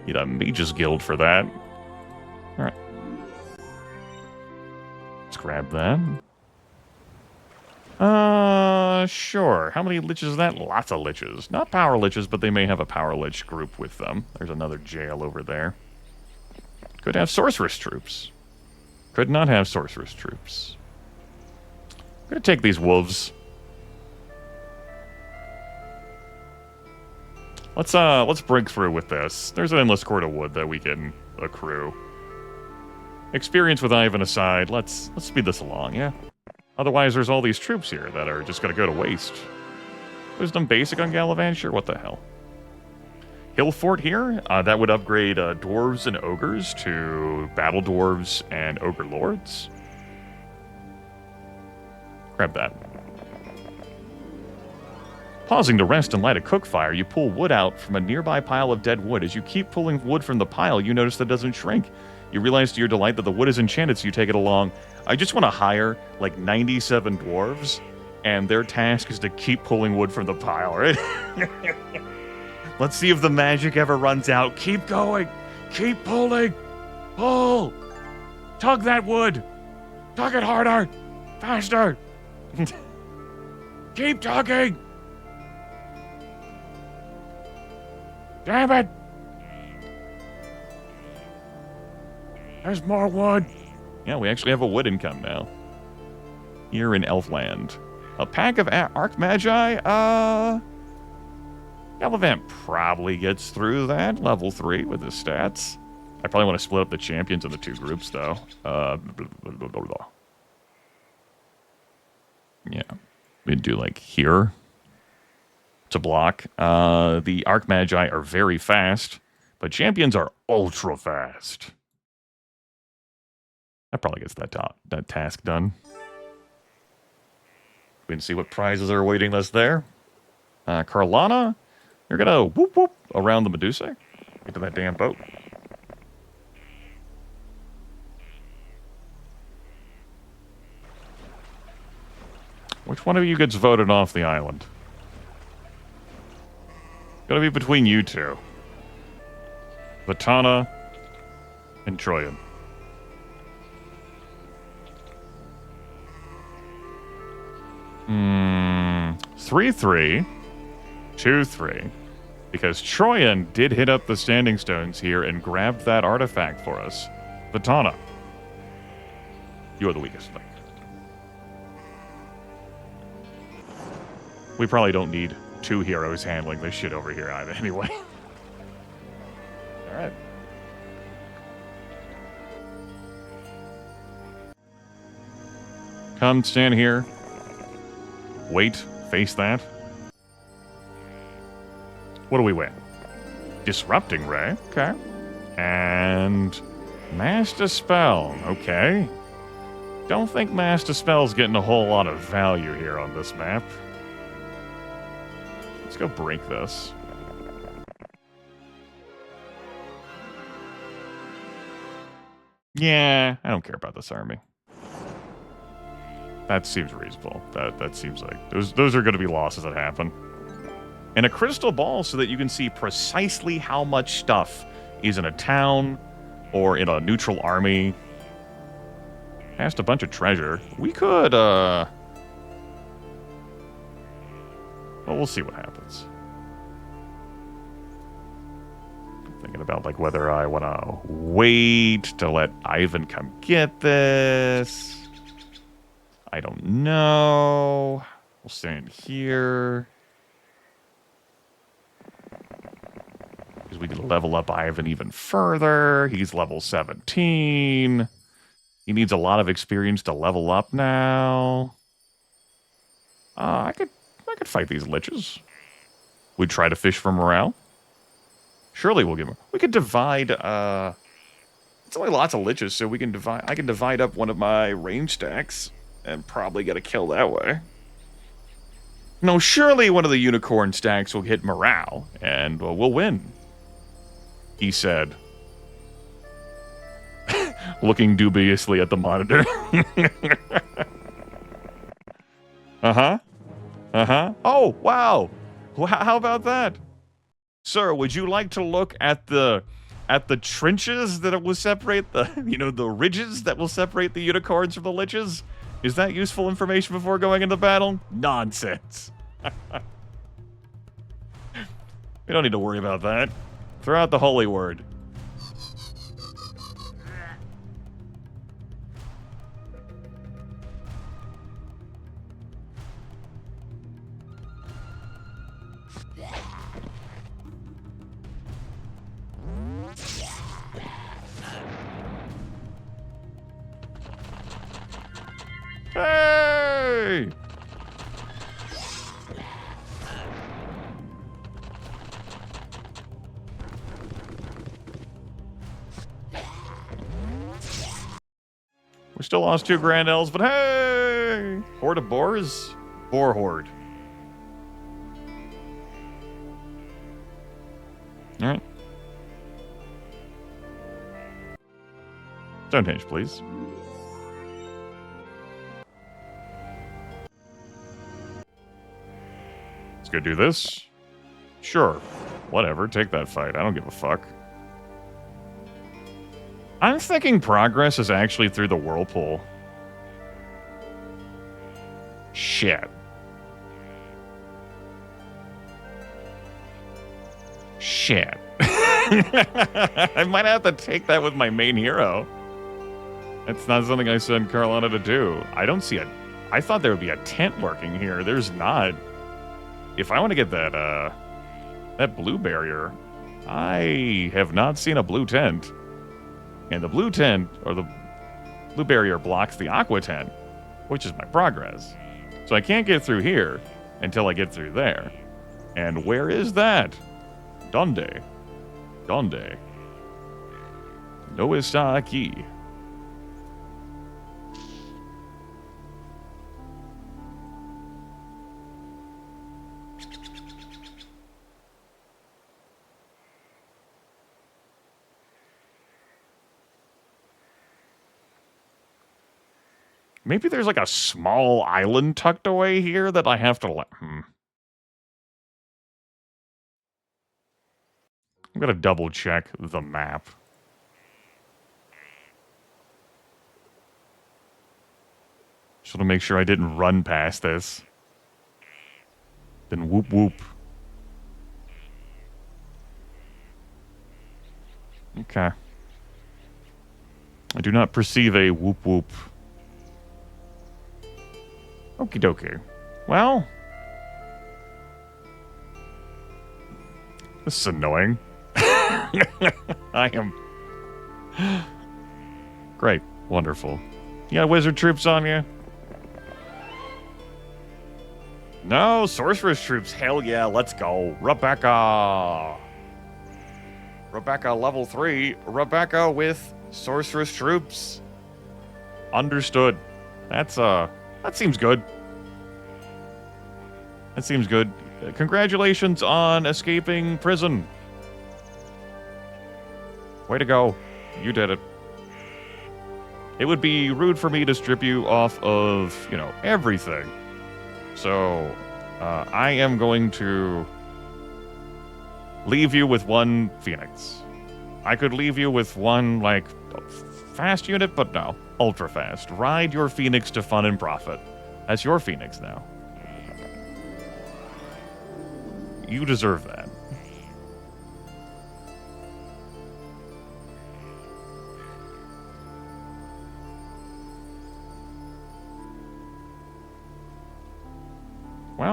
Need a Mage's Guild for that. Alright. Let's grab that. Sure. How many liches is that? Lots of liches. Not power liches, but they may have a power lich group with them. There's another jail over there. Could have sorceress troops. Could not have sorceress troops. I'm gonna take these wolves. Let's break through with this. There's an endless cord of wood that we can accrue. Experience with Ivan aside, let's speed this along, yeah? Otherwise, there's all these troops here that are just gonna go to waste. Wisdom basic on Galavan? Sure, what the hell. Hill Fort here, that would upgrade dwarves and ogres to battle dwarves and ogre lords. Grab that. Pausing to rest and light a cook fire, you pull wood out from a nearby pile of dead wood. As you keep pulling wood from the pile, you notice that it doesn't shrink. You realize to your delight that the wood is enchanted, so you take it along. I just want to hire, like, 97 dwarves, and their task is to keep pulling wood from the pile, right? Let's see if the magic ever runs out. Keep going! Keep pulling! Pull! Tug that wood! Tug it harder! Faster! Keep tugging! Damn it! There's more wood! Yeah, we actually have a wood income now. Here in Elfland. A pack of Arc Magi? Galavan probably gets through that. Level 3 with his stats. I probably want to split up the champions into 2 groups, though. Yeah. We'd do, like, here. To block. The Arc Magi are very fast. But champions are ultra fast. That probably gets that task done. We can see what prizes are awaiting us there. Carlana, you're gonna whoop whoop around the Medusa. Get to that damn boat. Which one of you gets voted off the island? Gotta be between you two. Vatana and Troyan. 3-3, 2-3, because Troyan did hit up the standing stones here and grabbed that artifact for us. Vatana, you are the weakest link. We probably don't need 2 heroes handling this shit over here either, anyway. Alright. Come stand here. Wait, face that. What do we win? Disrupting Ray, okay. And Mass Dispel, okay. Don't think Mass Dispel's getting a whole lot of value here on this map. Let's go break this. Yeah, I don't care about this army. That seems reasonable. That seems like those are going to be losses that happen. And a crystal ball so that you can see precisely how much stuff is in a town or in a neutral army. Passed a bunch of treasure. We could, well, we'll see what happens. thinking about like whether I want to wait to let Ivan come get this. I don't know. We'll stand here. Because we can level up Ivan even further. He's level 17. He needs a lot of experience to level up now. I could fight these liches. We'd try to fish for morale. Surely we'll give him. We could divide. It's only lots of liches, so we can divide. I can divide up one of my range stacks and probably get a kill that way. No, surely one of the unicorn stacks will hit morale, and we'll win. He said, looking dubiously at the monitor. Oh, wow. How about that? Sir, would you like to look at the trenches that will separate the, the ridges that will separate the unicorns from the liches? Is that useful information before going into battle? Nonsense. We don't need to worry about that. Throw out the holy word. Hey! We still lost 2 Grand Elves, but hey! Horde of boars? Boar horde. Alright. Stonehenge, please. Let's go do this. Sure. Whatever, take that fight. I don't give a fuck. I'm thinking progress is actually through the whirlpool. Shit. Shit. I might have to take that with my main hero. That's not something I sent Carolina to do. I don't see I thought there would be a tent lurking here. There's not. If I want to get that blue barrier, I have not seen a blue tent. And the blue tent, or the blue barrier, blocks the aqua tent, which is my progress. So I can't get through here until I get through there. And where is that? Donde? Donde? No está aquí. Maybe there's like a small island tucked away here that I have to let. I'm gonna double check the map. Just want to make sure I didn't run past this. Then whoop whoop. Okay. I do not perceive a whoop whoop. Okie dokie. Well, this is annoying. I am. Great. Wonderful. You got wizard troops on you? No, sorceress troops. Hell yeah, let's go. Rebecca. Rebecca level 3. Rebecca with sorceress troops. Understood. That seems good. That seems good. Congratulations on escaping prison. Way to go. You did it. It would be rude for me to strip you off of, everything. So, I am going to leave you with 1 Phoenix. I could leave you with 1, fast unit, but no. Ultra fast. Ride your Phoenix to fun and profit. That's your Phoenix now. You deserve that.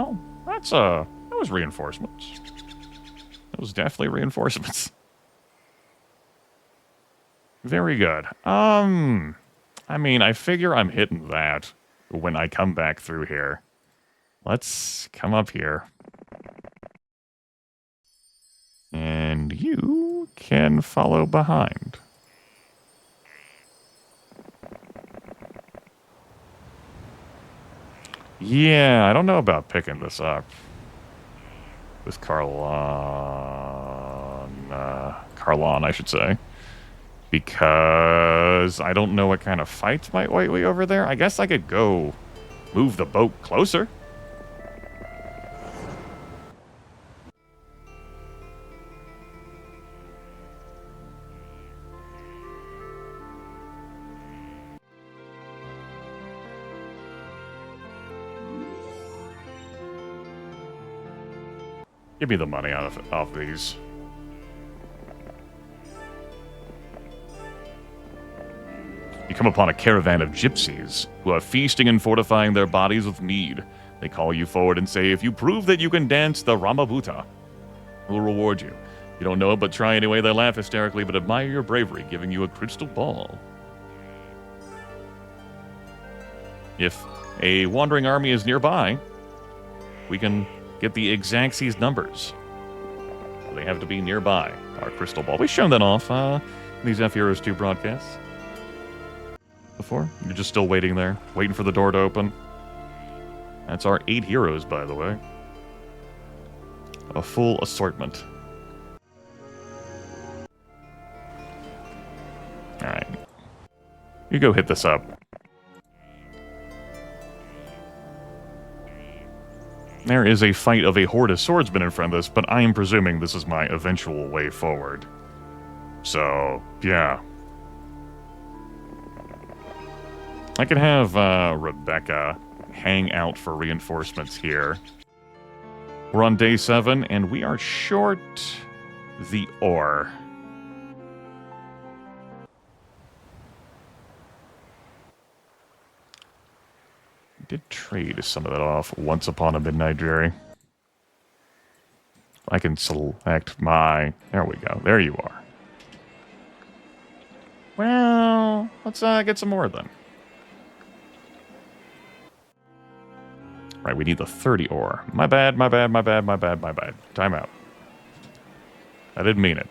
well, that was reinforcements. That was definitely reinforcements. Very good. I mean, I figure I'm hitting that when I come back through here. Let's come up here. And you can follow behind. Yeah, I don't know about picking this up. With Carlon, I should say. Because I don't know what kind of fights might wait me over there. I guess I could go move the boat closer. Give me the money off these. You come upon a caravan of gypsies who are feasting and fortifying their bodies with mead. They call you forward and say, if you prove that you can dance the Ramabuta, we'll reward you. You don't know it, but try anyway. They laugh hysterically, but admire your bravery, giving you a crystal ball. If a wandering army is nearby, we can get the Exaxes numbers. They have to be nearby our crystal ball. We've shown that off in these fheroes2 broadcasts before. You're just still waiting there, waiting for the door to open. That's our 8 heroes, by the way. A full assortment. Alright. You go hit this up. There is a fight of a horde of swordsmen in front of this, but I am presuming this is my eventual way forward. So, yeah. I can have Rebecca hang out for reinforcements here. We're on day 7, and we are short the ore. Did trade some of that off once upon a midnight Jerry. I can select my... There we go. There you are. Well, let's get some more then. Right, we need the 30 ore. My bad. Time out. I didn't mean it.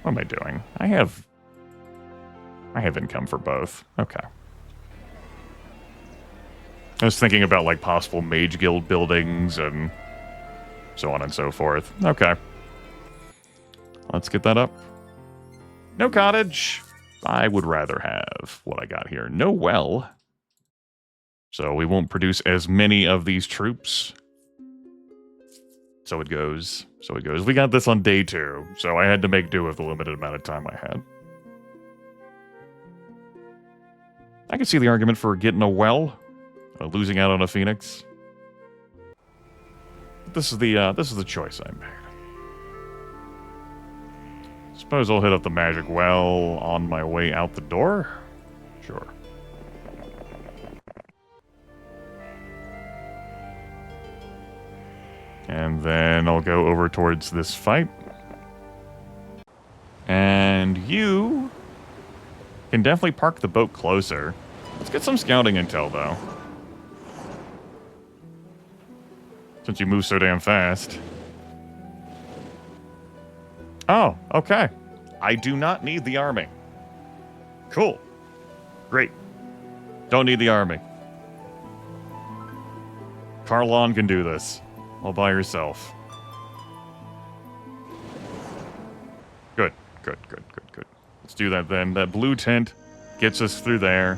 What am I doing? I have income for both. Okay. I was thinking about, like, possible mage guild buildings and so on and so forth. Okay. Let's get that up. No cottage. I would rather have what I got here. No well. So we won't produce as many of these troops. So it goes. We got this on day 2, so I had to make do with the limited amount of time I had. I can see the argument for getting a well, losing out on a phoenix. This is the choice I made. Suppose I'll hit up the magic well on my way out the door? Sure. And then I'll go over towards this fight. And you can definitely park the boat closer. Let's get some scouting intel, though. Since you move so damn fast. Oh, okay. I do not need the army. Cool. Great. Don't need the army. Carlon can do this. All by herself. Good. Let's do that then. That blue tent gets us through there.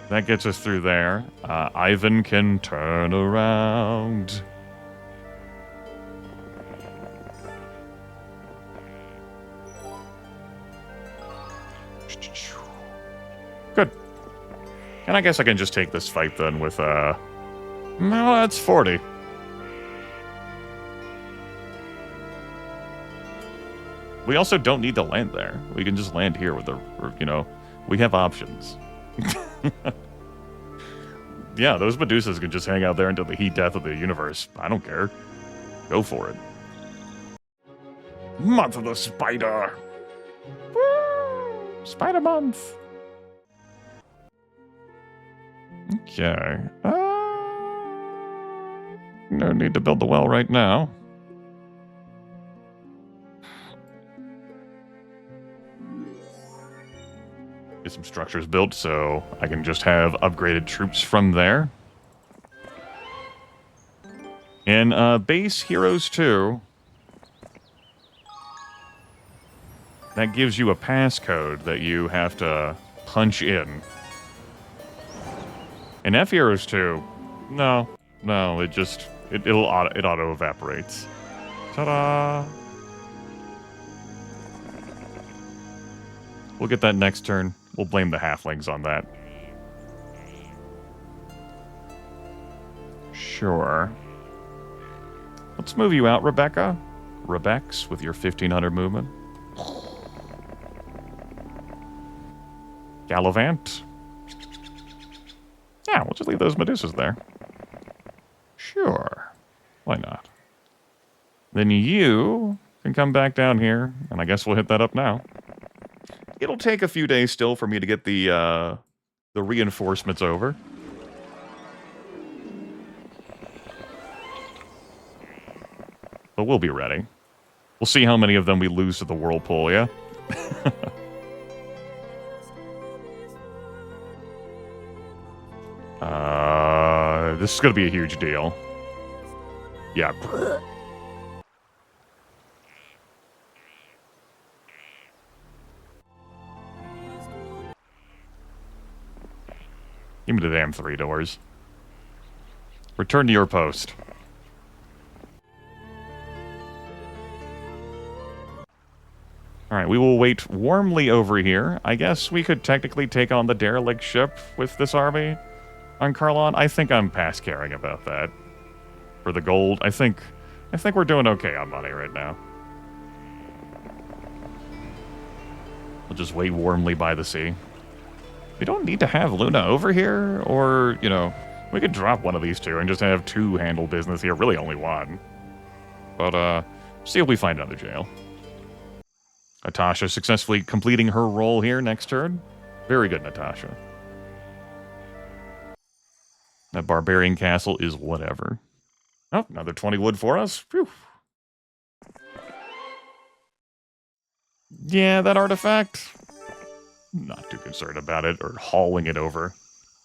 That gets us through there. Ivan can turn around. Good. And I guess I can just take this fight then with, no, that's 40. We also don't need to land there. We can just land here with we have options. Yeah, those Medusas can just hang out there until the heat death of the universe. I don't care. Go for it. Month of the Spider. Woo! Spider Month. Okay. No need to build the well right now. Get some structures built so I can just have upgraded troops from there. In base Heroes 2, that gives you a passcode that you have to punch in. In F Heroes 2, no, it auto evaporates. Ta-da! We'll get that next turn. We'll blame the halflings on that. Sure. Let's move you out, Rebecca. Rebex with your 1500 movement. Gallivant. Yeah, we'll just leave those Medusas there. Sure. Why not? Then you can come back down here, and I guess we'll hit that up now. It'll take a few days still for me to get the reinforcements over. But we'll be ready. We'll see how many of them we lose to the whirlpool, yeah? This is going to be a huge deal. Yeah. Give me the damn 3 doors. Return to your post. Alright, we will wait warmly over here. I guess we could technically take on the derelict ship with this army on Karlon. I think I'm past caring about that. For the gold, I think we're doing okay on money right now. We'll just wait warmly by the sea. We don't need to have Luna over here, or, we could drop one of these two and just have 2 handle business here. Really only 1. But, see if we find another jail. Natasha successfully completing her role here next turn. Very good, Natasha. That barbarian castle is whatever. Oh, another 20 wood for us. Phew. Yeah, that artifact. Not too concerned about it, or hauling it over.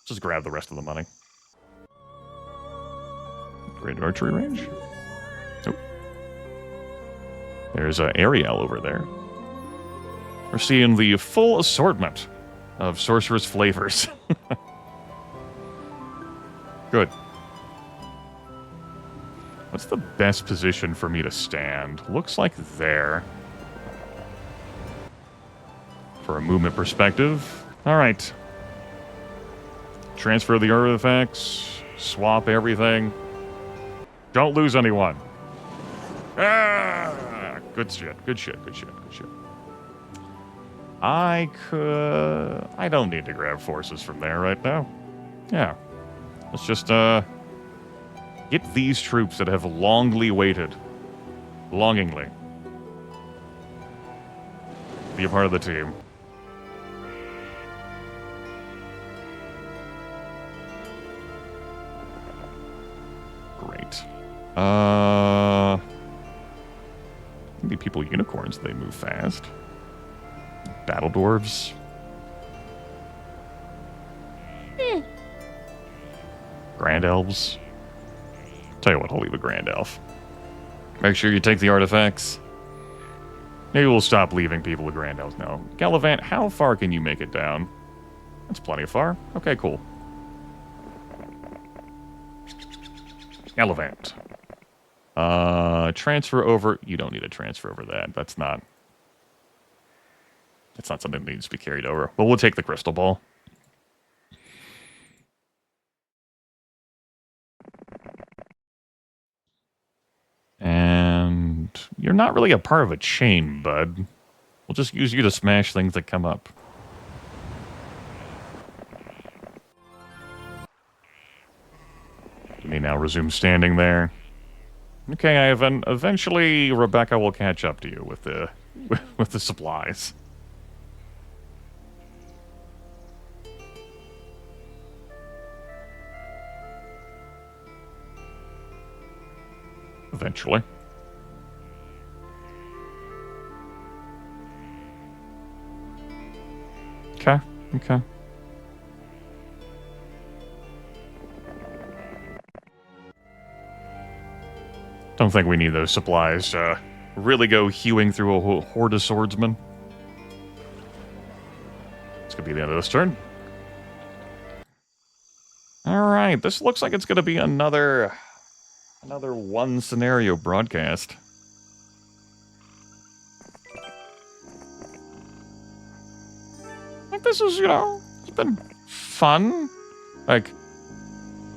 Just grab the rest of the money. Great archery range. Oh. There's Ariel over there. We're seeing the full assortment of sorceress flavors. Good. What's the best position for me to stand? Looks like there. For a movement perspective. Alright. Transfer the artifacts. Swap everything. Don't lose anyone. Ah! Good shit, good shit, good shit, good shit. I don't need to grab forces from there right now. Yeah. Let's just, get these troops that have longingly waited. Longingly. Be a part of the team. Great. Maybe people unicorns, they move fast. Battle dwarves. Grand elves. Tell you what, I'll leave a grand elf. Make sure you take the artifacts. Maybe we'll stop leaving people with grand elves now. Gallivant, how far can you make it down? That's plenty far. Okay, cool. Gallivant. Transfer over. You don't need a transfer over that. That's not something that needs to be carried over. Well, we'll take the crystal ball. And You're not really a part of a chain, bud. We'll just use you to smash things that come up. You may now resume standing there. Okay, Ivan. Eventually, Rebecca will catch up to you with the supplies. Eventually. Okay, okay. Don't think we need those supplies. Really go hewing through a horde of swordsmen. It's gonna be the end of this turn. Alright, this looks like it's gonna be another one scenario broadcast. Like, this is, it's been fun. Like,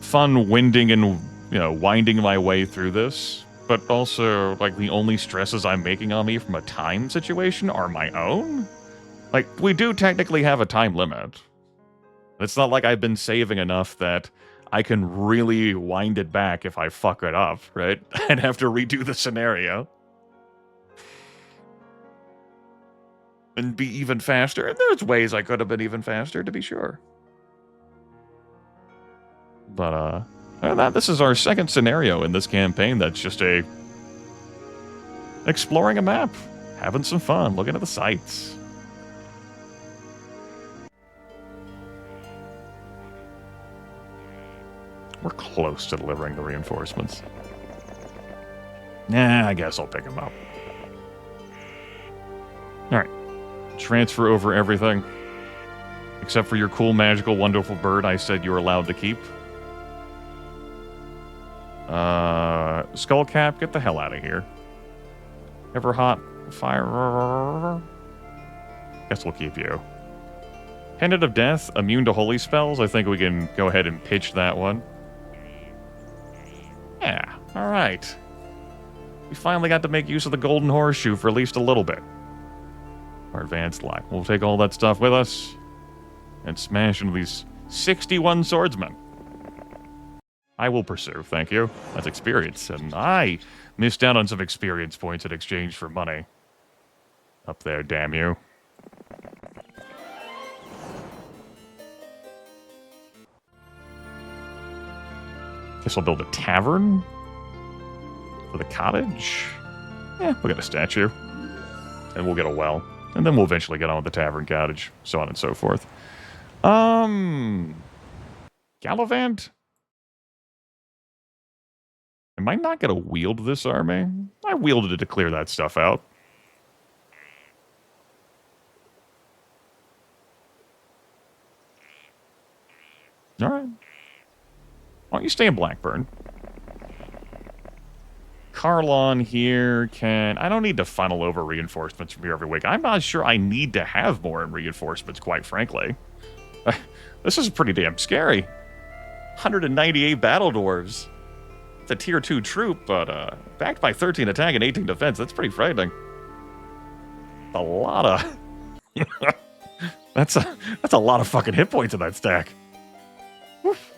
fun winding and, winding my way through this. But also, like, the only stresses I'm making on me from a time situation are my own. Like, we do technically have a time limit. It's not like I've been saving enough that I can really wind it back if I fuck it up, right? I'd have to redo the scenario. And be even faster. And there's ways I could have been even faster, to be sure. But, this is our second scenario in this campaign that's just exploring a map. Having some fun, looking at the sights. We're close to delivering the reinforcements. Nah, I guess I'll pick them up. Alright. Transfer over everything. Except for your cool, magical, wonderful bird I said you were allowed to keep. Skullcap, get the hell out of here. Everhot, fire. Guess we'll keep you. Pendant of Death, immune to holy spells. I think we can go ahead and pitch that one. Yeah, alright. We finally got to make use of the golden horseshoe for at least a little bit. Our advanced line. We'll take all that stuff with us and smash into these 61 swordsmen. I will pursue, thank you. That's experience, and I missed out on some experience points in exchange for money. Up there, damn you. Guess I'll build a tavern for the cottage. Yeah, we'll get a statue. And we'll get a well. And then we'll eventually get on with the tavern cottage, so on and so forth. Gallivant? Am I not going to wield this army? I wielded it to clear that stuff out. Alright. Why don't you stay in Blackburn? Carlon here can... I don't need to funnel over reinforcements from here every week. I'm not sure I need to have more reinforcements, quite frankly. This is pretty damn scary. 198 battle dwarves. It's a tier 2 troop, but backed by 13 attack and 18 defense. That's pretty frightening. A lot of... that's a lot of fucking hit points in that stack. Woof.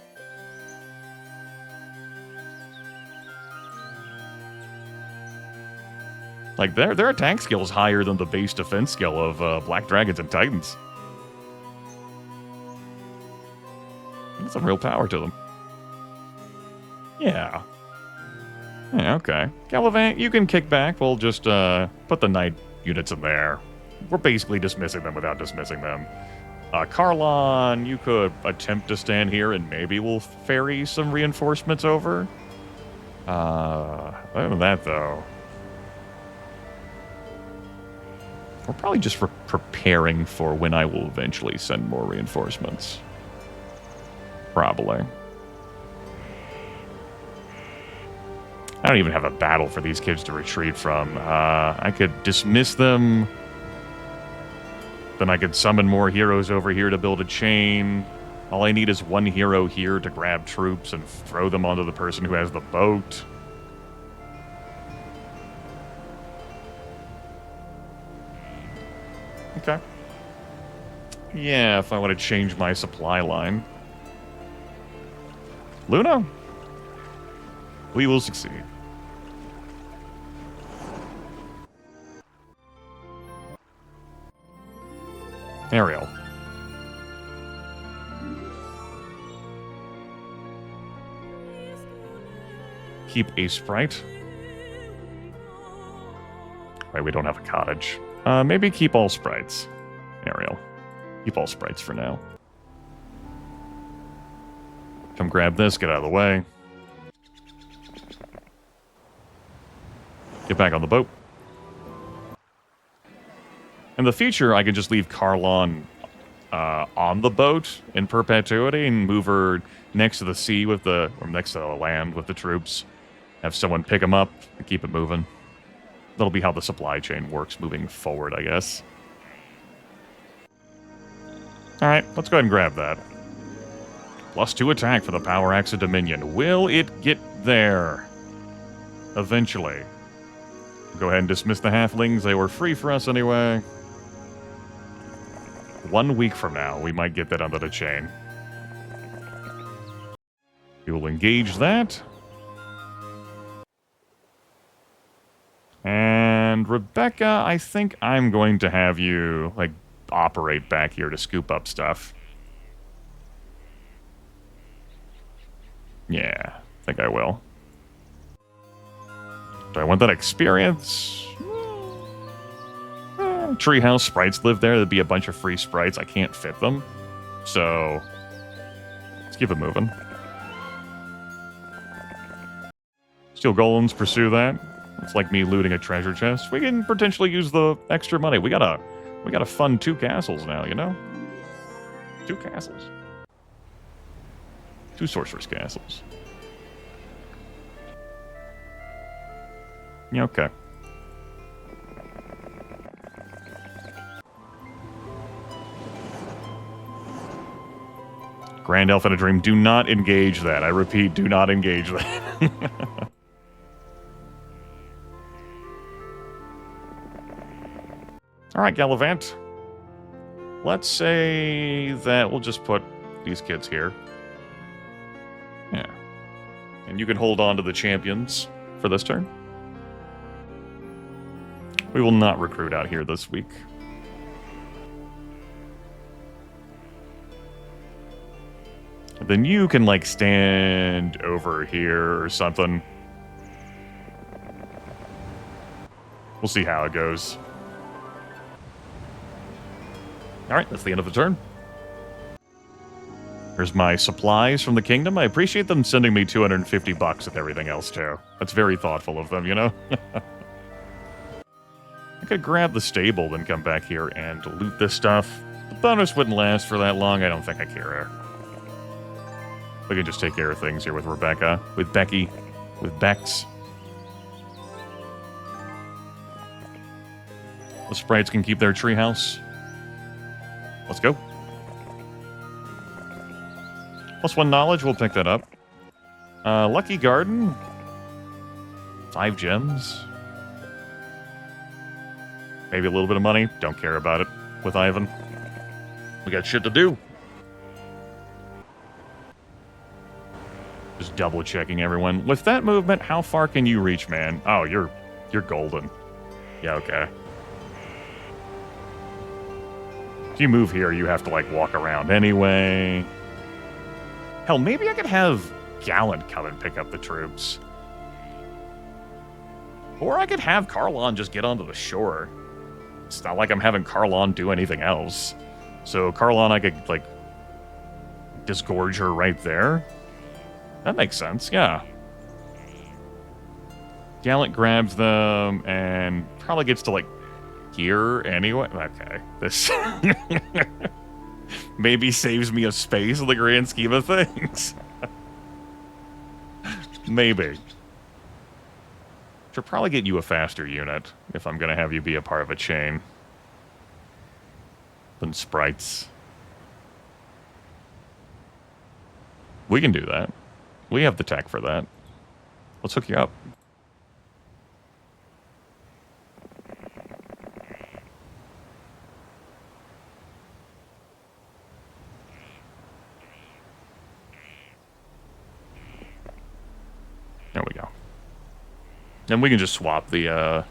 Like, their attack skill is higher than the base defense skill of Black Dragons and Titans. There's some real power to them. Yeah. Yeah, okay. Gallivant, you can kick back. We'll just put the knight units in there. We're basically dismissing them without dismissing them. Carlon, you could attempt to stand here and maybe we'll ferry some reinforcements over. Other than that, though... We're probably just preparing for when I will eventually send more reinforcements. Probably. I don't even have a battle for these kids to retreat from. I could dismiss them. Then I could summon more heroes over here to build a chain. All I need is one hero here to grab troops and throw them onto the person who has the boat. Okay. Yeah, if I want to change my supply line. Luna, we will succeed. Ariel. Keep a sprite. Right, we don't have a cottage. Maybe keep all sprites. Ariel. Keep all sprites for now. Come grab this, get out of the way. Get back on the boat. In the future, I could just leave Carlon on the boat in perpetuity and move her next to the sea with the, or next to the land with the troops. Have someone pick them up and keep it moving. That'll be how the supply chain works moving forward, I guess. Alright, let's go ahead and grab that. +2 attack for the Power Axe of Dominion. Will it get there? Eventually. Go ahead and dismiss the halflings. They were free for us anyway. 1 week from now, we might get that under the chain. We will engage that. And Rebecca, I think I'm going to have you, like, operate back here to scoop up stuff. Yeah, I think I will. Do I want that experience? Treehouse sprites live there. There'd be a bunch of free sprites. I can't fit them. So, let's keep it moving. Steel golems, pursue that. It's like me looting a treasure chest. We can potentially use the extra money. We gotta fund 2 castles now, you know? 2 castles. 2 sorceress castles. Yeah, okay. Grand Elf in a Dream, do not engage that. I repeat, do not engage that. Alright, Gallivant. Let's say that we'll just put these kids here. Yeah. And you can hold on to the champions for this turn. We will not recruit out here this week. Then you can, like, stand over here or something. We'll see how it goes. Alright, that's the end of the turn. Here's my supplies from the kingdom. I appreciate them sending me 250 bucks with everything else, too. That's very thoughtful of them, you know? I could grab the stable, then come back here and loot this stuff. The bonus wouldn't last for that long. I don't think I care. We can just take care of things here with Rebecca, with Becky, with Bex. The sprites can keep their treehouse. Let's go. +1 knowledge, we'll pick that up. Lucky Garden. 5 gems. Maybe a little bit of money. Don't care about it with Ivan. We got shit to do. Just double checking everyone. With that movement, how far can you reach, man? Oh, you're golden. Yeah, okay. If you move here, you have to, like, walk around anyway. Hell, maybe I could have Gallant come and pick up the troops. Or I could have Carlon just get onto the shore. It's not like I'm having Carlon do anything else. So Carlon, I could, like, disgorge her right there. That makes sense, yeah. Gallant grabs them and probably gets to, like, here anyway. Okay, this maybe saves me a space in the grand scheme of things. Maybe. Should probably get you a faster unit if I'm going to have you be a part of a chain. Than sprites. We can do that. We have the tech for that. Let's hook you up. And we can just swap the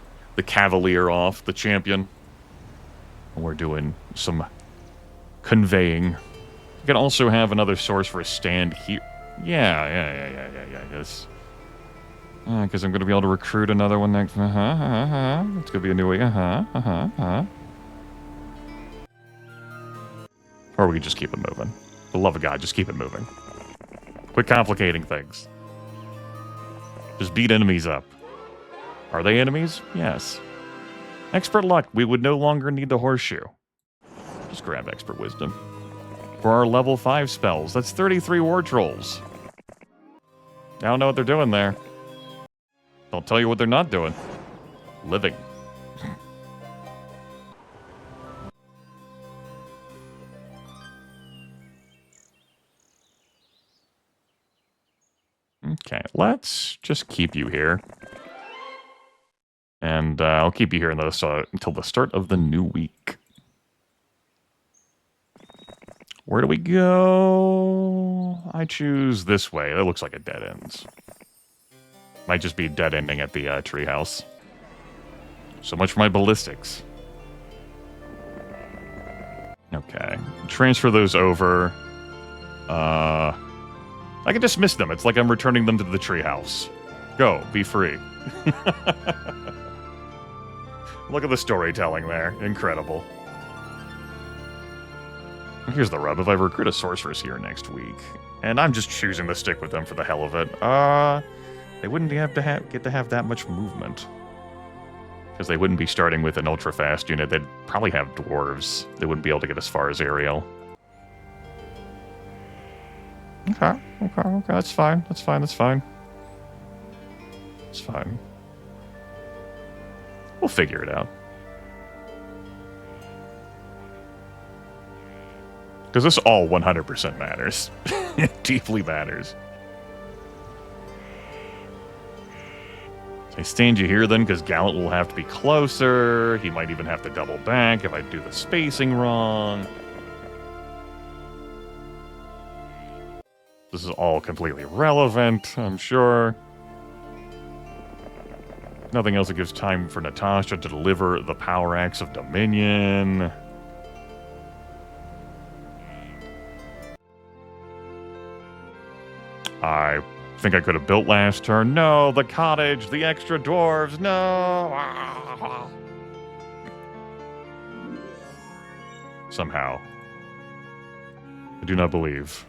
Cavalier off, the champion. We're doing some conveying. We can also have another source for a stand here. Yeah, yes. Because I'm going to be able to recruit another one next. It's going to be a new way. Or we can just keep it moving. For the love of God, just keep it moving. Quit complicating things. Just beat enemies up. Are they enemies? Yes. Expert luck. We would no longer need the horseshoe. Just grab expert wisdom. For our level 5 spells, that's 33 war trolls. I don't know what they're doing there. I'll tell you what they're not doing. Living. Okay, let's just keep you here. And I'll keep you here until the start of the new week. Where do we go? I choose this way. That looks like a dead end. Might just be a dead ending at the treehouse. So much for my ballistics. Okay. Transfer those over. I can dismiss them. It's like I'm returning them to the treehouse. Go. Be free. Look at the storytelling there. Incredible. Here's the rub. If I recruit a sorceress here next week, and I'm just choosing to stick with them for the hell of it, they wouldn't get to have that much movement. Because they wouldn't be starting with an ultra-fast unit. They'd probably have dwarves. They wouldn't be able to get as far as Ariel. Okay. That's fine. It's fine. We'll figure it out. Because this all 100% matters. It deeply matters. I stand you here then, because Gallant will have to be closer. He might even have to double back if I do the spacing wrong. This is all completely irrelevant, I'm sure. Nothing else that gives time for Natasha to deliver the Power Axe of Dominion. I think I could have built last turn. No, the cottage, the extra dwarves, no! Somehow, I do not believe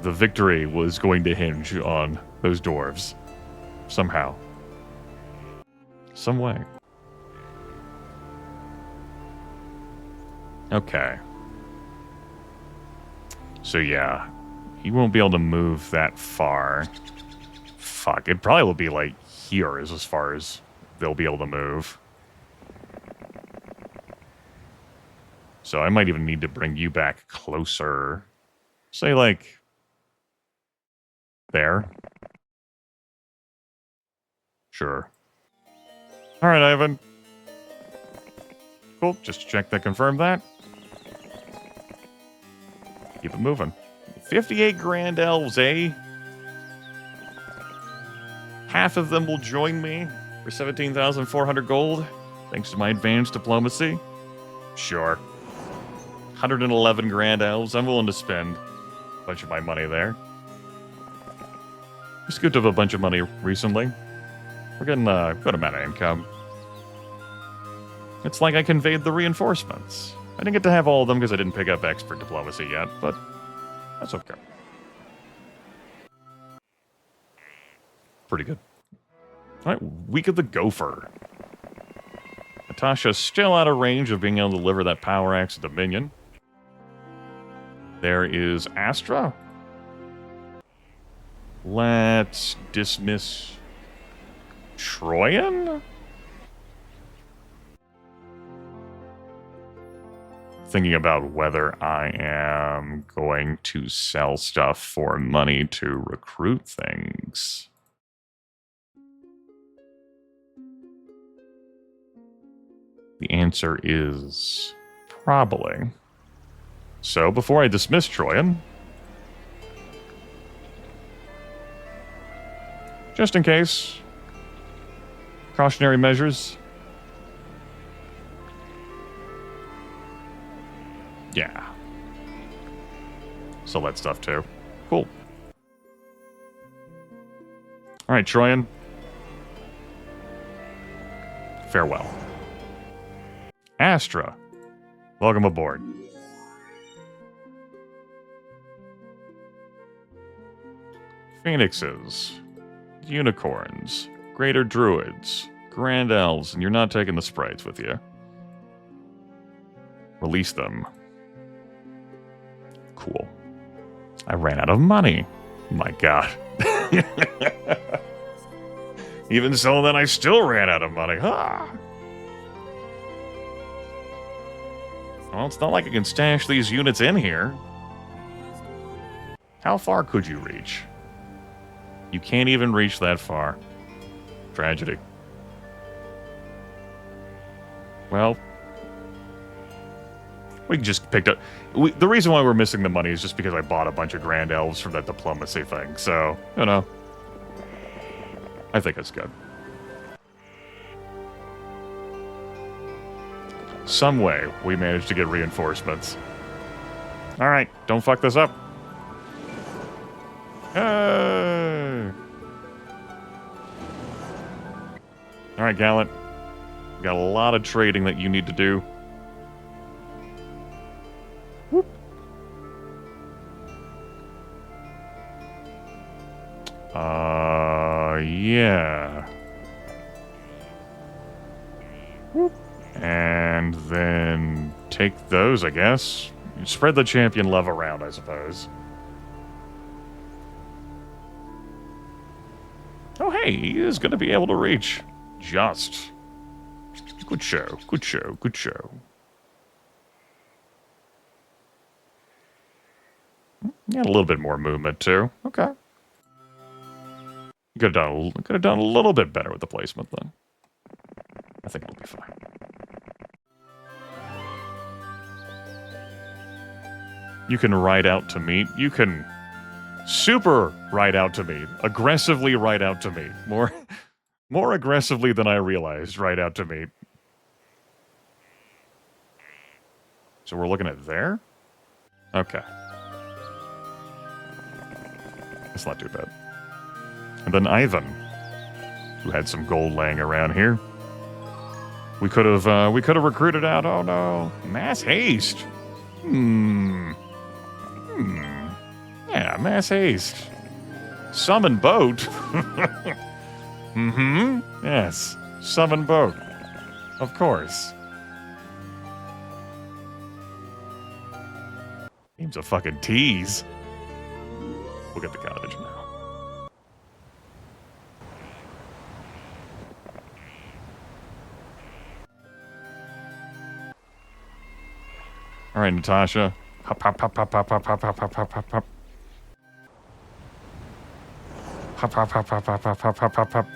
the victory was going to hinge on those dwarves. Somehow. Some way. Okay. So yeah, he won't be able to move that far. Fuck, it probably will be like here is as far as they'll be able to move. So I might even need to bring you back closer. Say like there. Sure. All right, Ivan. Cool. Just to check that, confirm that. Keep it moving. 58 grand elves, eh? Half of them will join me for 17,400 gold, thanks to my advanced diplomacy. Sure. 111 grand elves. I'm willing to spend a bunch of my money there. We scooped up a bunch of money recently. We're getting a good amount of income. It's like I conveyed the reinforcements. I didn't get to have all of them because I didn't pick up expert diplomacy yet, but that's okay. Pretty good. All right, Week of the Gopher. Natasha's still out of range of being able to deliver that Power Axe of Dominion. There is Astra. Let's dismiss Troyan? Thinking about whether I am going to sell stuff for money to recruit things. The answer is probably. So before I dismiss Troyan, just in case, Cautionary measures. Yeah. Sell that stuff too. Cool. Alright, Troyan. Farewell. Astra. Welcome aboard. Phoenixes. Unicorns. Greater druids. Grand elves, and you're not taking the sprites with you. Release them. Cool. I ran out of money. My god. Even so, then I still ran out of money. Huh? Well, it's not like I can stash these units in here. How far could you reach? You can't even reach that far. Tragedy. Well, we just picked up... the reason why we're missing the money is just because I bought a bunch of Grand Elves from that diplomacy thing. So, you know. I think it's good. Some way, we managed to get reinforcements. Alright, don't fuck this up. Hey! Alright, Gallant. We got a lot of trading that you need to do. Whoop. Yeah. Whoop. And then take those, I guess. Spread the champion love around, I suppose. Oh, hey, he is going to be able to reach. Just. Good show, good show, good show. Got a little bit more movement, too. Okay. Could have done a little bit better with the placement, then. I think it'll be fine. You can ride out to meet. You can super ride out to meet. Aggressively ride out to meet. More aggressively than I realized, ride out to meet. So we're looking at there? Okay. That's not too bad. And then Ivan, who had some gold laying around here. We could have recruited out. Oh no, mass haste. Yeah, mass haste. Summon boat. Yes, summon boat. Of course. Seems a fucking tease. We'll get the cottage now. All right, Natasha. Hop, hop, hop, hop, hop, hop, hop, hop, hop, hop, hop, hop. Hop, hop, hop, hop, hop, hop, hop, hop, hop, hop.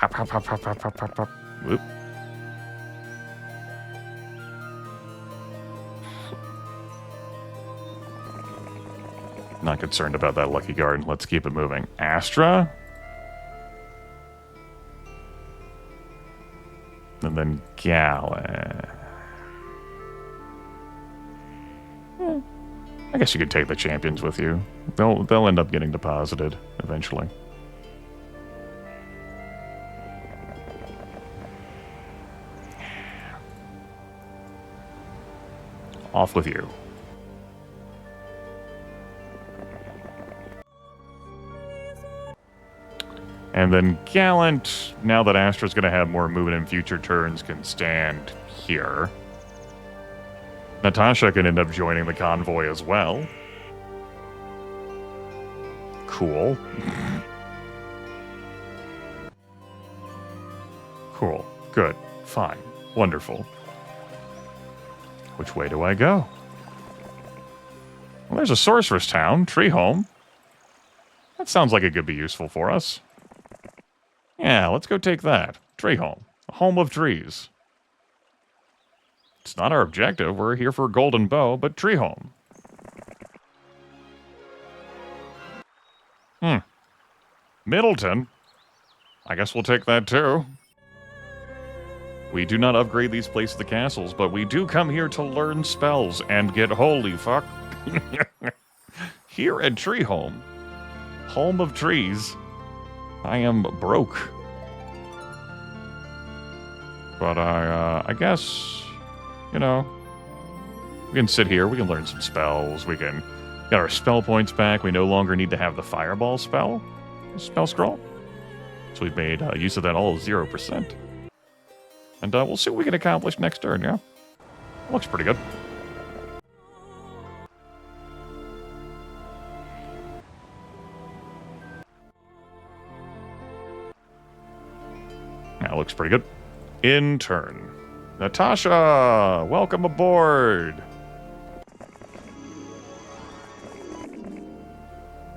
Hop, hop, hop, hop, hop, hop, hop, hop. Whoop. Not concerned about that lucky guard. Let's keep it moving. Astra. And then Gala. I guess you could take the champions with you. They'll end up getting deposited eventually. Off with you. And then Gallant, now that Astra's going to have more movement in future turns, can stand here. Natasha can end up joining the convoy as well. Cool. Cool. Good. Fine. Wonderful. Which way do I go? Well, there's a sorceress town, Tree Home. That sounds like it could be useful for us. Yeah, let's go take that. Tree Home. A home of trees. It's not our objective. We're here for a golden bow, but Tree Home. Middleton? I guess we'll take that too. We do not upgrade these places to castles, but we do come here to learn spells and get holy fuck. Here at Tree Home, home of trees, I am broke. But I guess, you know, we can sit here, we can learn some spells, we can get our spell points back, we no longer need to have the fireball spell scroll. So we've made use of that all 0%. And we'll see what we can accomplish next turn, yeah? Looks pretty good. That looks pretty good. In turn. Natasha, welcome aboard.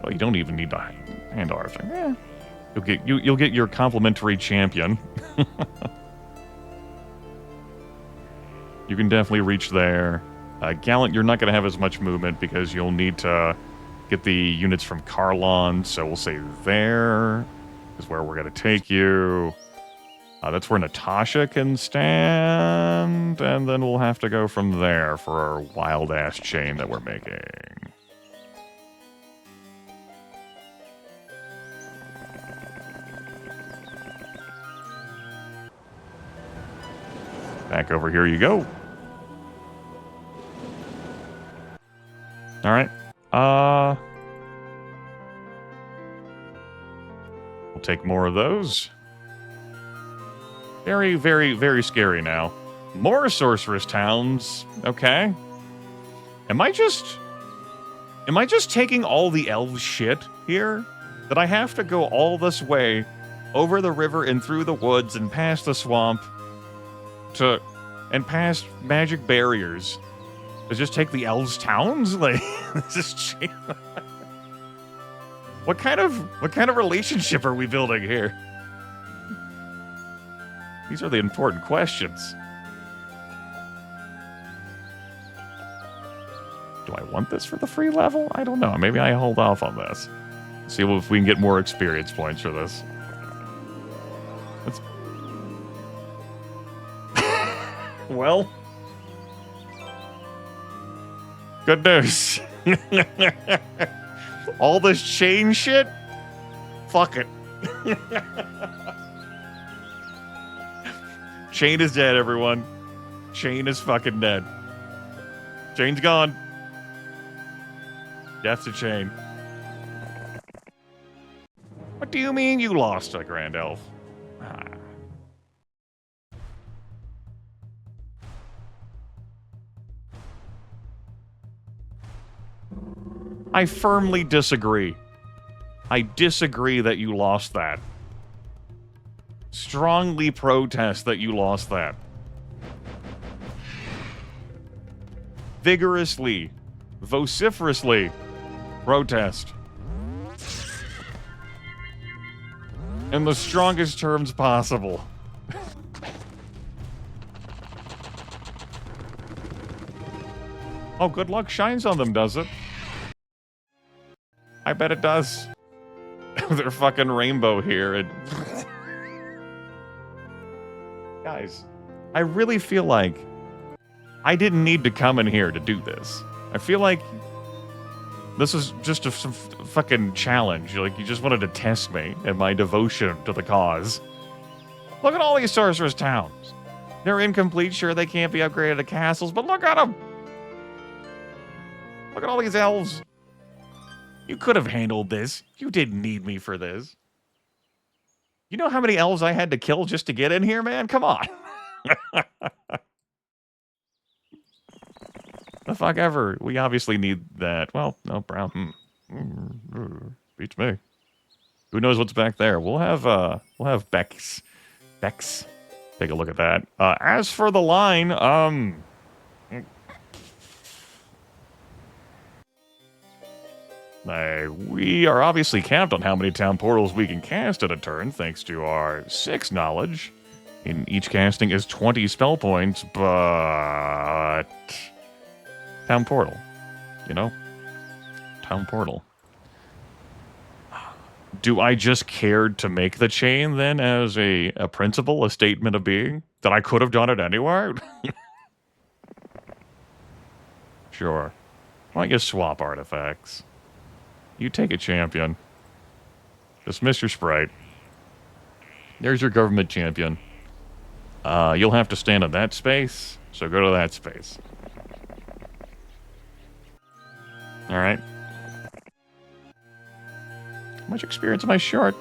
Well, you don't even need to hand everything. Yeah. You'll get your complimentary champion. You can definitely reach there. Gallant, you're not going to have as much movement because you'll need to get the units from Carlon. So we'll say there is where we're going to take you. That's where Natasha can stand. And then we'll have to go from there for our wild-ass chain that we're making. Back over here you go. All right. We'll take more of those. Very, very, very scary now. More sorceress towns. Okay. Am I just taking all the elf shit here? That I have to go all this way over the river and through the woods and past the swamp and past magic barriers to just take the elves' towns? Like, this is what kind of relationship are we building here? These are the important questions. Do I want this for the free level? I don't know. Maybe I hold off on this. See if we can get more experience points for this. Let's... Well, good news. All this chain shit? Fuck it. Chain is dead, everyone. Chain is fucking dead. Chain's gone. Death to Chain. What do you mean you lost a Grand Elf? Ah. I firmly disagree. I disagree that you lost that. Strongly protest that you lost that. Vigorously, vociferously protest. In the strongest terms possible. Oh, good luck shines on them, does it? I bet it does. They're fucking rainbow here and... Guys, I really feel like I didn't need to come in here to do this. I feel like this is just a fucking challenge. Like, you just wanted to test me and my devotion to the cause. Look at all these sorceress towns. They're incomplete, sure, they can't be upgraded to castles, but look at them! Look at all these elves. You could have handled this. You didn't need me for this. You know how many elves I had to kill just to get in here, man? Come on. The fuck ever. We obviously need that. Well, no, Brown. Beats me. Who knows what's back there? We'll have Bex. Take a look at that. As for the line, we are obviously capped on how many town portals we can cast at a turn, thanks to our 6 knowledge. In each casting is 20 spell points, but... Town portal. You know? Town portal. Do I just care to make the chain then as a principle, a statement of being? That I could have done it anyway? Sure. Why don't you swap artifacts? You take a champion. Dismiss your sprite. There's your government champion. You'll have to stand in that space, so go to that space. Alright. How much experience am I short?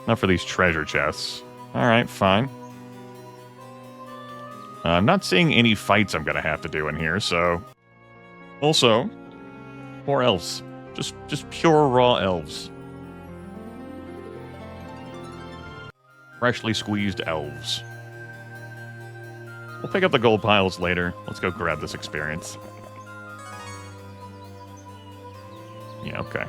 Not for these treasure chests. Alright, fine. I'm not seeing any fights I'm gonna have to do in here, so... Also, more elves. Just pure raw elves. Freshly squeezed elves. We'll pick up the gold piles later. Let's go grab this experience. Yeah, okay.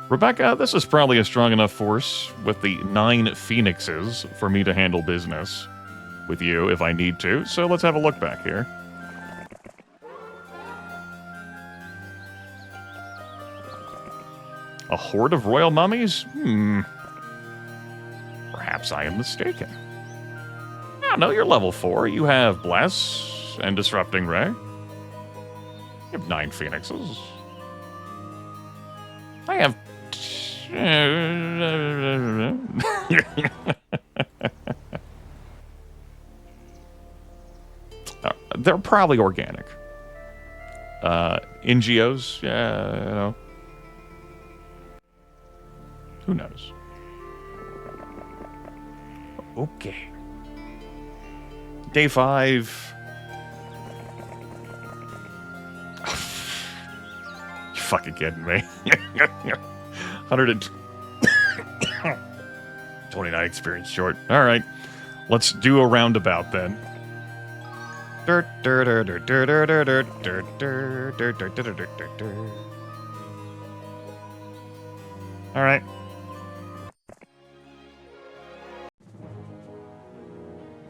Rebecca, this is probably a strong enough force with the 9 phoenixes for me to handle business with you if I need to, so let's have a look back here. A horde of royal mummies? Perhaps I am mistaken. Oh, no, you're level 4. You have Bless and Disrupting Ray. You have 9 phoenixes. I have... They're probably organic. NGOs, yeah, you know. Who knows? Okay. Day 5. You fucking kidding me? 129 experience short. All right. Let's do a roundabout then. All right.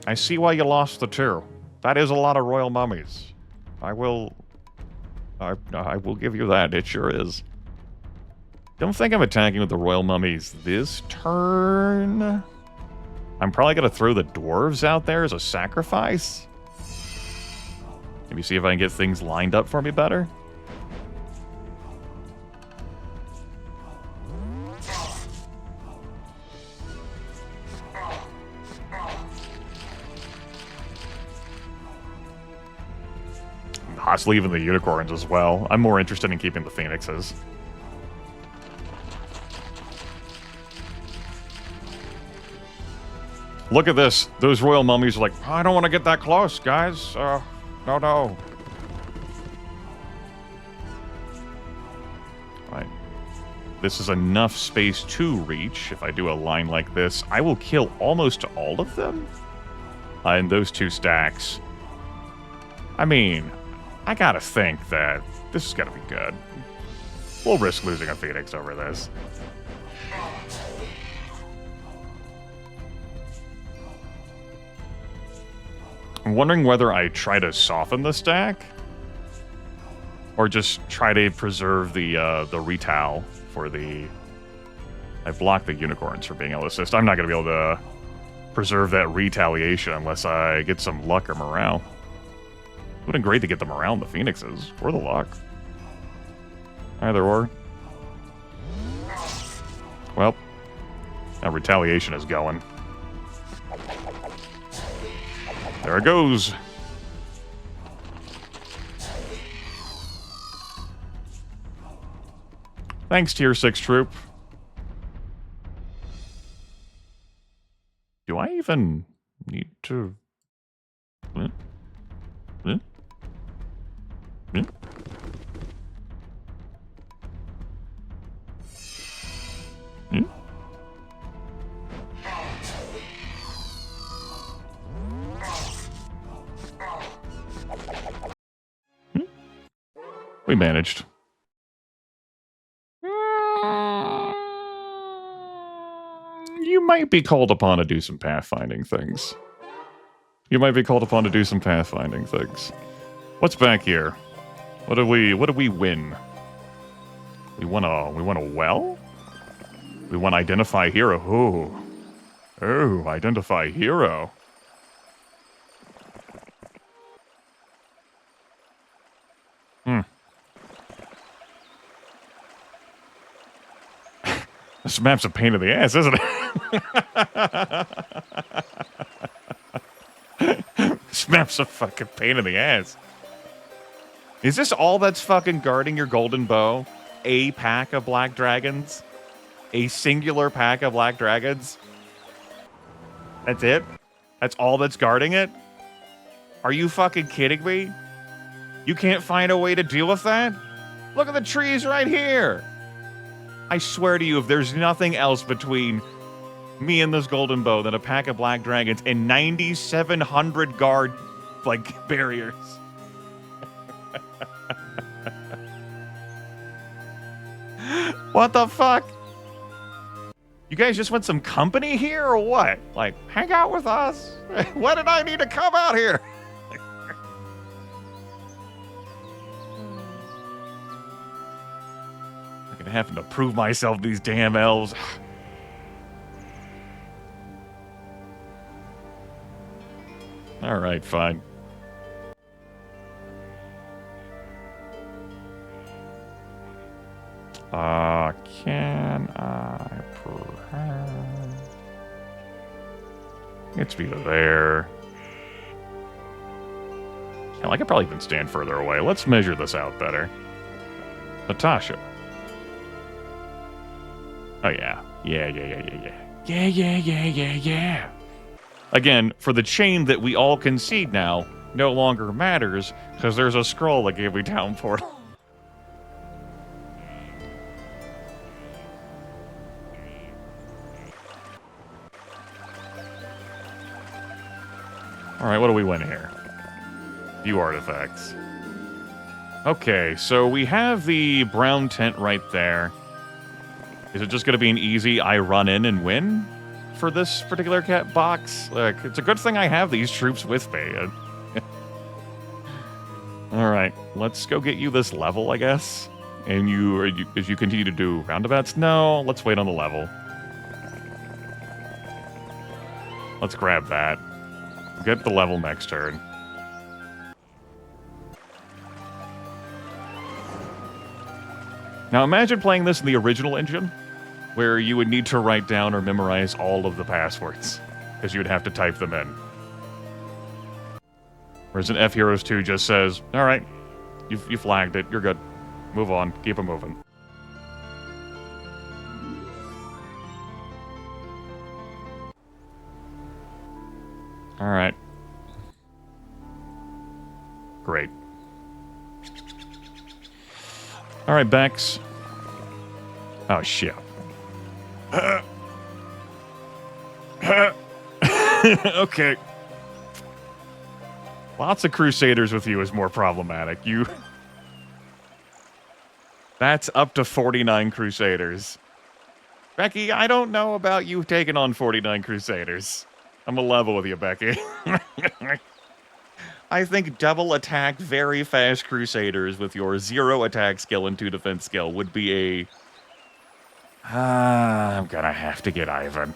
I see why you lost the 2. That is a lot of royal mummies. I will give you that. It sure is. Don't think I'm attacking with the royal mummies this turn. I'm probably going to throw the dwarves out there as a sacrifice. Maybe see if I can get things lined up for me better. Haas leaving the unicorns as well. I'm more interested in keeping the phoenixes. Look at this. Those royal mummies are like, I don't want to get that close, guys. No. Right. This is enough space to reach. If I do a line like this, I will kill almost all of them in those 2 stacks. I mean, I gotta think that this is gonna be good. We'll risk losing a phoenix over this. I'm wondering whether I try to soften the stack or just try to preserve the retail for the... I blocked the unicorns for being able to assist. I'm not going to be able to preserve that retaliation unless I get some luck or morale. It would have been great to get the morale in the phoenixes, or the luck. Either or. Well, that retaliation is going. There it goes. Thanks, Tier 6 troop. Do I even need to... We managed. You might be called upon to do some pathfinding things. What's back here? What did we win? We want a well? We want to identify hero. Ooh. Oh, identify hero. This map's a pain in the ass, isn't it? This map's a fucking pain in the ass. Is this all that's fucking guarding your golden bow? A pack of black dragons? A singular pack of black dragons? That's it? That's all that's guarding it? Are you fucking kidding me? You can't find a way to deal with that? Look at the trees right here! I swear to you, if there's nothing else between me and this golden bow than a pack of black dragons and 9,700 guard, like, barriers. What the fuck? You guys just want some company here or what? Like, hang out with us? Why did I need to come out here? I'm having to prove myself to these damn elves. All right, fine. Can I perhaps... It's me to there. Hell, I could probably even stand further away. Let's measure this out better. Natasha. Oh, yeah. Yeah. Again, for the chain that we all concede now, no longer matters, because there's a scroll that gave me town portal. Alright, what do we win here? View artifacts. Okay, so we have the brown tent right there. Is it just going to be an easy I run in and win for this particular cat box? Like, it's a good thing I have these troops with me. Alright, let's go get you this level, I guess. And as you continue to do roundabouts? No, let's wait on the level. Let's grab that. Get the level next turn. Now imagine playing this in the original engine, where you would need to write down or memorize all of the passwords, because you would have to type them in. Whereas an fheroes2 just says, alright, you flagged it, you're good. Move on, keep it moving. Alright. Great. Alright, Bex. Oh, shit. Okay. Lots of Crusaders with you is more problematic. That's up to 49 Crusaders. Becky, I don't know about you taking on 49 Crusaders. I'm a level with you, Becky. I think double attack, very fast Crusaders with your 0 attack skill and 2 defense skill would be a... I'm gonna have to get Ivan.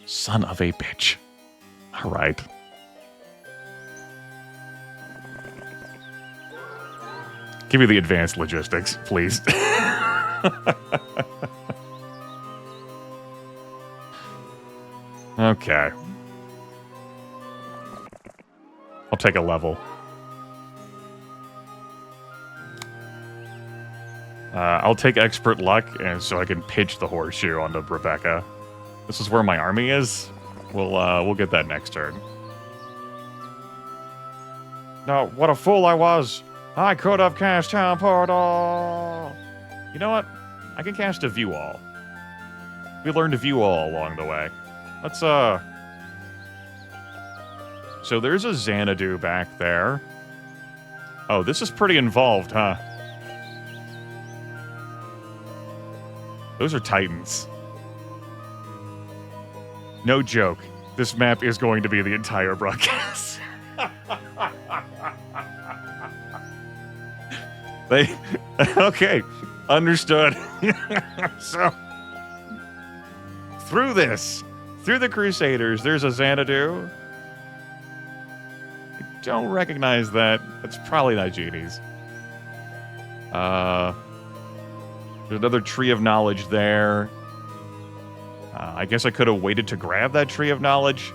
Son of a bitch. All right. Give me the advanced logistics, please. Okay. I'll take a level. I'll take expert luck, and so I can pitch the horseshoe onto Rebecca. This is where my army is. We'll get that next turn. No, what a fool I was! I could have cast town portal. You know what? I can cast a view all. We learned to view all along the way. Let's So there's a Xanadu back there. Oh, this is pretty involved, huh? Those are Titans. No joke. this map is going to be the entire broadcast. Okay, understood. So, through the Crusaders, there's a Xanadu. I don't recognize that. It's probably not Genie's. There's another Tree of Knowledge there. I guess I could have waited to grab that Tree of Knowledge.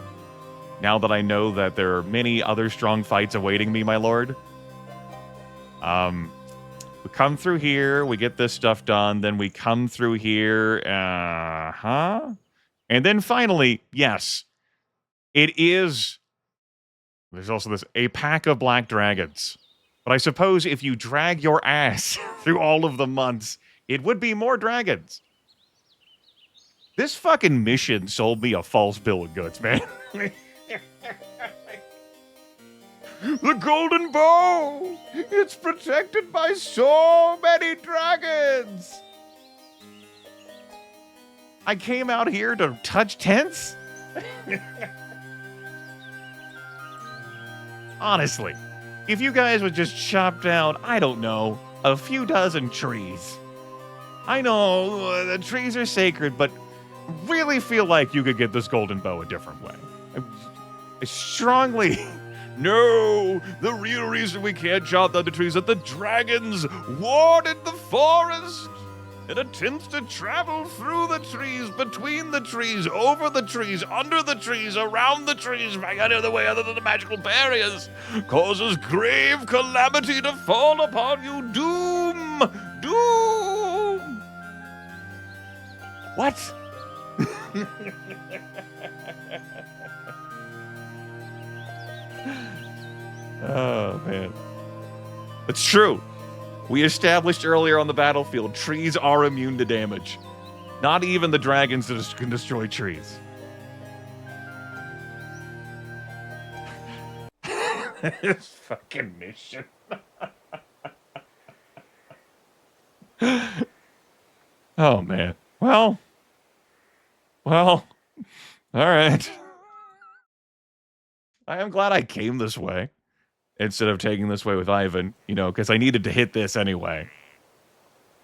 Now that I know that there are many other strong fights awaiting me, my lord. We come through here, we get this stuff done, then we come through here, and then finally, yes, it is, there's also this, a pack of black dragons. But I suppose if you drag your ass through all of the months, it would be more dragons. This fucking mission sold me a false bill of goods, man. The golden bow! It's protected by so many dragons! I came out here to touch tents? Honestly, if you guys would just chop down, I don't know, a few dozen trees. I know the trees are sacred, but really feel like you could get this golden bow a different way. I strongly... No! The real reason we can't chop down the trees is that the dragons warded the forest! It attempts to travel through the trees, between the trees, over the trees, under the trees, around the trees, right out of the way other than the magical barriers, causes grave calamity to fall upon you. Doom! Doom! What? Oh, man. It's true. We established earlier on the battlefield, trees are immune to damage. Not even the dragons can destroy trees. This fucking mission. Oh, man. Well, all right. I am glad I came this way instead of taking this way with Ivan, you know, because I needed to hit this anyway.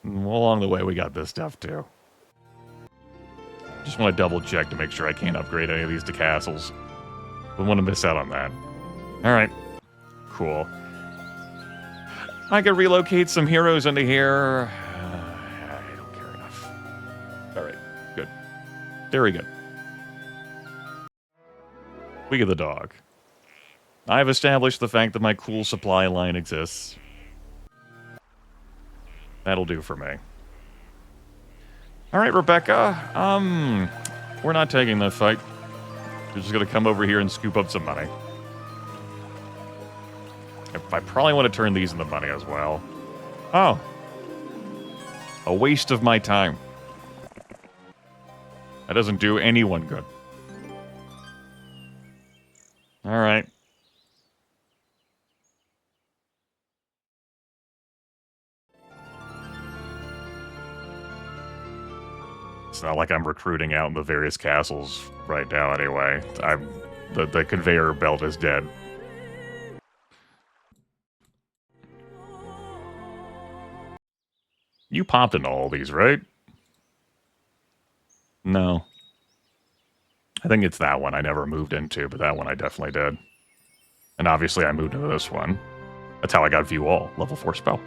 And along the way, we got this stuff, too. Just want to double check to make sure I can't upgrade any of these to castles. Don't want to miss out on that. All right. Cool. I could relocate some heroes into here. I don't care enough. All right. Good. Very good. We get the dog. I've established the fact that my cool supply line exists. That'll do for me. All right, Rebecca. We're not taking that fight. We're just gonna come over here and scoop up some money. I probably want to turn these into money as well. Oh. A waste of my time. That doesn't do anyone good. All right. It's not like I'm recruiting out in the various castles right now anyway. The conveyor belt is dead. You popped into all these, right? No. I think it's that one I never moved into, but that one I definitely did. And obviously I moved into this one. That's how I got View All, level 4 spell.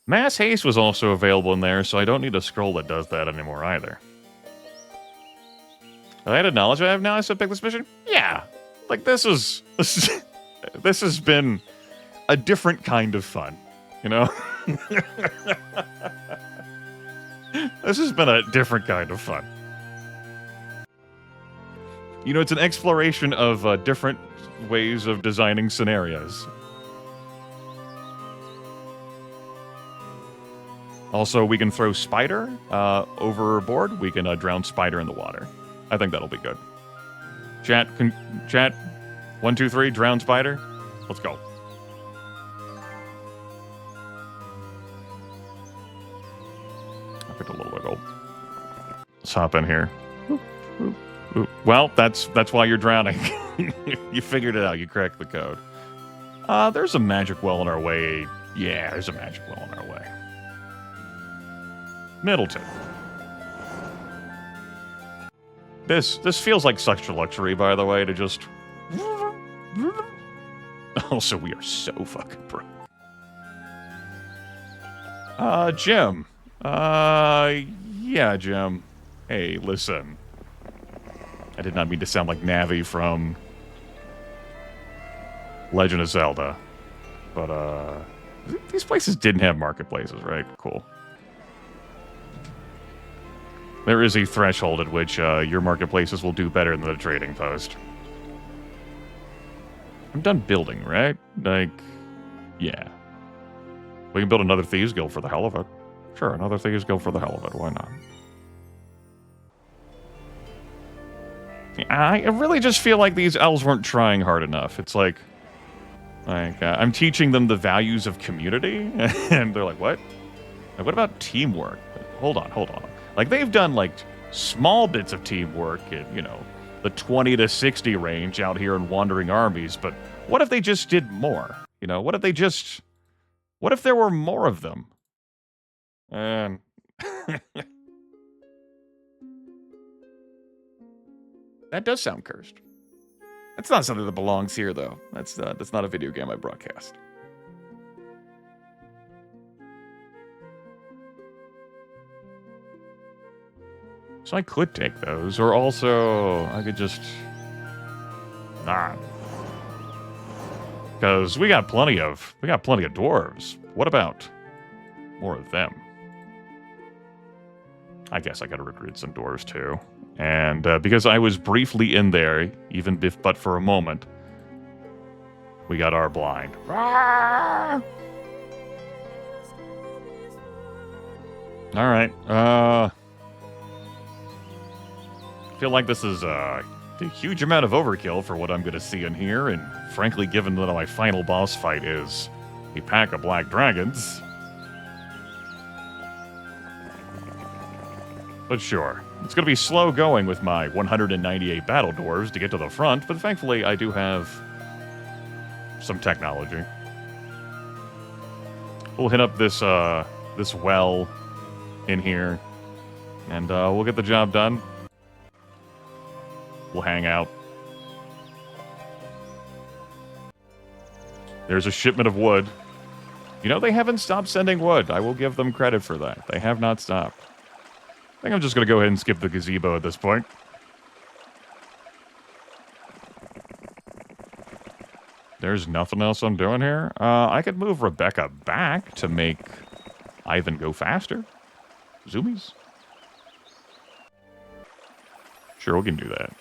Mass Haste was also available in there, so I don't need a scroll that does that anymore either. Have I added knowledge I have now? I still pick this mission? Yeah. Like, this has been a different kind of fun, you know? This has been a different kind of fun. You know, it's an exploration of different ways of designing scenarios. Also, we can throw Spider overboard. We can drown Spider in the water. I think that'll be good. Chat, 1, 2, 3, drown Spider. Let's go. I picked a little wiggle. Let's hop in here. Ooh, well, that's why you're drowning. You figured it out. You cracked the code. There's a magic well in our way. Yeah, there's a magic well in our way. Middleton. This feels like such a luxury, by the way, to just... Also, we are so fucking broke. Jim. Yeah, Jim. Hey, listen. I did not mean to sound like Navi from Legend of Zelda. But, these places didn't have marketplaces, right? Cool. There is a threshold at which, your marketplaces will do better than the trading post. I'm done building, right? Like, yeah. We can build another Thieves Guild for the hell of it. Sure, another Thieves Guild for the hell of it. Why not? I really just feel like these elves weren't trying hard enough. It's like I'm teaching them the values of community, and they're like, what? Like, what about teamwork? Hold on. Like, they've done, like, small bits of teamwork in, you know, the 20 to 60 range out here in Wandering Armies, but what if they just did more? You know, what if there were more of them? And... That does sound cursed. That's not something that belongs here, though. That's not a video game I broadcast. So I could take those, or also I could just... Nah. Because we got plenty of dwarves. What about more of them? I guess I gotta recruit some dwarves, too. And because I was briefly in there, even if but for a moment, we got our blind. Alright, I feel like this is a huge amount of overkill for what I'm going to see in here, and frankly, given that my final boss fight is a pack of black dragons. But sure, it's going to be slow going with my 198 battle dwarves to get to the front, but thankfully I do have some technology. We'll hit up this well in here, and we'll get the job done. We'll hang out. There's a shipment of wood. You know, they haven't stopped sending wood. I will give them credit for that. They have not stopped. I think I'm just going to go ahead and skip the gazebo at this point. There's nothing else I'm doing here. I could move Rebecca back to make Ivan go faster. Zoomies. Sure, we can do that.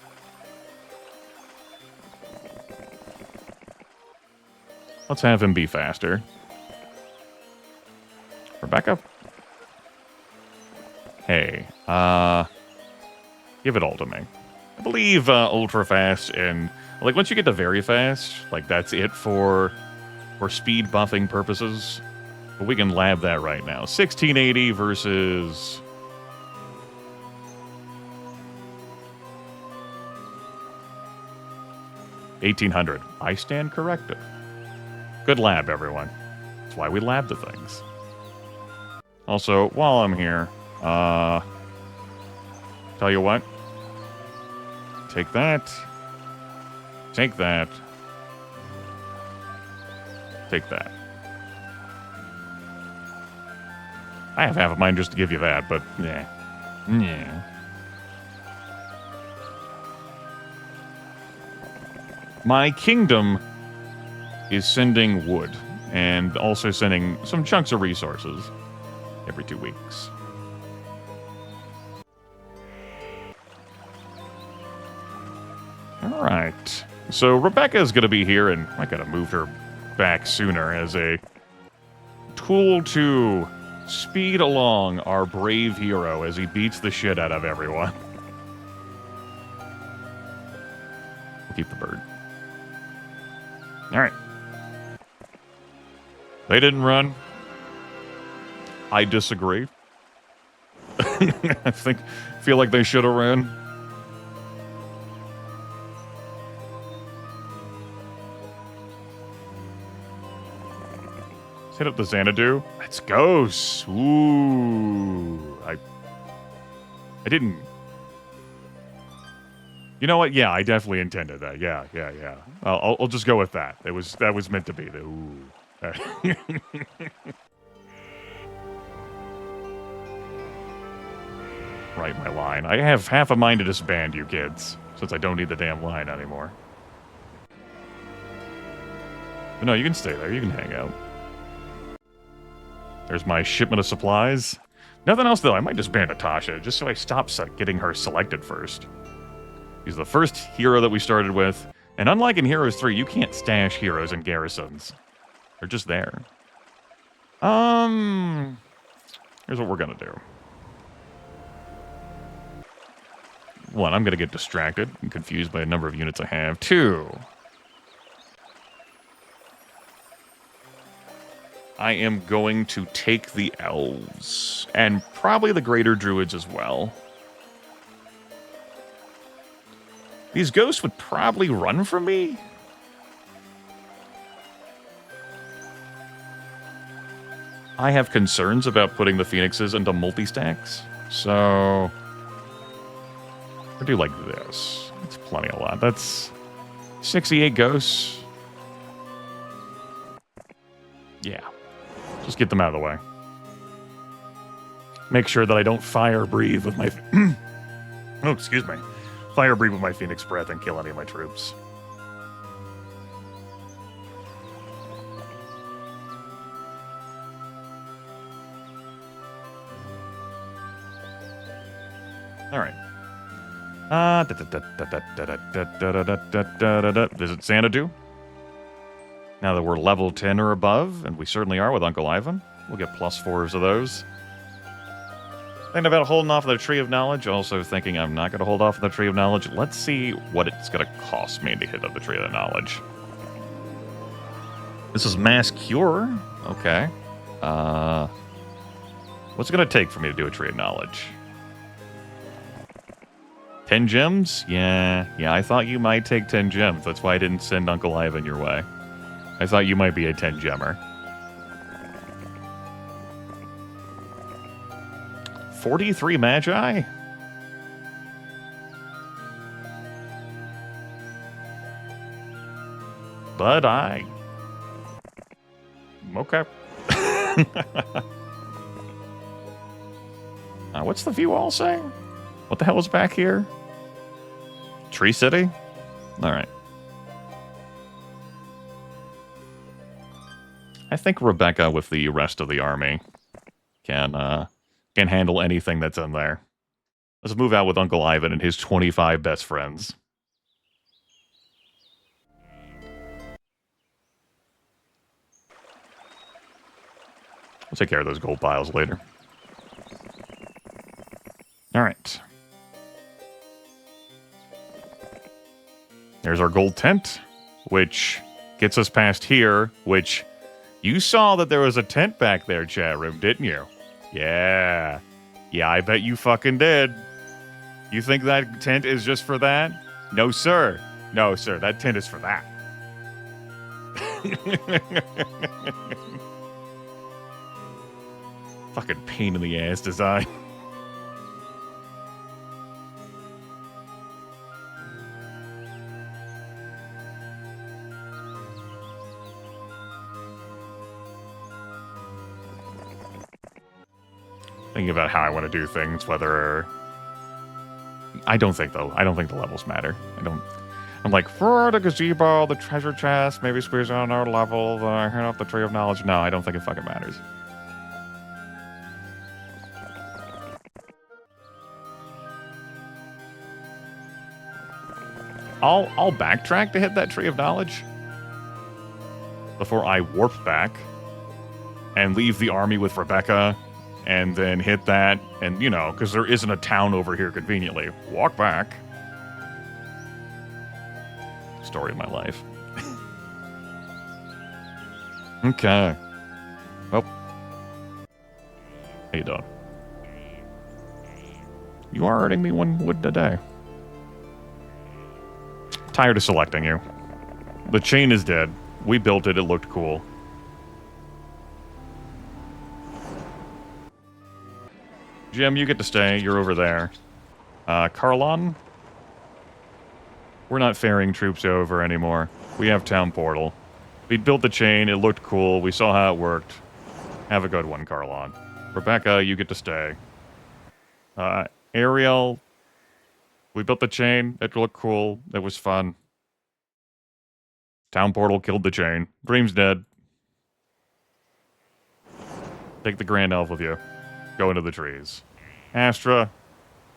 Let's have him be faster. Rebecca? Hey, give it all to me. I believe ultra fast and like once you get to very fast, like that's it for speed buffing purposes. But we can lab that right now. 1680 versus 1800. I stand corrected. Good lab, everyone. That's why we lab the things. Also, while I'm here, tell you what. Take that. Take that. Take that. I have half of mine just to give you that, but yeah. Yeah. My kingdom is sending wood and also sending some chunks of resources every 2 weeks. All right. So Rebecca is going to be here, and I got to move her back sooner as a tool to speed along our brave hero as he beats the shit out of everyone. We'll keep the bird. All right. They didn't run. I disagree. I feel like they should have ran. Let's hit up the Xanadu. Let's go. Ooh. I didn't... You know what? Yeah, I definitely intended that. Yeah. I'll just go with that. That was meant to be. Ooh. Write my line. I have half a mind to disband you kids, since I don't need the damn line anymore. But no, you can stay there. You can hang out. There's my shipment of supplies. Nothing else, though. I might disband Natasha, just so I stop getting her selected first. He's the first hero that we started with, and unlike in Heroes 3, you can't stash heroes in garrisons. They're just there. Here's what we're gonna do. 1, I'm gonna get distracted and confused by the number of units I have. 2, I am going to take the elves, and probably the greater druids as well. These ghosts would probably run from me. I have concerns about putting the phoenixes into multi-stacks, so I'll do like this. That's plenty a lot. That's 68 ghosts. Yeah. Just get them out of the way. Make sure that I don't fire breathe with my... oh, excuse me. Fire breathe with my Phoenix Breath and kill any of my troops. Alright. Visit Xanadu. Now that we're level 10 or above, and we certainly are with Uncle Ivan, we'll get +4s of those. Thinking about holding off the Tree of Knowledge, also thinking I'm not going to hold off the Tree of Knowledge. Let's see what it's going to cost me to hit up the Tree of Knowledge. This is Mass Cure. Okay. What's it going to take for me to do a Tree of Knowledge? 10 gems? Yeah, I thought you might take 10 gems. That's why I didn't send Uncle Ivan your way. I thought you might be a 10-gemmer. 43 Magi? But okay. What's the view all saying? What the hell is back here? Tree City? Alright. I think Rebecca with the rest of the army can handle anything that's in there. Let's move out with Uncle Ivan and his 25 best friends. We'll take care of those gold piles later. Alright. There's our gold tent, which gets us past here, which... You saw that there was a tent back there, chat room, didn't you? Yeah. Yeah, I bet you fucking did. You think that tent is just for that? No, sir. No, sir. That tent is for that. Fucking pain in the ass design. Thinking about how I want to do things, whether... I don't think the levels matter. I'm like, for the gazebo, the treasure chest, maybe squeeze on our level, turn off the Tree of Knowledge. No, I don't think it fucking matters. I'll backtrack to hit that Tree of Knowledge before I warp back and leave the army with Rebecca and then hit that, and, you know, because there isn't a town over here conveniently. Walk back. Story of my life. Okay. Well. How you doing? You are earning me 1 wood a day. Tired of selecting you. The chain is dead. We built it. It looked cool. Jim, you get to stay. You're over there. Carlon? We're not ferrying troops over anymore. We have town portal. We built the chain. It looked cool. We saw how it worked. Have a good one, Carlon. Rebecca, you get to stay. Ariel, we built the chain. It looked cool. It was fun. Town portal killed the chain. Dream's dead. Take the Grand Elf with you. Go into the trees. Astra,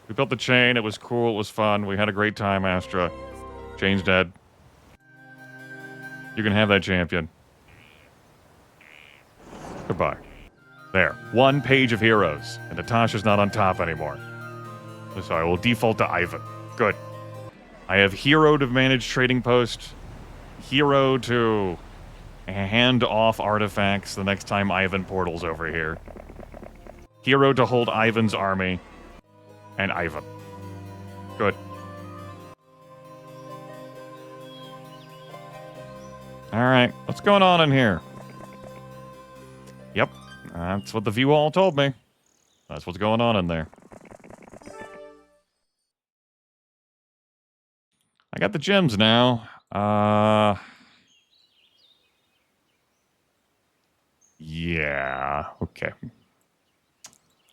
we built the chain. It was cool. It was fun. We had a great time, Astra. Chain's dead. You can have that champion. Goodbye. There. 1 page of heroes. And Natasha's not on top anymore. So I will default to Ivan. Good. I have hero to manage trading post. Hero to hand off artifacts the next time Ivan portals over here. Hero to hold Ivan's army. And Ivan. Good. Alright, what's going on in here? Yep, that's what the view all told me. That's what's going on in there. I got the gems now. Yeah, okay.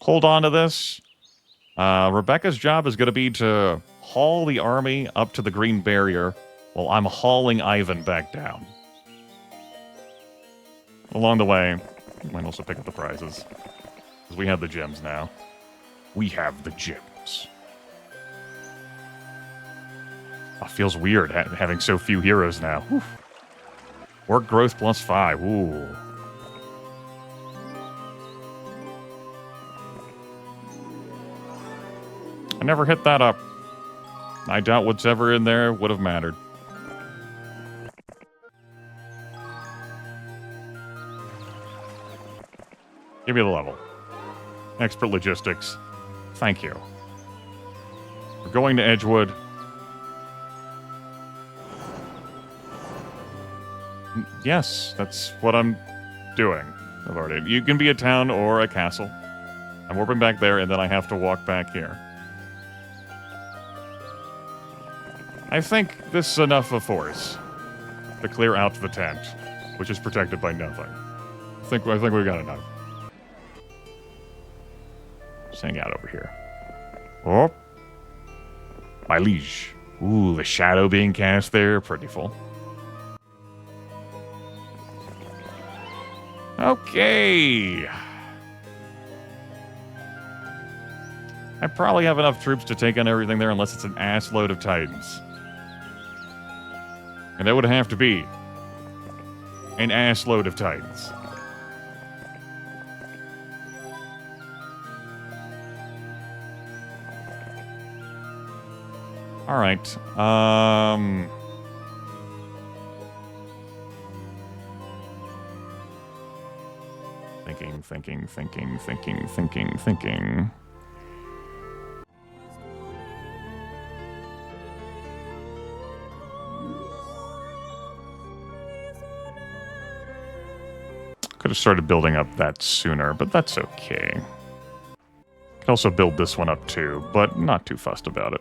Hold on to this. Rebecca's job is going to be to haul the army up to the Green Barrier while I'm hauling Ivan back down. Along the way, we might also pick up the prizes. Because we have the gems now. We have the gems. Oh, feels weird having so few heroes now. Whew. Work growth +5. Ooh. I never hit that up. I doubt what's ever in there would have mattered. Give me the level. Expert logistics. Thank you. We're going to Edgewood. Yes, that's what I'm doing. I've already. You can be a town or a castle. I'm warping back there, and then I have to walk back here. I think this is enough of force to clear out the tent, which is protected by nothing. I think we got enough. Just hang out over here. Oh, my liege. Ooh, the shadow being cast there, pretty full. Okay. I probably have enough troops to take on everything there unless it's an ass load of Titans. And that would have to be an ass load of Titans. Alright, thinking. Could have started building up that sooner, but that's okay. Could also build this one up too, but not too fussed about it.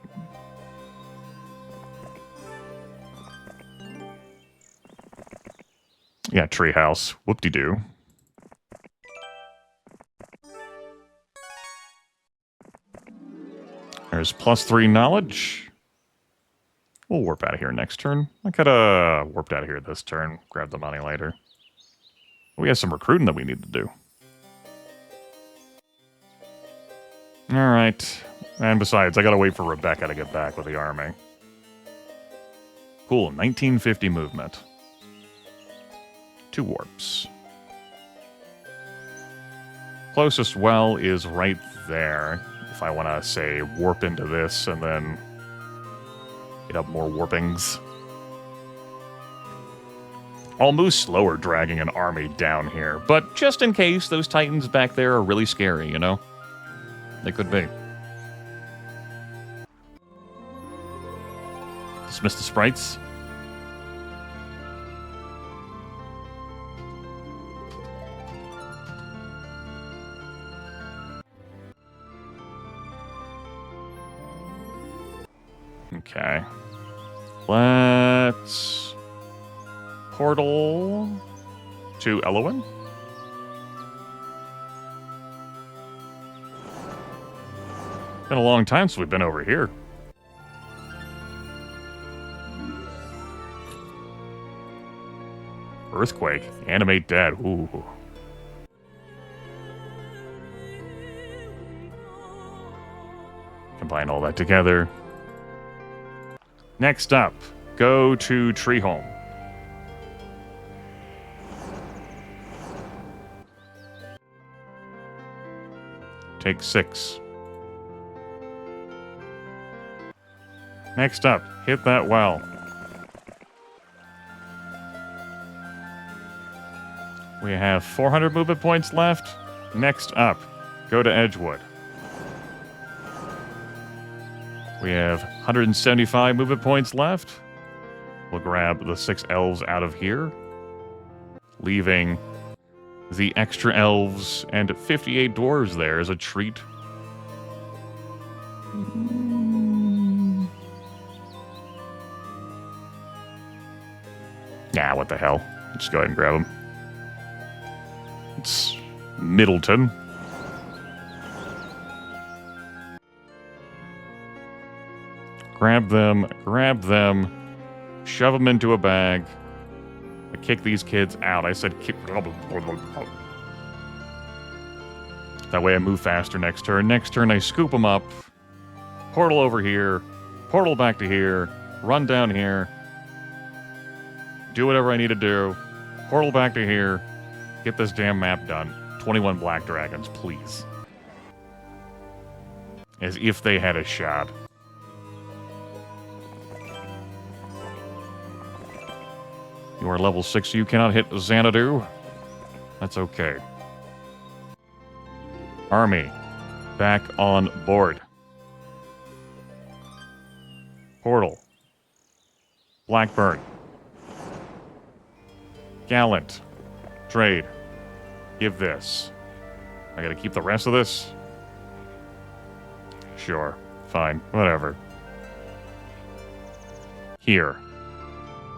Yeah, treehouse. Whoop-de-doo. There's +3 knowledge. We'll warp out of here next turn. I could've warped out of here this turn. Grab the money later. We have some recruiting that we need to do. Alright. And besides, I gotta wait for Rebecca to get back with the army. Cool, 1950 movement. 2 warps. Closest well is right there. If I want to, say, warp into this and then get up more warpings. I'll move slower dragging an army down here, but just in case those Titans back there are really scary, you know? They could be. Dismiss the sprites. Okay. Let's portal to Elowin. Been a long time since we've been over here. Earthquake. Animate dead. Ooh. Combine all that together. Next up, go to Tree Home. Take 6. Next up, hit that well. We have 400 movement points left. Next up, go to Edgewood. We have 175 movement points left. We'll grab the 6 elves out of here, leaving the extra elves and 58 dwarves there as a treat. Nah, what the hell. Just go ahead and grab them. It's Middleton. Grab them, shove them into a bag. I kick these kids out. I said kick. That way I move faster next turn. Next turn I scoop them up, portal over here, portal back to here, run down here, do whatever I need to do, portal back to here, get this damn map done. 21 black dragons, please. As if they had a shot. You are level 6, so you cannot hit Xanadu. That's okay. Army, back on board. Portal. Blackburn. Gallant. Trade. Give this. I gotta keep the rest of this? Sure. Fine. Whatever. Here.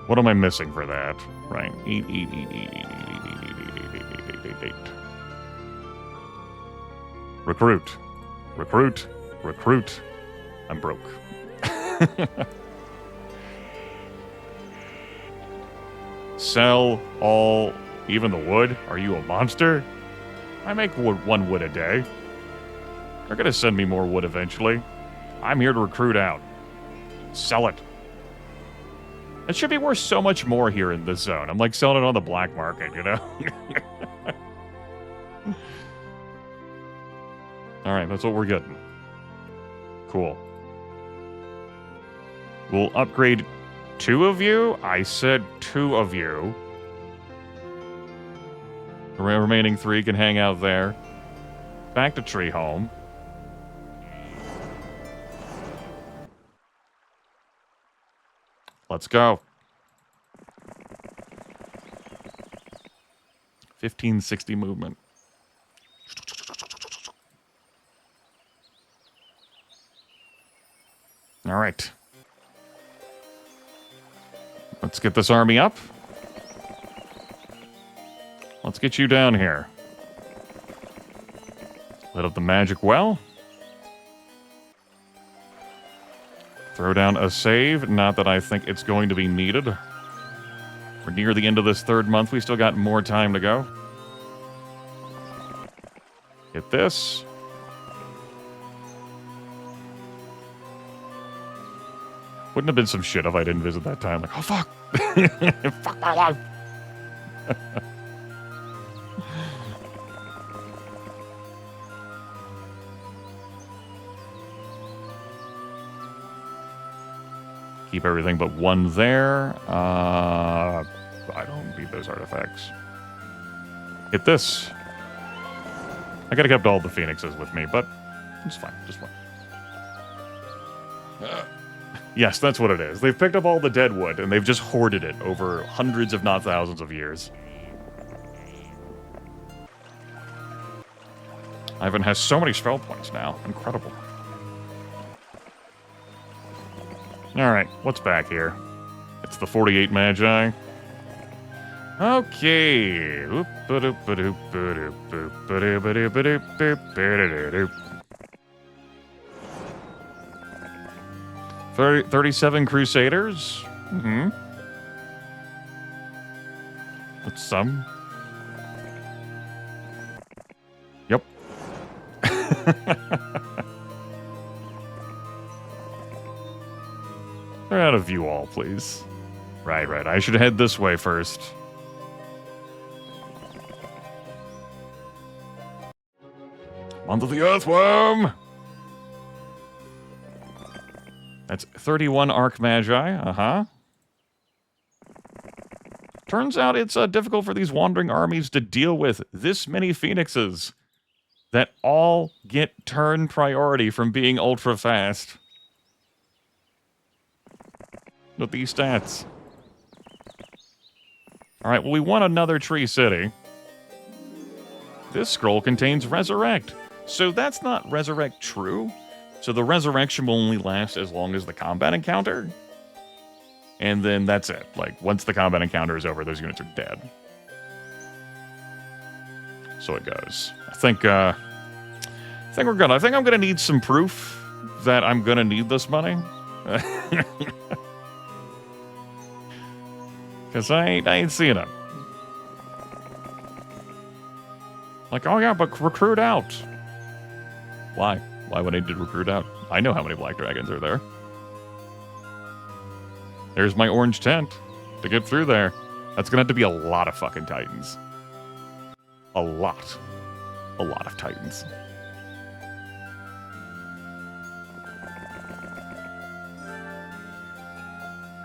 What am I missing for that? Right. 8. Recruit. Recruit. Recruit. I'm broke. Sell all, even the wood? Are you a monster? I make one wood a day. They're gonna send me more wood eventually. I'm here to recruit out. Sell it. It should be worth so much more here in this zone. I'm like selling it on the black market, you know? Alright, that's what we're getting. Cool. We'll upgrade 2 of you? I said 2 of you. The remaining 3 can hang out there. Back to Tree Home. Let's go. 1560 movement. All right. Let's get this army up. Let's get you down here. Lit up the magic well. Throw down a save. Not that I think it's going to be needed. We're near the end of this 3rd month. We still got more time to go. Hit this. Wouldn't have been some shit if I didn't visit that time. Like, oh, fuck. Fuck my life. Keep everything but 1 there. I don't need those artifacts. Hit this. I could have kept all the phoenixes with me, but it's fine. Just fine. Yes, that's what it is. They've picked up all the dead wood, and they've just hoarded it over hundreds, if not thousands, of years. Ivan has so many spell points now. Incredible. Alright, what's back here? It's the 48 Magi. Okay. 37 Crusaders. Mm-hmm. That's some. Yep. They're out of view all, please. Right. I should head this way first. Onto the Earthworm! That's 31 Archmagi, uh-huh. Turns out it's difficult for these wandering armies to deal with this many phoenixes that all get turn priority from being ultra fast. With these stats. Alright, well, we want another Tree City. This scroll contains Resurrect. So that's not Resurrect true. So the Resurrection will only last as long as the combat encounter. And then that's it. Like, once the combat encounter is over, those units are dead. So it goes. I think we're good. I think I'm gonna need some proof that I'm gonna need this money. Because I ain't seeing it. Like, oh yeah, but recruit out. Why? Why would I need to recruit out? I know how many black dragons are there. There's my orange tent. To get through there, that's gonna have to be a lot of fucking titans. A lot. A lot of titans.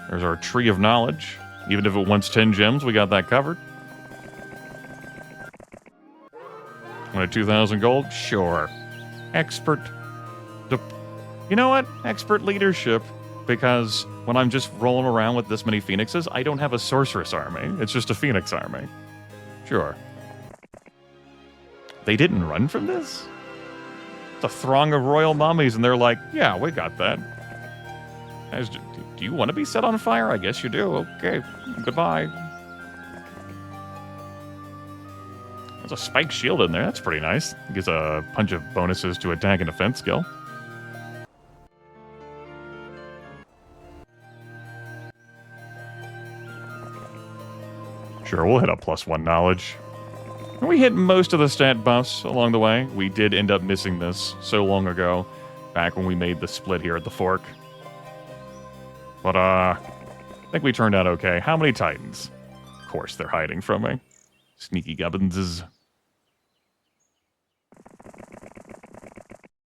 There's our Tree of Knowledge. Even if it wants 10 gems, we got that covered. Want 2,000 gold? Sure. Expert. You know what? Expert leadership. Because when I'm just rolling around with this many phoenixes, I don't have a sorceress army. It's just a phoenix army. Sure. They didn't run from this? It's a throng of royal mummies, and they're like, yeah, we got that. Do you want to be set on fire? I guess you do. Okay. Goodbye. There's a spike shield in there. That's pretty nice. It gives a bunch of bonuses to attack and defense skill. Sure, we'll hit a +1 knowledge. And we hit most of the stat buffs along the way. We did end up missing this so long ago, back when we made the split here at the Fork. But, I think we turned out okay. How many titans? Of course, they're hiding from me. Sneaky gubbinses.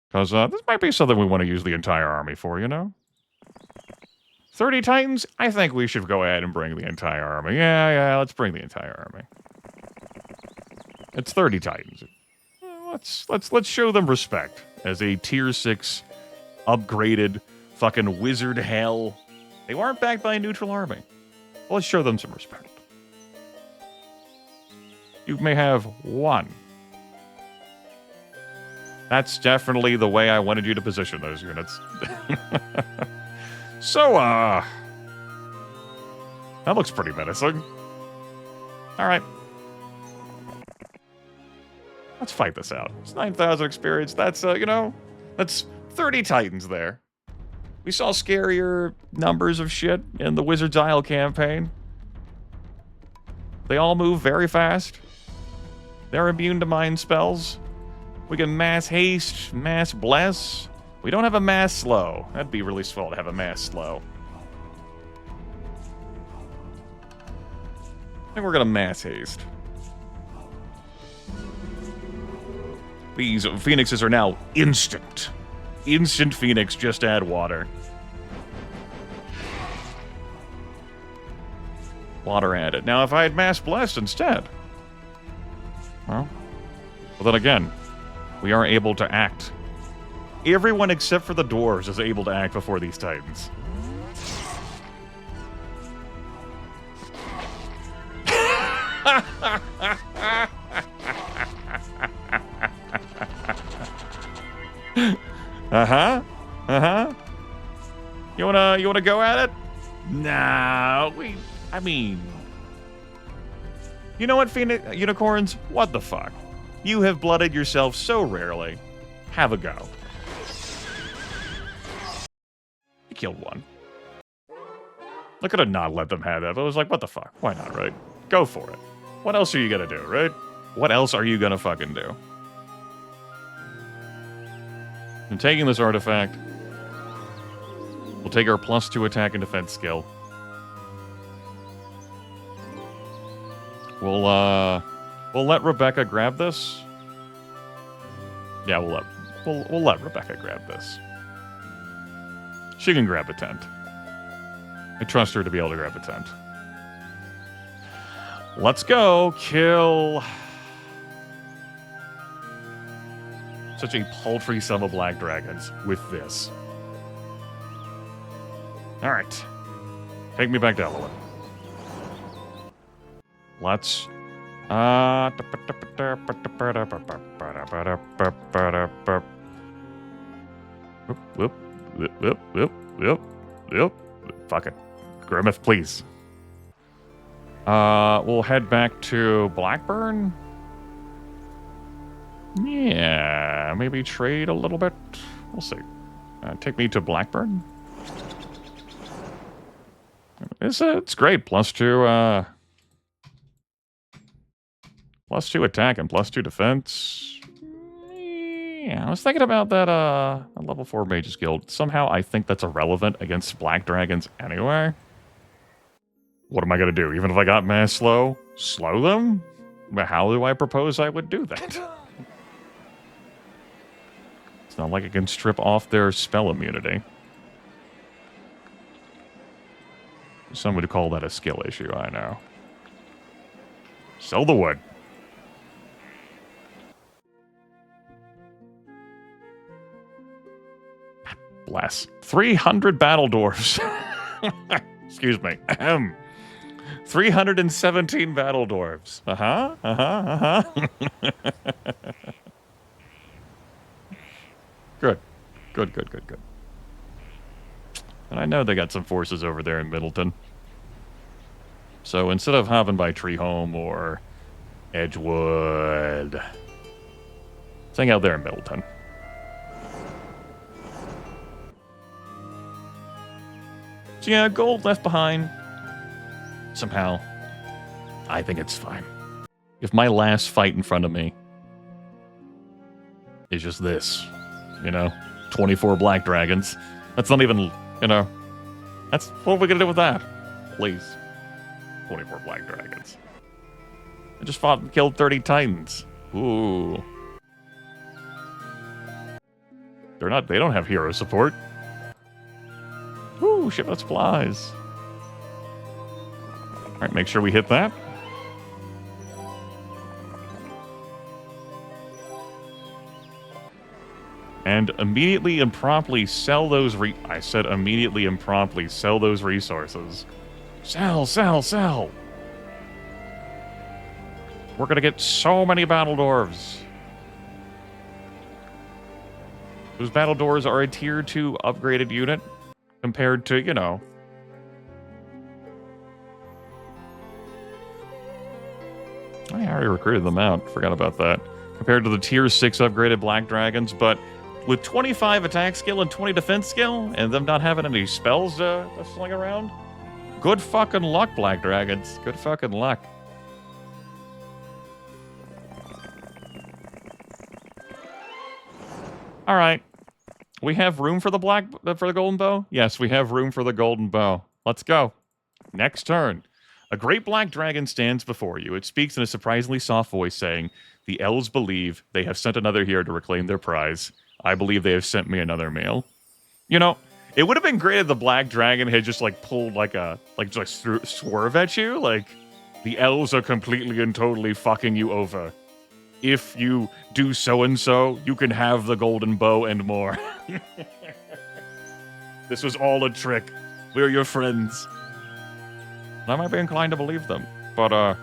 Because, this might be something we want to use the entire army for, you know? 30 titans? I think we should go ahead and bring the entire army. Yeah, let's bring the entire army. It's 30 titans. Let's show them respect as a tier 6 upgraded fucking wizard hell. They weren't backed by a neutral army. Well, let's show them some respect. You may have one. That's definitely the way I wanted you to position those units. So, that looks pretty menacing. Alright. Let's fight this out. It's 9,000 experience. That's, that's 30 titans there. We saw scarier numbers of shit in the Wizard's Isle campaign. They all move very fast. They're immune to mind spells. We can mass haste, mass bless. We don't have a mass slow. That'd be really swell to have a mass slow. I think we're gonna mass haste. These phoenixes are now instant. Instant phoenix, just add water. Water added. Now, if I had mass blessed instead, well, then again, we are able to act. Everyone except for the dwarves is able to act before these titans. You wanna go at it? Nah, I mean... You know what, unicorns? What the fuck? You have blooded yourself so rarely. Have a go. You killed one. I could have not let them have that, but I was like, what the fuck? Why not, right? Go for it. What else are you gonna do, right? What else are you gonna fucking do? I'm taking this artifact. We'll take our +2 attack and defense skill. We'll let Rebecca grab this. Yeah, we'll let Rebecca grab this. She can grab a tent. I trust her to be able to grab a tent. Let's go kill such a paltry sum of black dragons with this. All right, take me back to Evelyn. Let's. Fuck it. Grimith, please. We'll head back to Blackburn. Yeah, maybe trade a little bit. We'll see. Take me to Blackburn. It's great. +2, +2 attack and +2 defense. Yeah, I was thinking about that, level 4 Mages Guild. Somehow I think that's irrelevant against black dragons anyway. What am I gonna do? Even if I got mass slow them? But how do I propose I would do that? It's not like I can strip off their spell immunity. Some would call that a skill issue, I know. Sell the wood. Bless. 300 battle dwarves. Excuse me. 317 battle dwarves. Good. Good. And I know they got some forces over there in Middleton. So instead of hopping by Tree Home or Edgewood, let's hang out there in Middleton. So yeah, gold left behind. Somehow, I think it's fine. If my last fight in front of me is just this, 24 black dragons, that's not even, that's, what are we gonna do with that? Please. 24 black dragons. I just fought and killed 30 titans. Ooh. They don't have hero support. Ooh, shipment of supplies. Alright, make sure we hit that. And immediately and promptly sell those I said immediately and promptly sell those resources. Sell! We're gonna get so many battle dwarves. Those battle dwarves are a tier 2 upgraded unit compared to, I already recruited them out. Forgot about that. Compared to the tier 6 upgraded black dragons, but with 25 attack skill and 20 defense skill, and them not having any spells to sling around, good fucking luck, black dragons. Good fucking luck. All right. We have room for the golden bow? Yes, we have room for the golden bow. Let's go. Next turn. A great black dragon stands before you. It speaks in a surprisingly soft voice, saying, "The elves believe they have sent another here to reclaim their prize. I believe they have sent me another meal." It would have been great if the black dragon had just pulled swerve at you. The elves are completely and totally fucking you over. If you do so and so, you can have the golden bow and more. This was all a trick. We're your friends. I might be inclined to believe them, but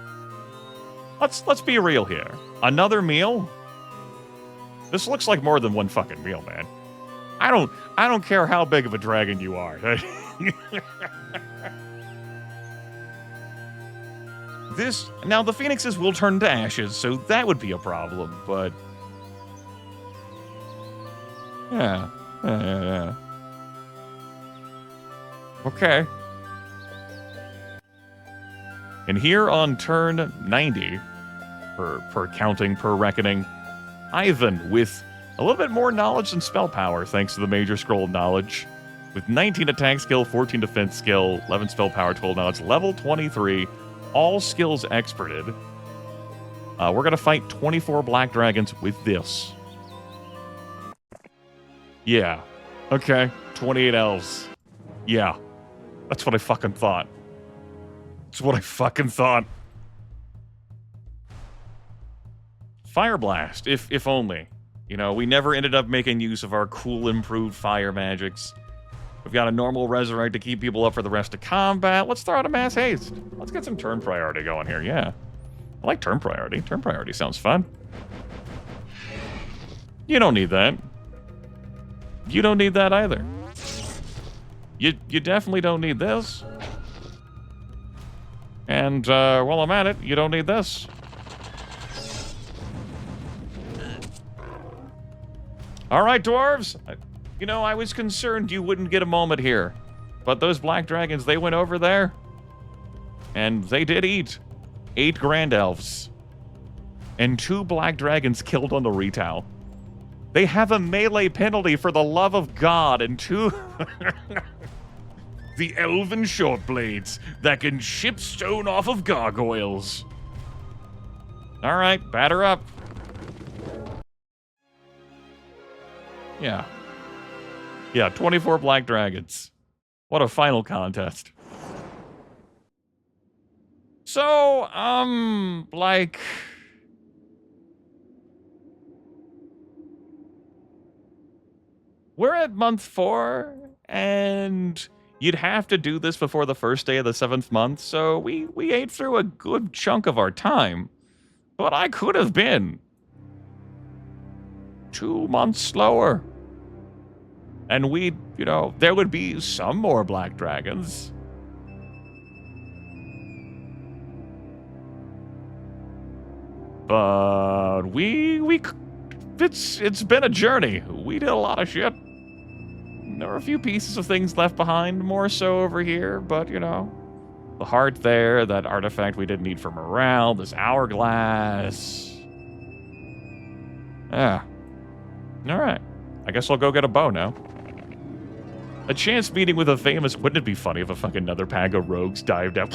let's be real here. Another meal? This looks like more than one fucking meal, man. I don't care how big of a dragon you are. Now the phoenixes will turn to ashes, so that would be a problem, but yeah. Okay. And here on turn 90, per counting, per reckoning, Ivan with a little bit more knowledge and spell power thanks to the major scroll knowledge. With 19 attack skill, 14 defense skill, 11 spell power, 12 knowledge, level 23, all skills experted. We're going to fight 24 black dragons with this. Yeah. Okay. 28 elves. Yeah. That's what I fucking thought. That's what I fucking thought. Fire Blast, if only. You know, we never ended up making use of our cool improved fire magics. We've got a normal Resurrect to keep people up for the rest of combat. Let's throw out a Mass Haste. Let's get some turn priority going here, yeah. I like turn priority. Turn priority sounds fun. You don't need that. You don't need that either. You definitely don't need this. And while I'm at it, you don't need this. All right, dwarves. You know, I was concerned you wouldn't get a moment here. But those black dragons, they went over there. And they did eat 8 grand elves. And 2 black dragons killed on the retail. They have a melee penalty for the love of God and 2... the elven short blades that can chip stone off of gargoyles. All right, batter up. Yeah. Yeah, 24 black dragons. What a final contest. So, like... we're at month 4, and you'd have to do this before the first day of the 7th month, so we ate through a good chunk of our time. But I could have been 2 months slower. And we'd, you know, there would be some more black dragons. But it's been a journey. We did a lot of shit. There were a few pieces of things left behind, more so over here, but, you know, the heart there, that artifact we didn't need for morale, this hourglass. Yeah. All right. I guess I'll go get a bow now. A chance meeting with a famous... Wouldn't it be funny if a fucking another pack of rogues dived out?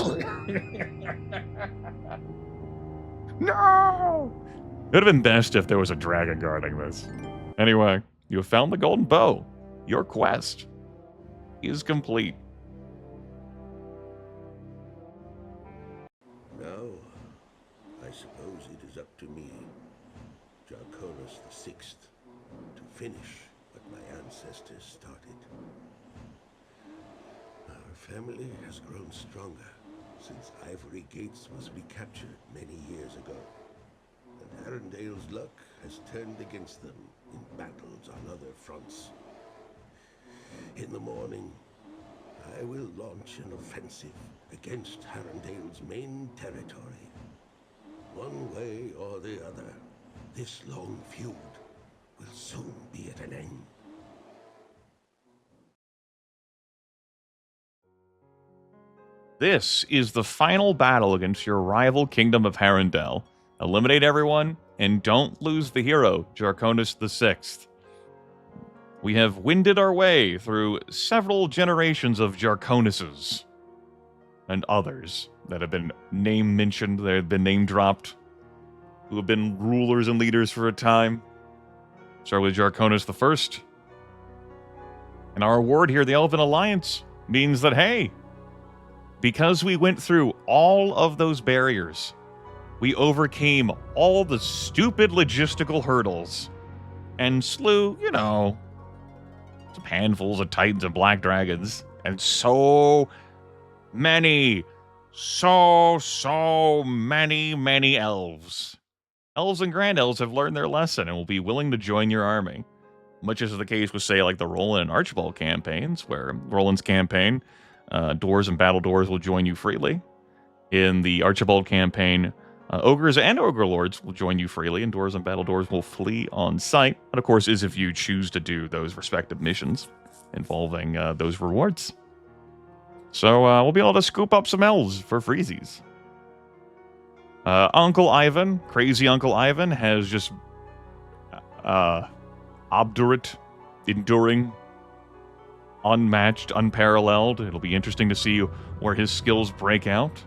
No! It would have been best if there was a dragon guarding this. Anyway, you have found the golden bow. Your quest is complete. Now, I suppose it is up to me, Jarkonis VI, to finish what my ancestors started. Our family has grown stronger since Ivory Gates was recaptured many years ago, and Arendale's luck has turned against them in battles on other fronts. In the morning, I will launch an offensive against Arendale's main territory. One way or the other, this long feud will soon be at an end. This is the final battle against your rival kingdom of Arendelle. Eliminate everyone, and don't lose the hero, Jarkonis VI. We have winded our way through several generations of Jarkonises and others that have been mentioned, that have been name-dropped, who have been rulers and leaders for a time. Start with Jarkonis I. And our award here, the Elven Alliance, means that, hey, because we went through all of those barriers, we overcame all the stupid logistical hurdles and slew, you know, some handfuls of titans and black dragons, and so many elves. Elves and grand elves have learned their lesson and will be willing to join your army. much as is the case with, say, like the Roland and Archibald campaigns, where Roland's campaign, doors and battle doors will join you freely. In the Archibald campaign, ogres and ogre lords will join you freely, and doors and battle doors will flee on sight. But of course, is if you choose to do those respective missions involving those rewards. So we'll be able to scoop up some elves for freezies. Uncle Ivan, crazy Uncle Ivan, has just obdurate, enduring, unmatched, unparalleled. It'll be interesting to see where his skills break out.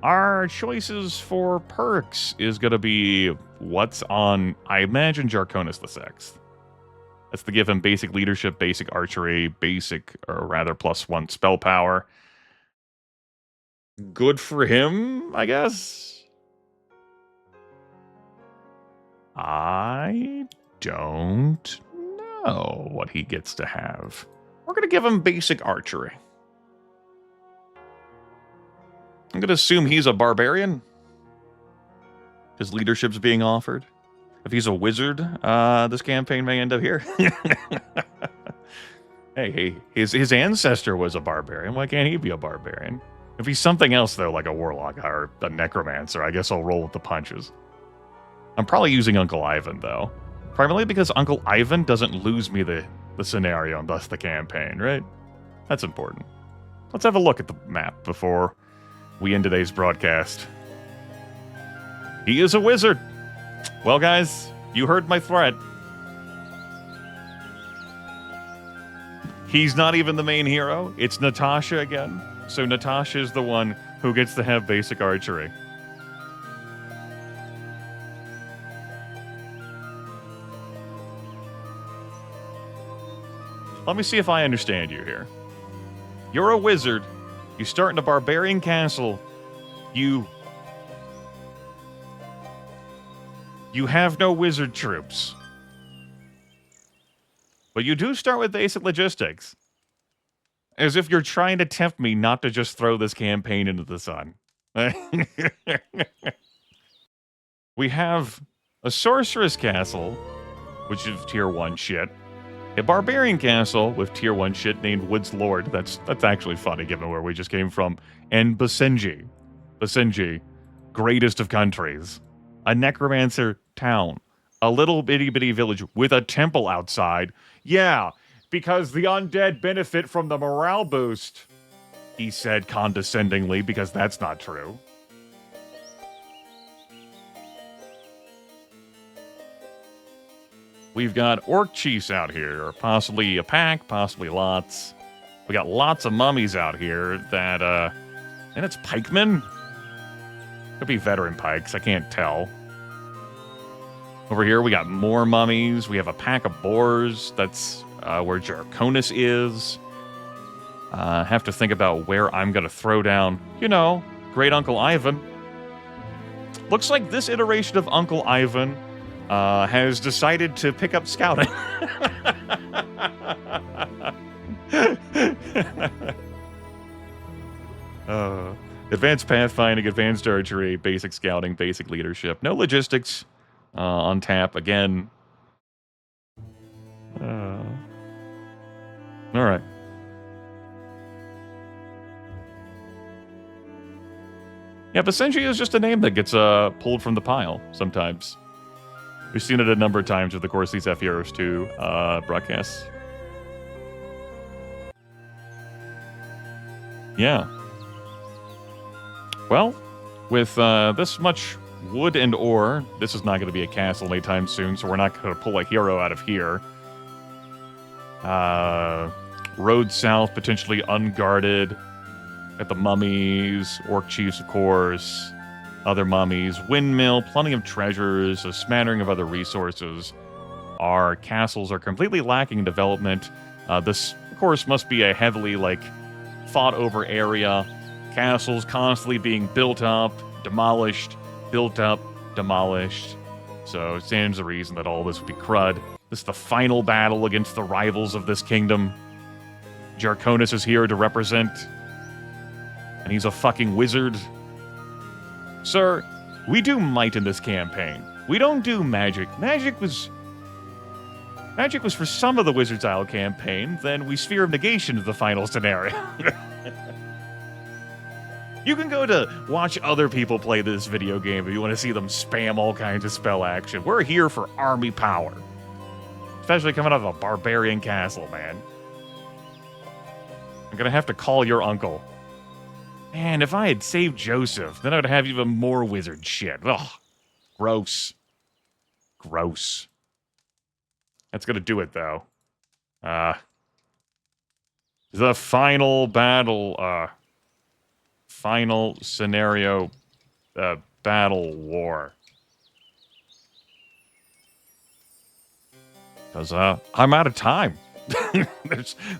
Our choices for perks is going to be what's on, I imagine, Jarconis the Sixth. That's to give him basic leadership, basic archery, basic, or rather, +1 spell power. Good for him, I guess. I don't know what he gets to have. We're going to give him basic archery. I'm going to assume he's a barbarian. His leadership's being offered. If he's a wizard, this campaign may end up here. Hey, his ancestor was a barbarian. Why can't he be a barbarian? If he's something else, though, like a warlock or a necromancer, I guess I'll roll with the punches. I'm probably using Uncle Ivan, though. Primarily because Uncle Ivan doesn't lose me the scenario and thus the campaign, right? That's important. Let's have a look at the map before we end today's broadcast. He is a wizard. Well, guys, you heard my threat. He's not even the main hero. It's Natasha again. So Natasha is the one who gets to have basic archery. Let me see if I understand you here. You're a wizard. You start in a barbarian castle. You have no wizard troops. But you do start with basic logistics. As if you're trying to tempt me not to just throw this campaign into the sun. We have a sorceress castle, which is tier 1 shit. A barbarian castle with tier 1 shit named Wood's Lord. That's actually funny given where we just came from. And Basenji. Basenji, greatest of countries. A necromancer town. A little bitty village with a temple outside. Yeah, because the undead benefit from the morale boost, he said condescendingly, because that's not true. We've got orc chiefs out here, or possibly a pack, possibly lots. We got lots of mummies out here that, and it's pikemen? Could be veteran pikes, I can't tell. Over here, we got more mummies. We have a pack of boars. That's where Jarconis is. Have to think about where I'm going to throw down, Great Uncle Ivan. Looks like this iteration of Uncle Ivan has decided to pick up scouting. Advanced pathfinding, advanced archery, basic scouting, basic leadership. No logistics on tap again. All right. Yeah, Basenji is just a name that gets pulled from the pile sometimes. We've seen it a number of times over the course of these fheroes2 broadcasts. Yeah. Well, with this much wood and ore, this is not going to be a castle anytime soon, so we're not going to pull a hero out of here. Road south, potentially unguarded. Got the mummies, orc chiefs, of course. Other mummies, windmill, plenty of treasures, a smattering of other resources. Our castles are completely lacking in development. This, of course, must be a heavily, fought-over area. Castles constantly being built up, demolished, built up, demolished. So it stands to reason that all this would be crud. This is the final battle against the rivals of this kingdom. Jarconis is here to represent, and he's a fucking wizard. Sir, we do might in this campaign. We don't do magic. Magic was Magic was for some of the Wizard's Isle campaign, then we Sphere of Negation to the final scenario. You can go to watch other people play this video game if you want to see them spam all kinds of spell action. We're here for army power. Especially coming out of a barbarian castle, man. I'm gonna have to call your uncle. Man, if I had saved Joseph, then I would have even more wizard shit. Ugh. Gross. Gross. That's gonna do it, though. The final battle, final scenario, battle war. Because, I'm out of time.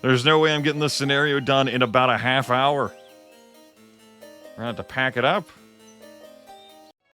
There's no way I'm getting this scenario done in about a half hour. We're gonna have to pack it up.